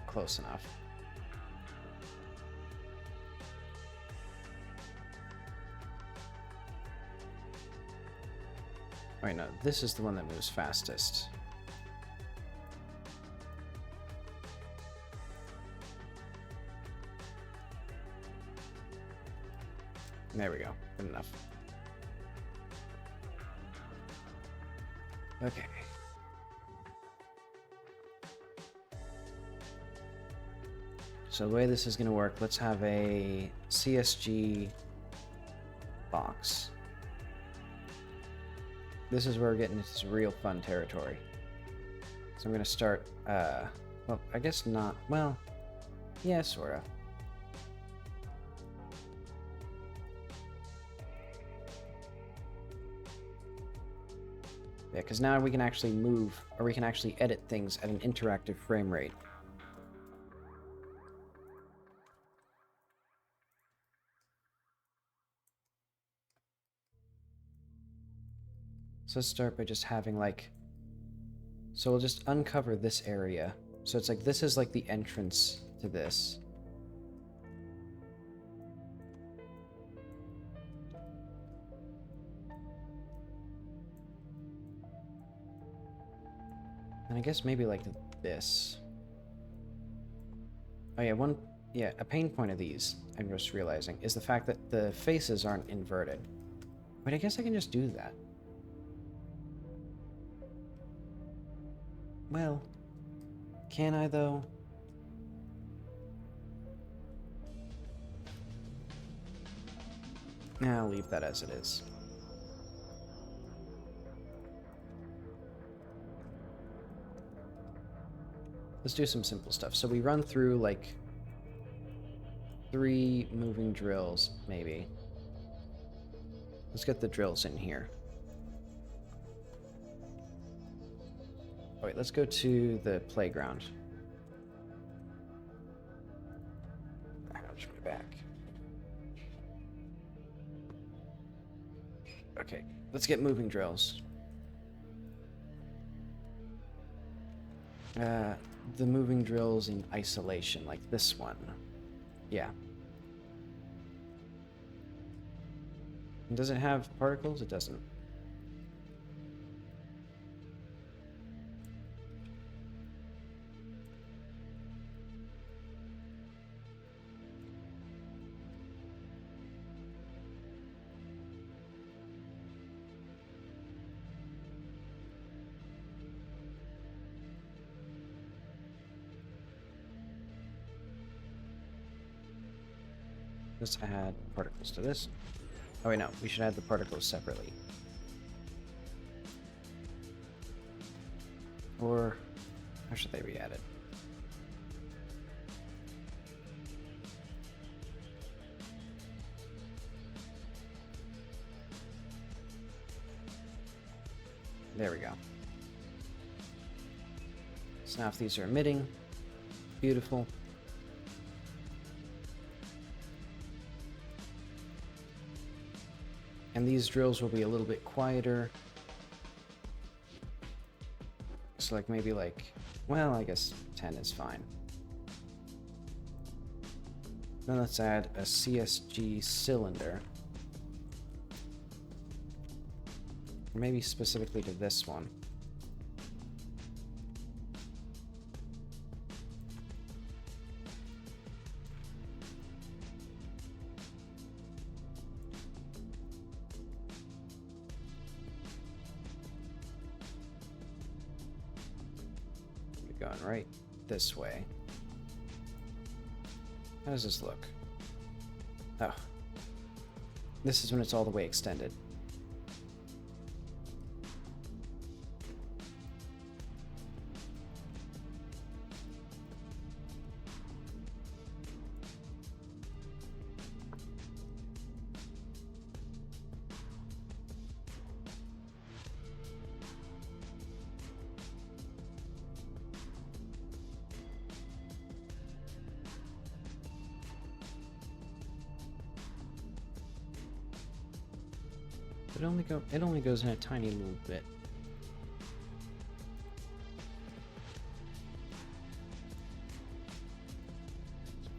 Speaker 1: Close enough. Wait, no, this is the one that moves fastest. There we go. Good enough. Okay. So the way this is going to work, let's have a CSG box. This is where we're getting into some real fun territory. So I'm going to start, well, I guess not. Well, yeah, sort of. Yeah, because now we can actually move, or we can actually edit things at an interactive frame rate. So let's start by just having like, so we'll just uncover this area. So it's like, this is like the entrance to this. And I guess maybe like this. Oh yeah, a pain point of these, I'm just realizing, is the fact that the faces aren't inverted. Wait, I guess I can just do that. Well, can I though? Nah, I'll leave that as it is. Let's do some simple stuff. So we run through like 3 moving drills, maybe. Let's get the drills in here. Oh, wait, let's go to the playground. Ouch, my back. Okay, let's get moving drills. The moving drills in isolation, like this one. Yeah. And does it have particles? It doesn't. Let's add particles to this. Oh wait, no, we should add the particles separately. Or how should they be added? There we go. So now if these are emitting, beautiful. And these drills will be a little bit quieter. So like maybe like, well, I guess 10 is fine. Then let's add a CSG cylinder. Or maybe specifically to this one. We're going right this way. How does this look? Oh. This is when it's all the way extended. It only goes in a tiny little bit.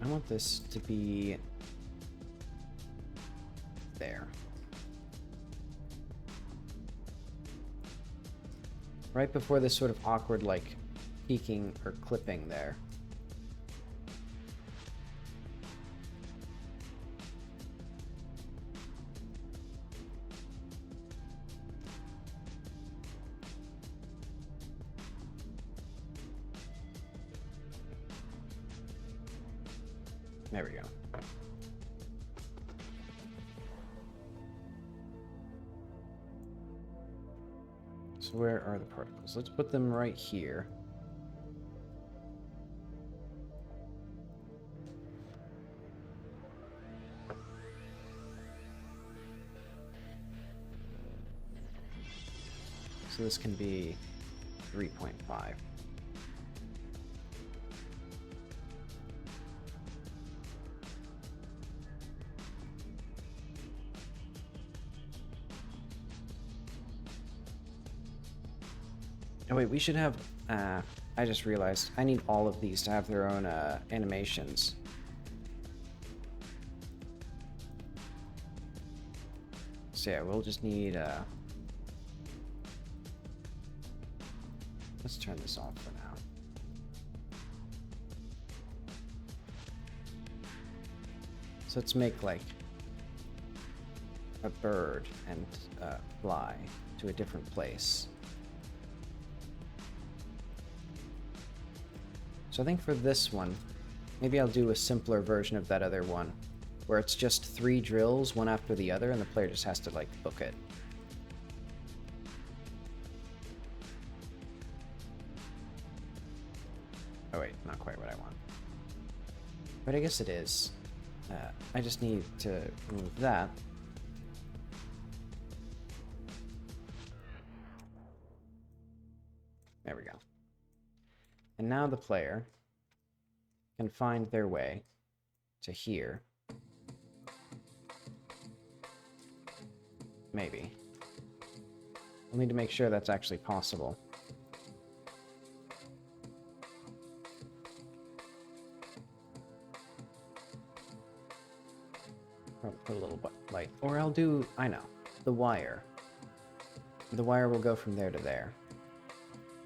Speaker 1: I want this to be there. Right before this sort of awkward, like, peeking or clipping there. There we go. So where are the particles? Let's put them right here. So this can be 3.5. Oh wait, we should have, I just realized, I need all of these to have their own animations. So yeah, we'll just need, let's turn this off for now. So let's make like a bird and fly to a different place. So I think for this one, maybe I'll do a simpler version of that other one, where it's just 3 drills, one after the other, and the player just has to, like, book it. Oh wait, not quite what I want. But I guess it is. I just need to remove that. There we go. And now the player can find their way to here. Maybe. We'll need to make sure that's actually possible. Probably put a little light. Or I'll do, I know, the wire. The wire will go from there to there.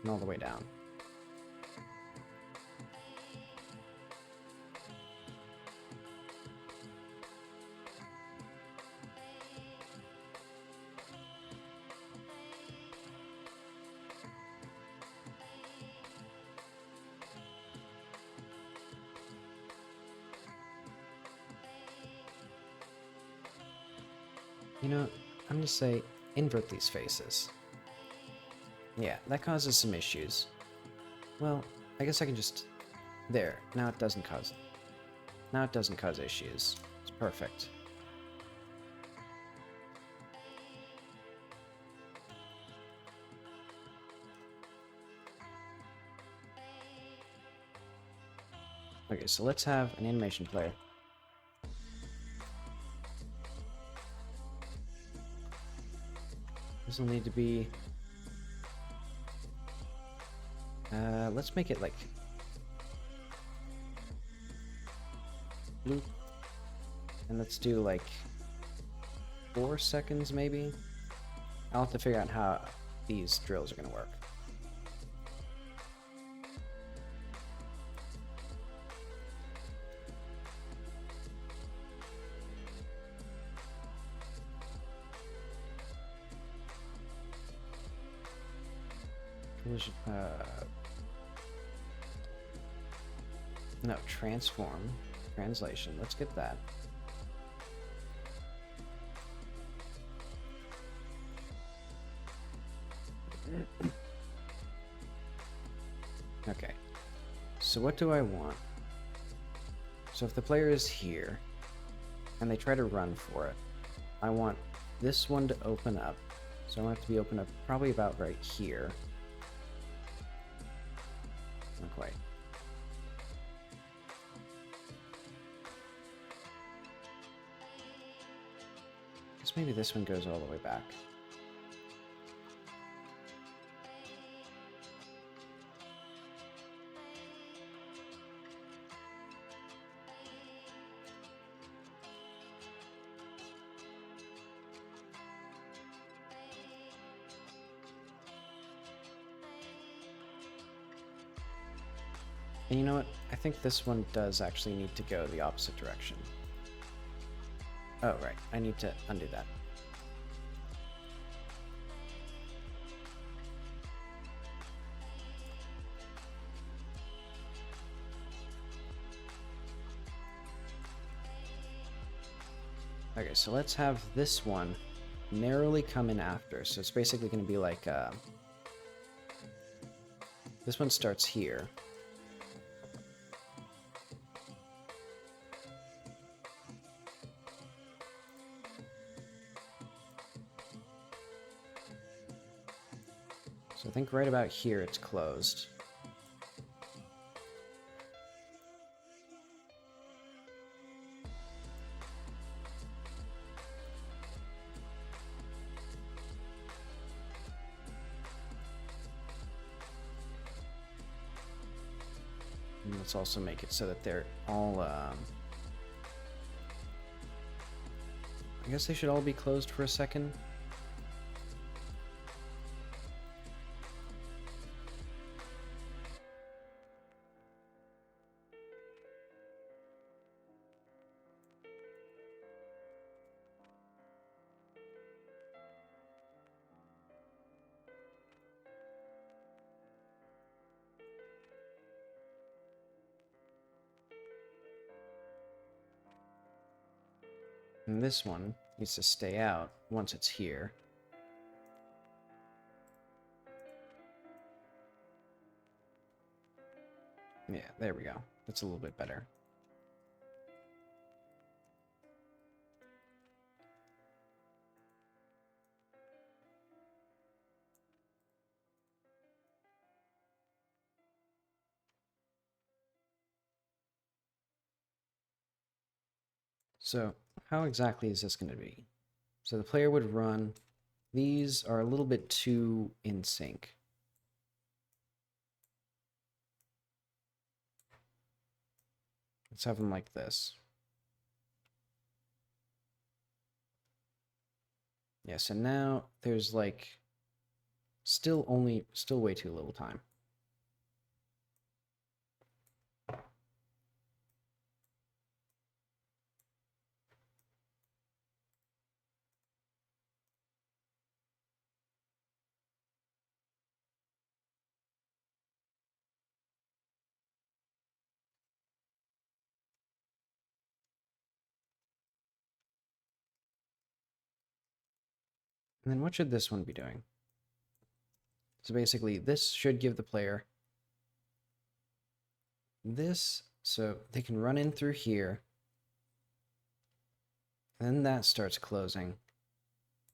Speaker 1: And all the way down. You know, I'm gonna say invert these faces. Yeah, that causes some issues. Well, I guess I can just... There, now it doesn't cause... Now it doesn't cause issues. It's perfect. Okay, so let's have an animation player. This will need to be Let's make it like bloop. And let's do like 4 seconds maybe. I'll have to figure out how these drills are going to work. No, transform, translation. Let's get that. Okay, so what do I want? So if the player is here and they try to run for it, I want this one to open up. So I want it to be open up probably about right here. Not quite. Guess maybe this one goes all the way back. And you know what? I think this one does actually need to go the opposite direction. Oh, right. I need to undo that. Okay, so let's have this one narrowly come in after. So it's basically going to be like, this one starts here. So I think right about here it's closed. And let's also make it so that they're all, I guess they should all be closed for a second. And this one needs to stay out once it's here. Yeah, there we go. That's a little bit better. So how exactly is this going to be? So the player would run. These are a little bit too in sync. Let's have them like this. Yeah, so now there's like still way too little time. And then what should this one be doing? So basically, this should give the player this, so they can run in through here. And then that starts closing.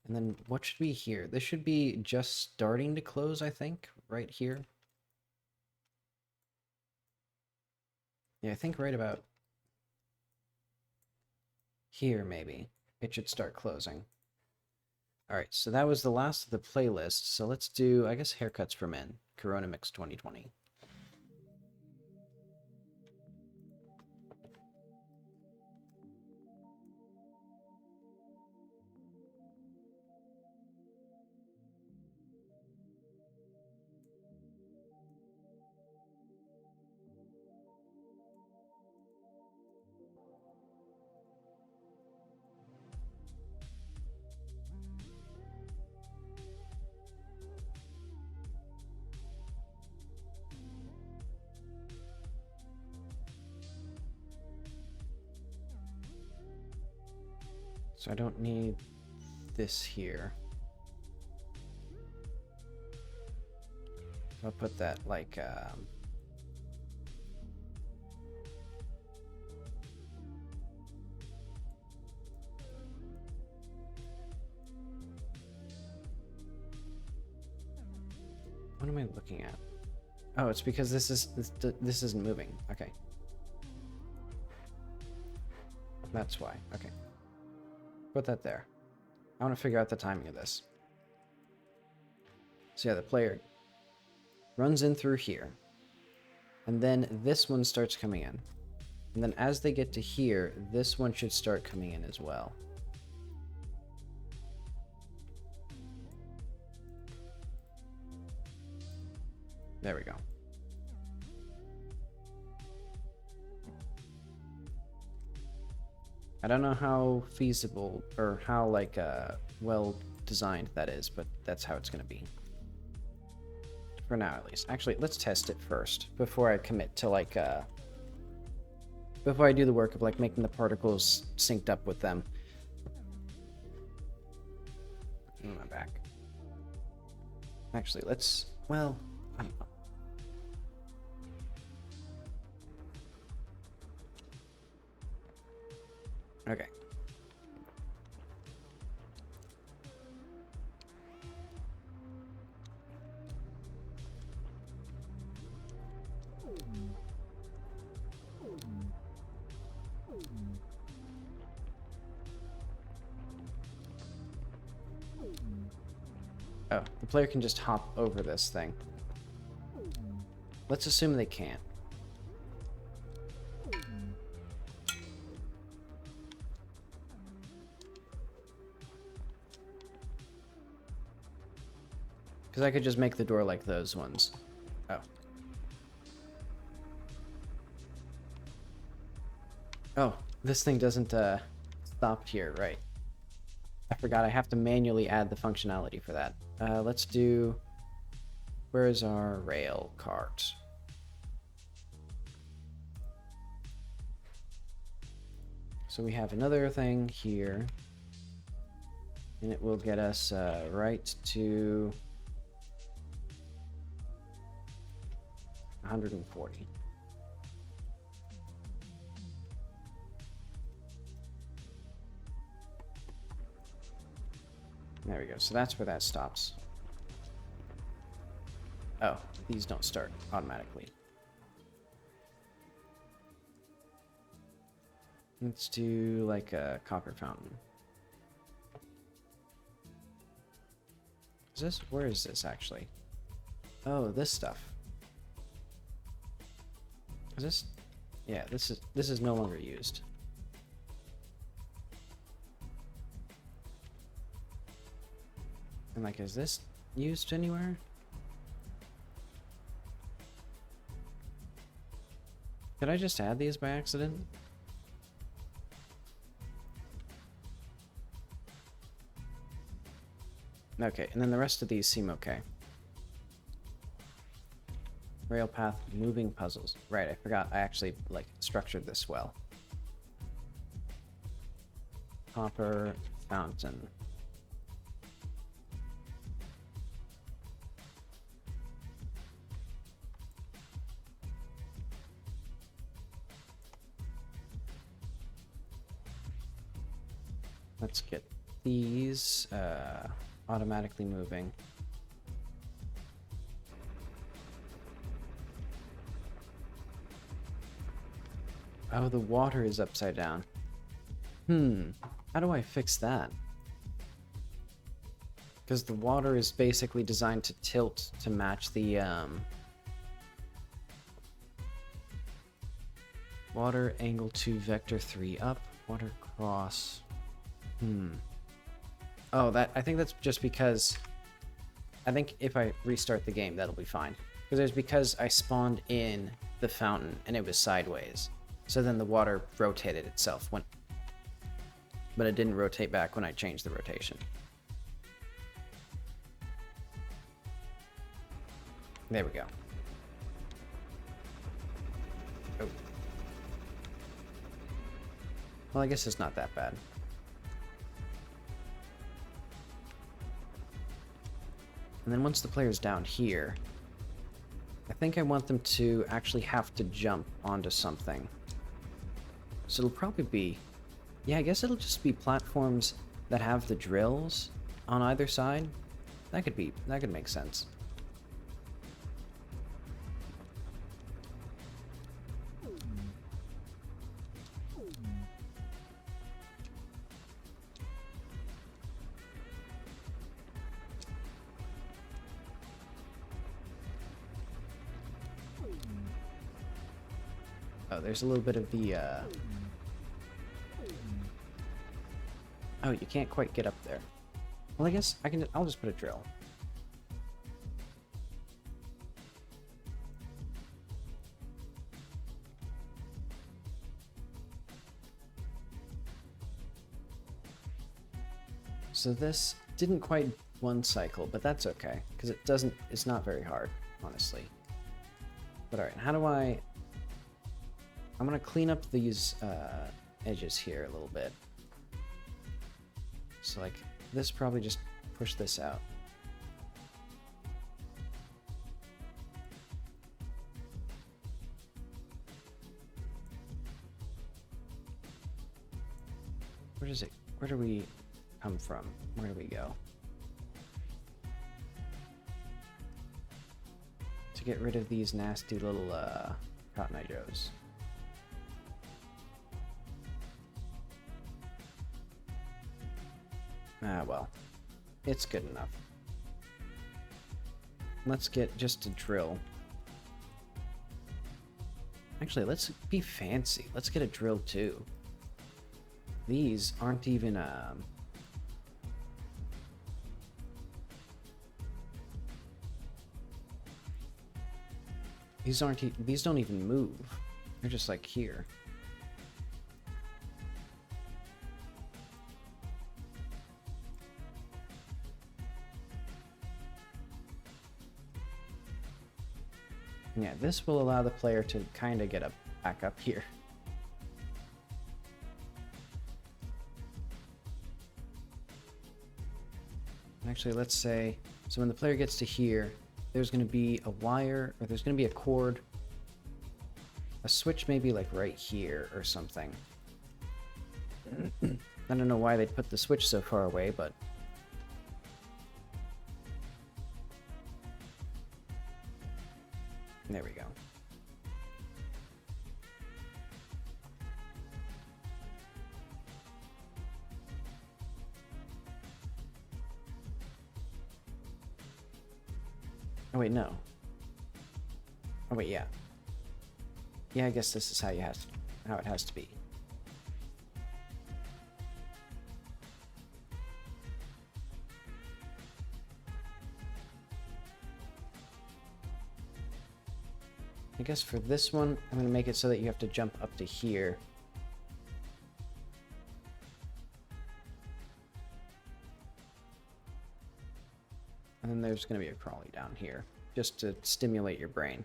Speaker 1: And then what should be here? This should be just starting to close, I think, right here. Yeah, I think right about here, maybe. It should start closing. Alright, so that was the last of the playlist. So let's do, I guess, haircuts for men. Corona Mix 2020. So I don't need this here. I'll put that like what am I looking at? Oh, it's because this isn't moving. Okay. That's why. Okay. Put that there. I want to figure out the timing of this. So yeah, the player runs in through here. And then this one starts coming in. And then as they get to here, this one should start coming in as well. There we go. I don't know how feasible or how like well designed that is, but that's how it's going to be. For now, at least. Actually, let's test it first before I commit to like before I do the work of like making the particles synced up with them. On my back. Actually, let's, well, I don't know. Okay. Oh, the player can just hop over this thing. Let's assume they can't. Because I could just make the door like those ones. Oh. Oh, this thing doesn't stop here, right. I forgot I have to manually add the functionality for that. Let's do... Where's our rail cart? So we have another thing here. And it will get us right to 140. There we go. So that's where that stops. Oh, these don't start automatically. Let's do like a copper fountain. Is this? Where is this actually? Oh, this stuff. Is this? Yeah, this is no longer used. And like, is this used anywhere? Did I just add these by accident? Okay, and then the rest of these seem okay. Rail path, moving puzzles. Right, I forgot I actually like structured this well. Copper fountain. Let's get these automatically moving. Oh, the water is upside down. How do I fix that? Because the water is basically designed to tilt to match the water angle 2 vector 3 up, water cross. Oh, I think that's just because I think if I restart the game, that'll be fine. Because I spawned in the fountain and it was sideways. So then the water rotated itself but it didn't rotate back when I changed the rotation. There we go. Oh. Well, I guess it's not that bad. And then once the player's down here, I think I want them to actually have to jump onto something. So it'll probably be... Yeah, I guess it'll just be platforms that have the drills on either side. That could make sense. Oh, there's a little bit of the, Oh, you can't quite get up there. Well, I guess I'll just put a drill. So this didn't quite one cycle, but that's okay, because it's not very hard, honestly. But alright, how do I'm gonna clean up these edges here a little bit. So like, this probably just push this out. Where do we come from? Where do we go? To get rid of these nasty little Cotton Eye Joes. Ah, well. It's good enough. Let's get just a drill. Actually, let's be fancy. Let's get a drill too. These aren't even these don't even move. They're just like here. Yeah, this will allow the player to kind of get back up here. Actually, let's say, so when the player gets to here, there's going to be a wire, or there's going to be a cord, a switch maybe like right here or something. I don't know why they'd put the switch so far away, but... There we go. Oh wait, no. Oh wait, yeah. Yeah, I guess this is how it has to be. I guess for this one, I'm going to make it so that you have to jump up to here. And then there's going to be a crawly down here, just to stimulate your brain.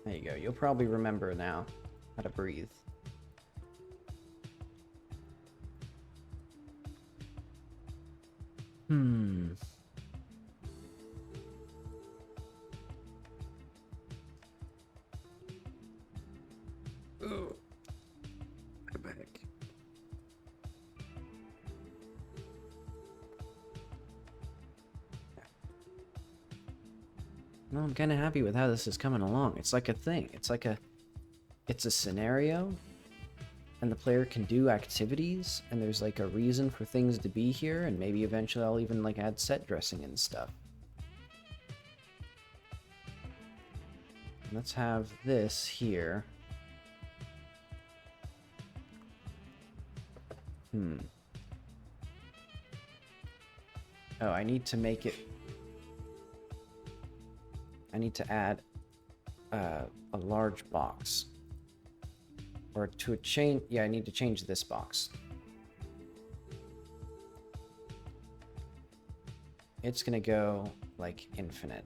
Speaker 1: There you go. You'll probably remember now how to breathe. Oh, my back. No, I'm kind of happy with how this is coming along. It's like a thing. It's a scenario, and the player can do activities, and there's like a reason for things to be here, and maybe eventually I'll even like add set dressing and stuff. Let's have this here. Oh, I need to make it... I need to add a large box. Or to a chain... Yeah, I need to change this box. it's gonna go like infinite.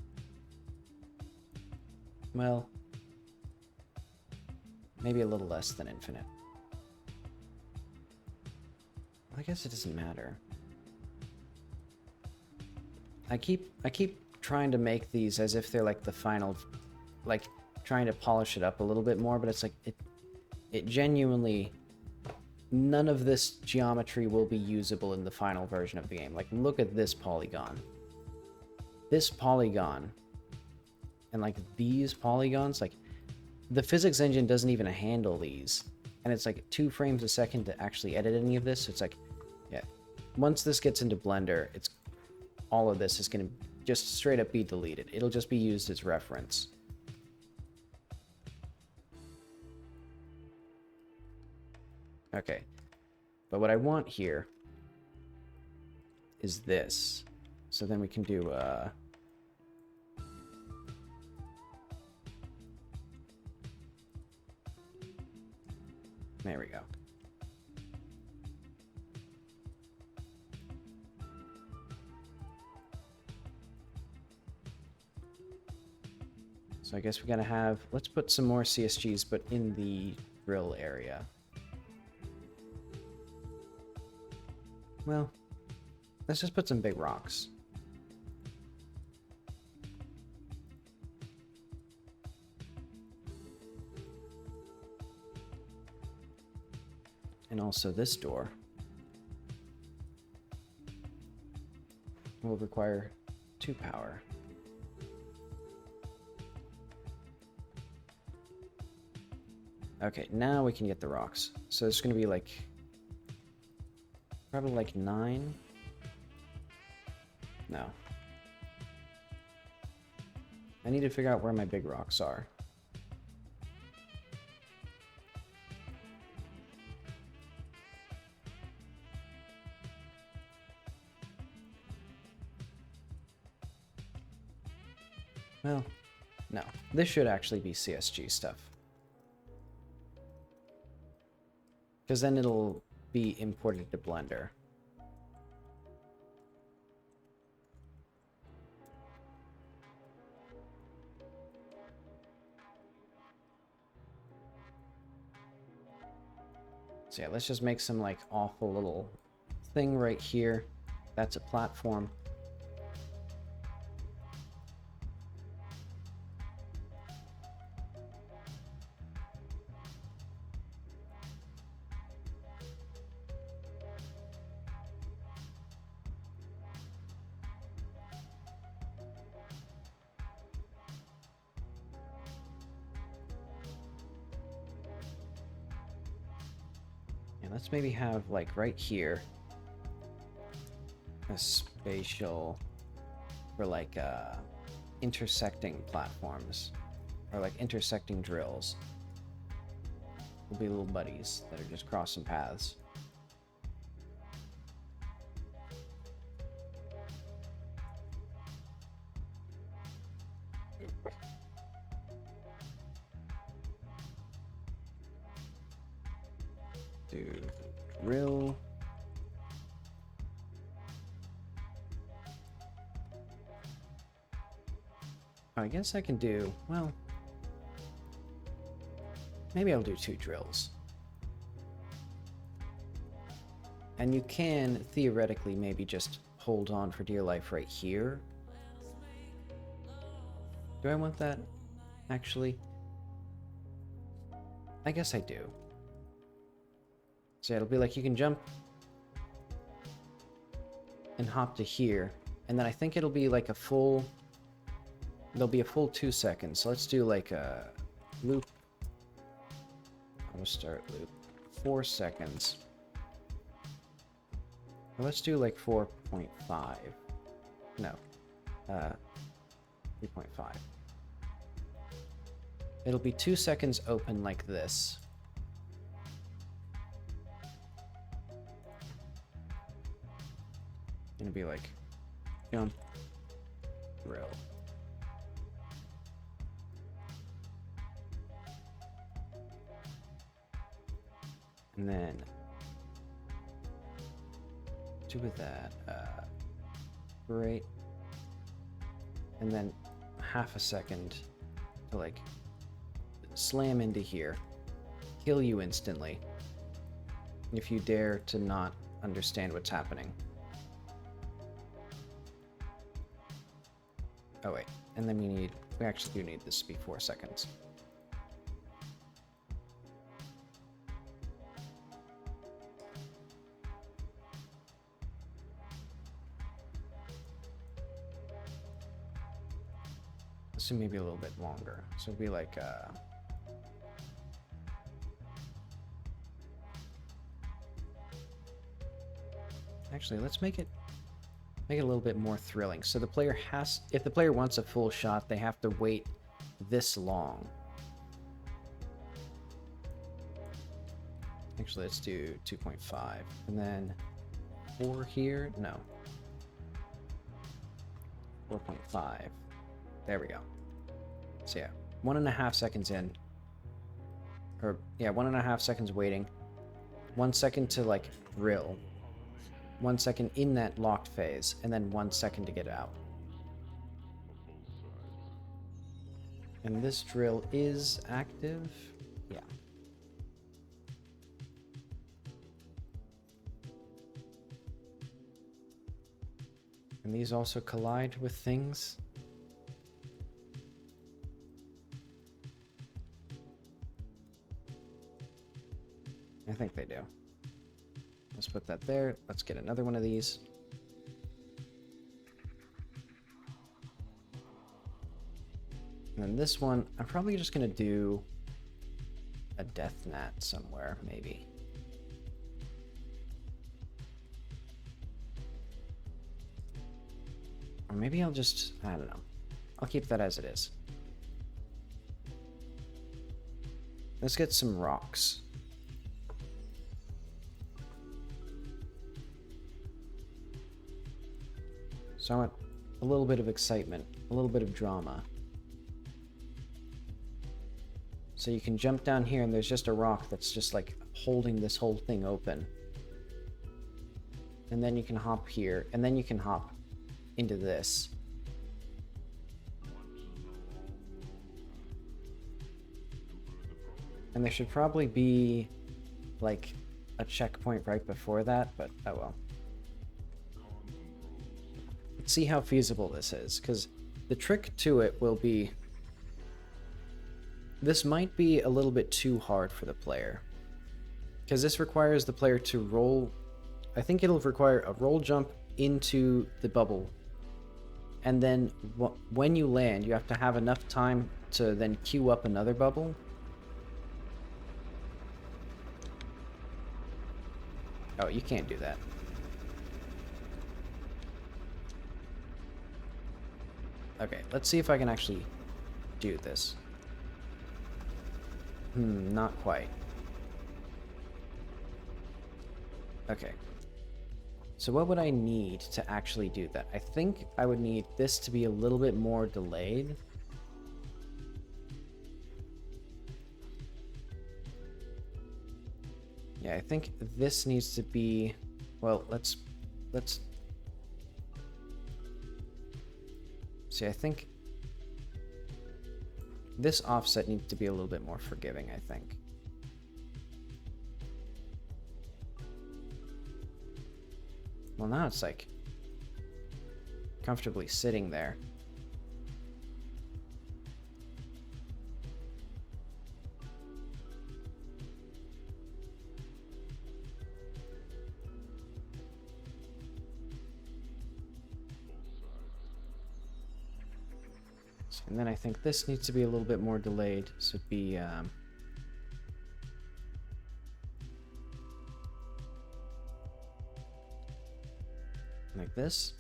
Speaker 1: Well, maybe a little less than infinite. I guess it doesn't matter. I keep trying to make these as if they're like the final, like trying to polish it up a little bit more, but it's like it genuinely, none of this geometry will be usable in the final version of the game. Like, look at this polygon. This polygon and like these polygons, like the physics engine doesn't even handle these, and it's like 2 frames a second to actually edit any of this. So it's like, yeah, once this gets into Blender, it's all of this is going to just straight up be deleted. It'll just be used as reference. Okay, but what I want here is this. So then we can do there we go. So I guess we're gonna have, let's put some more CSGs, but in the drill area. Well, let's just put some big rocks. And also this door will require 2 power. Okay, now we can get the rocks. So it's going to be like, probably like 9. No. I need to figure out where my big rocks are. Well, no. This should actually be CSG stuff. Because then it'll be imported to Blender. So yeah, let's just make some like awful little thing right here. That's a platform. Let's maybe have, like, right here, a spatial for, like, intersecting platforms, or, like, intersecting drills. Will be little buddies that are just crossing paths. Do drill. I guess I can do, well, maybe I'll do 2 drills. And you can theoretically maybe just hold on for dear life right here. Do I want that? Actually, I guess I do. So it'll be like you can jump and hop to here, and then I think it'll be like a full, there'll be a full 2 seconds. So let's do like a loop. I'll start loop 4 seconds. Well, let's do like 4.5. No, 3.5. It'll be 2 seconds open like this. Gonna be like jump, drill. And then do with that, great. and then half a second to like slam into here, kill you instantly if you dare to not understand what's happening. Oh wait, and then we actually do need this to be 4 seconds. So maybe a little bit longer. So it'd be like actually, let's make it a little bit more thrilling. So the player has, if the player wants a full shot, they have to wait this long. Actually, let's do 2.5 and then 4 here. No, 4.5. There we go. So yeah, 1.5 seconds in, or yeah, 1.5 seconds waiting, 1 second to like drill, 1 second in that locked phase, and then 1 second to get out. And this drill is active. Yeah. And these also collide with things. I think they do. Let's put that there. Let's get another one of these. And then this one, I'm probably just going to do a death gnat somewhere, maybe. Or maybe I'll just, I don't know. I'll keep that as it is. Let's get some rocks. So I want a little bit of excitement, a little bit of drama. So you can jump down here and there's just a rock that's just like holding this whole thing open. And then you can hop here, and then you can hop into this. And there should probably be like a checkpoint right before that, but oh well. Let's see how feasible this is, because the trick to it will be, this might be a little bit too hard for the player, because this requires the player to roll. I think it'll require a roll jump into the bubble, and then when you land, you have to have enough time to then queue up another bubble. Oh, you can't do that. Okay, let's see if I can actually do this. Not quite. Okay. So what would I need to actually do that? I think I would need this to be a little bit more delayed. Yeah, I think this needs to be, well, let's see, I think this offset needs to be a little bit more forgiving, I think. Well, now it's like comfortably sitting there. And then I think this needs to be a little bit more delayed, so it'd be like this.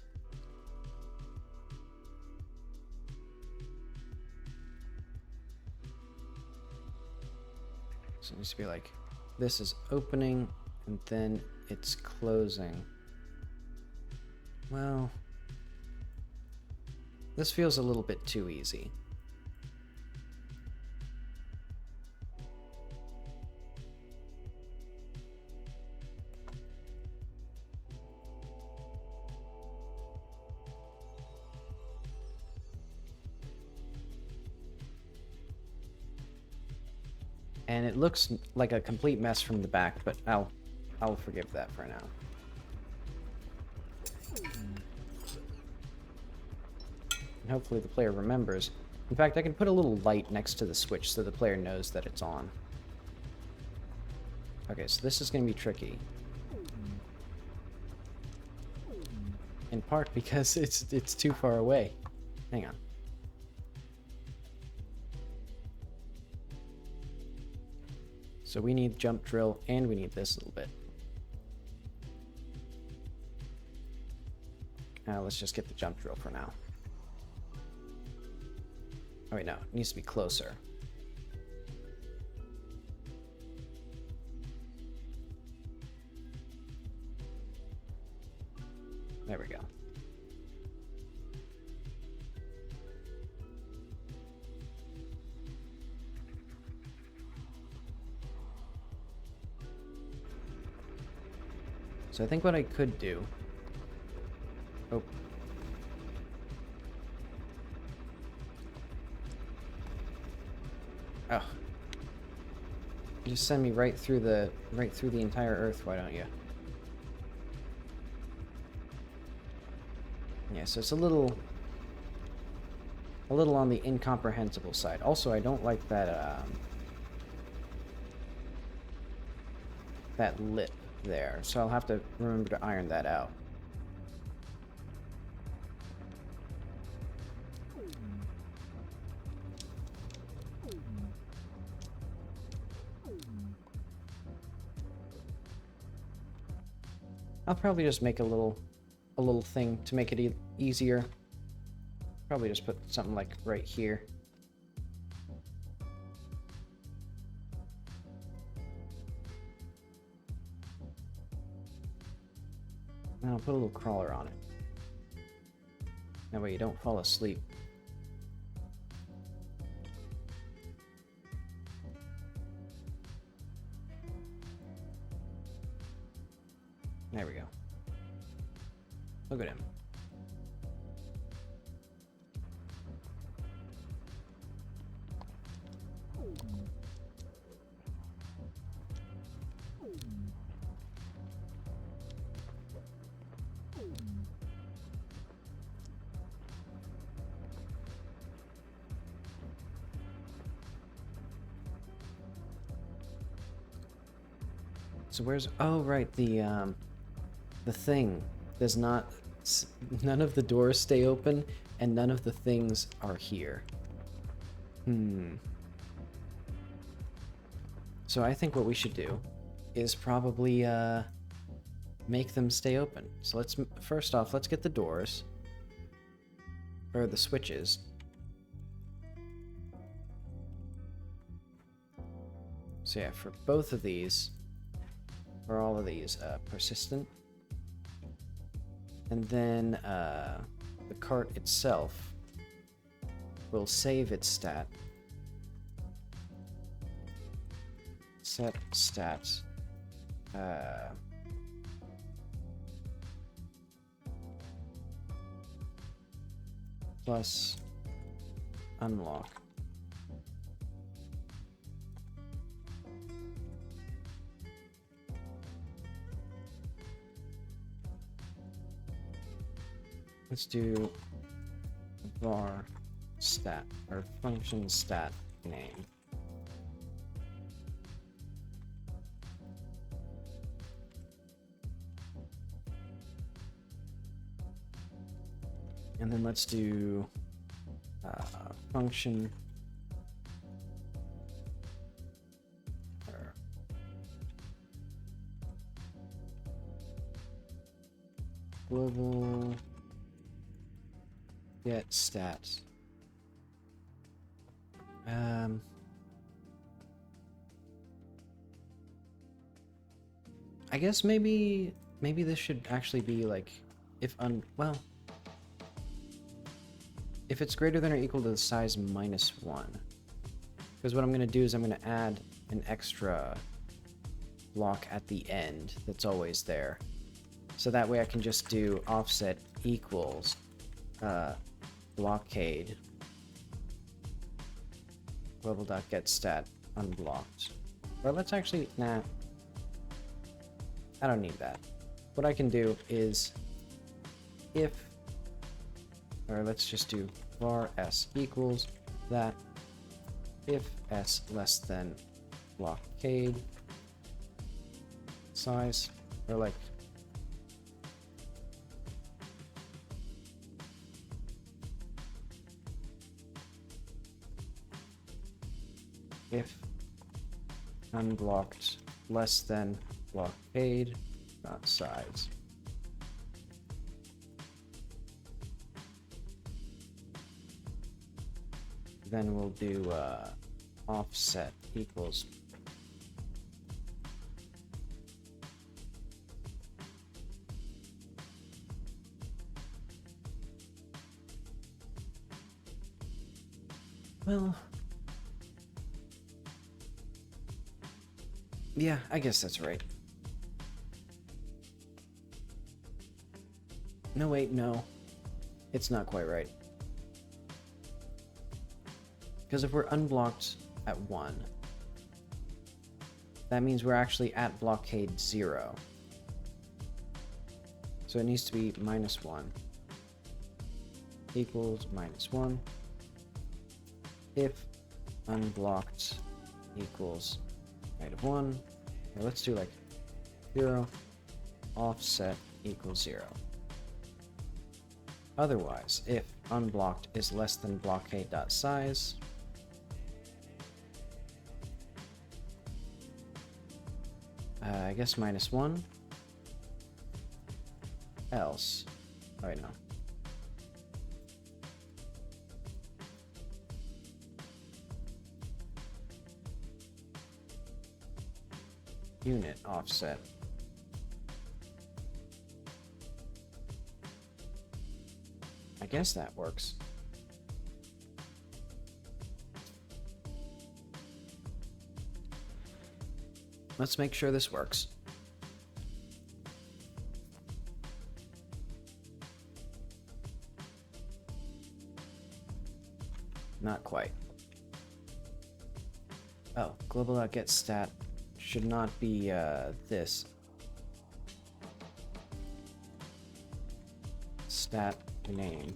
Speaker 1: So it needs to be like, this is opening and then it's closing. Well, this feels a little bit too easy. And it looks like a complete mess from the back, but I'll forgive that for now. And hopefully the player remembers. In fact, I can put a little light next to the switch so the player knows that it's on. Okay, so this is going to be tricky. In part because it's too far away. Hang on. So we need jump drill, and we need this a little bit. Now let's just get the jump drill for now. Oh wait, no, it needs to be closer. There we go. So I think what I could do... Oh. Oh. You just send me right through the entire Earth, why don't you? Yeah, so it's a little on the incomprehensible side. Also, I don't like that that lip there, so I'll have to remember to iron that out. I'll probably just make a little thing to make it easier. Probably just put something like right here. And I'll put a little crawler on it. That way you don't fall asleep. There we go. Look at him. So where's... Oh, right, the thing does not... None of the doors stay open, and none of the things are here. So I think what we should do is probably make them stay open. So let's... First off, let's get the doors. Or the switches. So yeah, for both of these... For all of these, persistent. And then the cart itself will save its stat. Set stats. Plus unlock. Let's do var stat, or function stat name. And then let's do function global get stats. I guess maybe this should actually be like if if it's greater than or equal to the size -1. Because what I'm going to do is I'm going to add an extra block at the end that's always there. So that way I can just do offset equals blockade global.getStat unblocked. Or let's actually, nah. I don't need that. What I can do is if, or let's just do var s equals that if s less than blockade size, or like if unblocked less than blockade dot size. Then we'll do offset equals well, yeah, I guess that's right. No, wait, no. It's not quite right. Because if we're unblocked at 1, that means we're actually at blockade 0. So it needs to be -1 equals -1 if unblocked equals -1. Now let's do like 0 offset equals 0. Otherwise, if unblocked is less than blockade.size, I guess -1, else, oh wait, no. Unit offset. I guess that works. Let's make sure this works. Not quite. Oh, global.getStat should not be this. Stat name.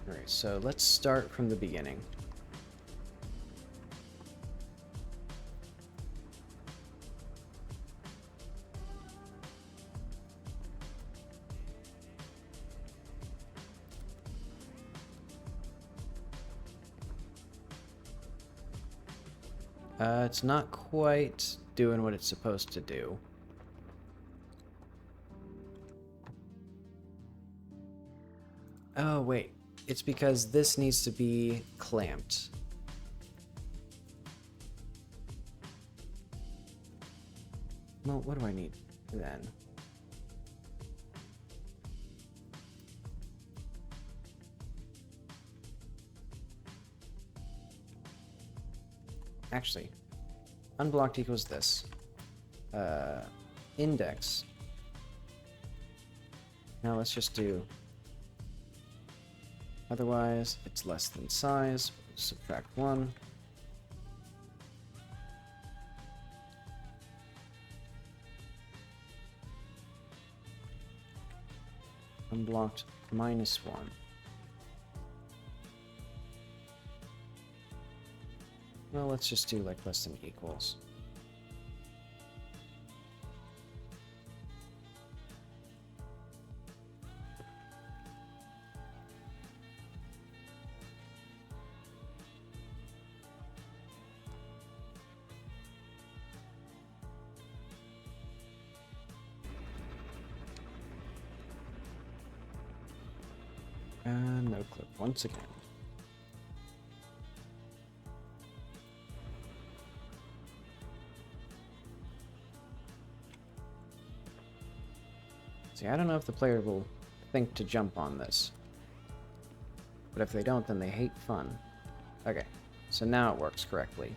Speaker 1: Alright, so let's start from the beginning. It's not quite doing what it's supposed to do. Oh, wait. It's because this needs to be clamped. Well, what do I need then? Actually, unblocked equals this. Index. Now let's just do otherwise it's less than size, subtract 1. Unblocked -1. Well, let's just do like less than equals. No clip once again. See, I don't know if the player will think to jump on this. But if they don't, then they hate fun. Okay, so now it works correctly.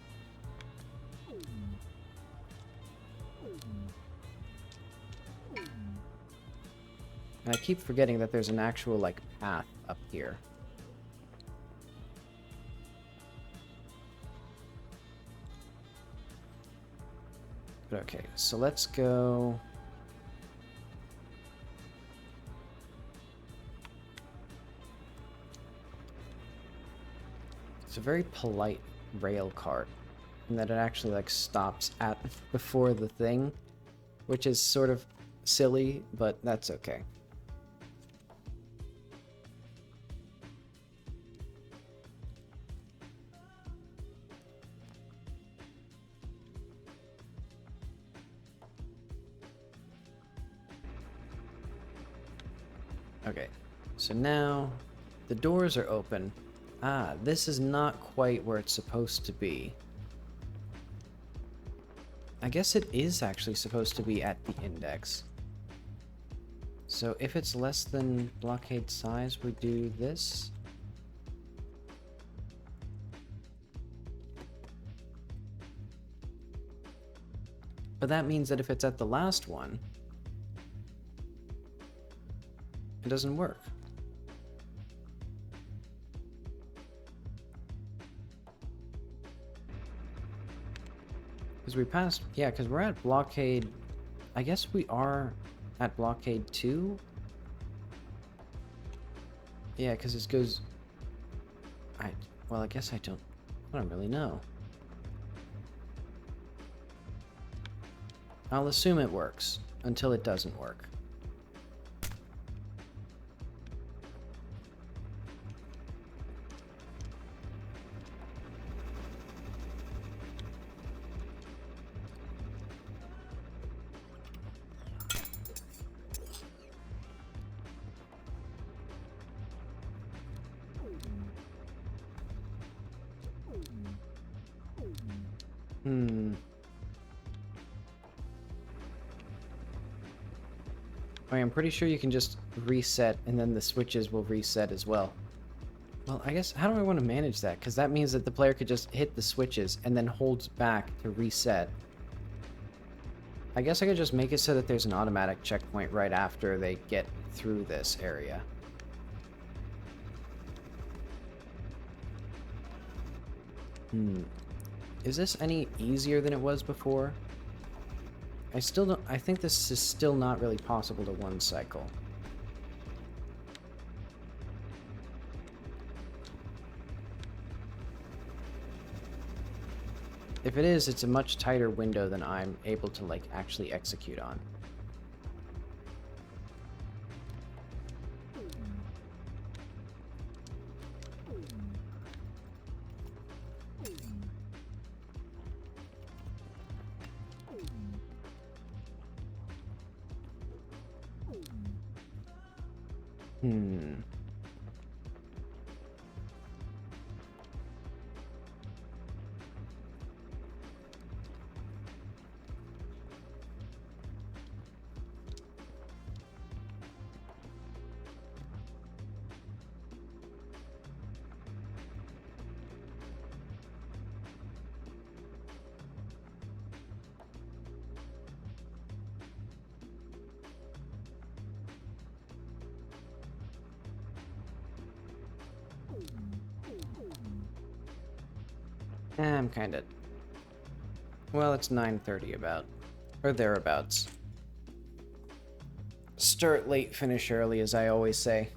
Speaker 1: And I keep forgetting that there's an actual, like, path up here. But okay, so let's go... It's a very polite rail cart, in that it actually, like, stops at before the thing, which is sort of silly, but that's okay. Okay, so now the doors are open. Ah, this is not quite where it's supposed to be. I guess it is actually supposed to be at the index. So if it's less than blockade size, we do this. But that means that if it's at the last one, it doesn't work. Because we passed, yeah, because we're at blockade, I guess we are at blockade 2? Yeah, because it goes, well, I guess I don't really know. I'll assume it works, until it doesn't work. I'm pretty sure you can just reset and then the switches will reset as well. Well, I guess, how do I want to manage that? Because that means that the player could just hit the switches and then holds back to reset. I guess I could just make it so that there's an automatic checkpoint right after they get through this area. Is this any easier than it was before? I still don't... I think this is still not really possible to one cycle. If it is, it's a much tighter window than I'm able to, like, actually execute on. I'm kinda... Well, it's 9:30 about. Or thereabouts. Start late, finish early, as I always say.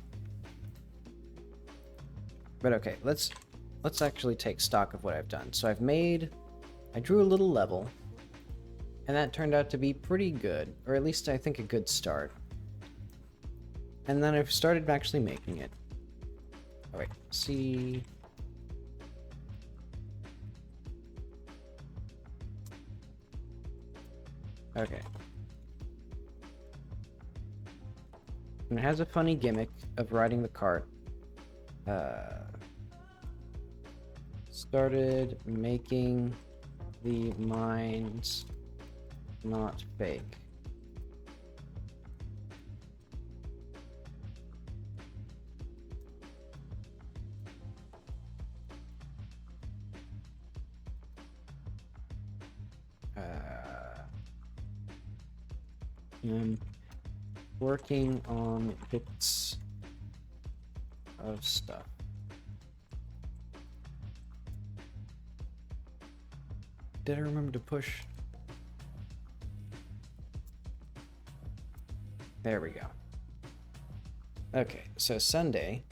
Speaker 1: But okay, let's actually take stock of what I've done. So I drew a little level, and that turned out to be pretty good, or at least I think a good start. And then I've started actually making it. Oh wait, see... Okay. And it has a funny gimmick of riding the cart. Started making the mines not fake. I'm working on bits of stuff. Did I remember to push? There we go. Okay, so Sunday,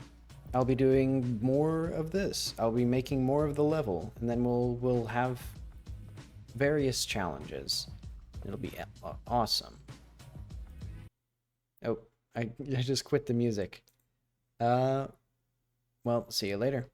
Speaker 1: I'll be doing more of this. I'll be making more of the level, and then we'll have various challenges. It'll be awesome. Oh, I just quit the music. Well, see you later.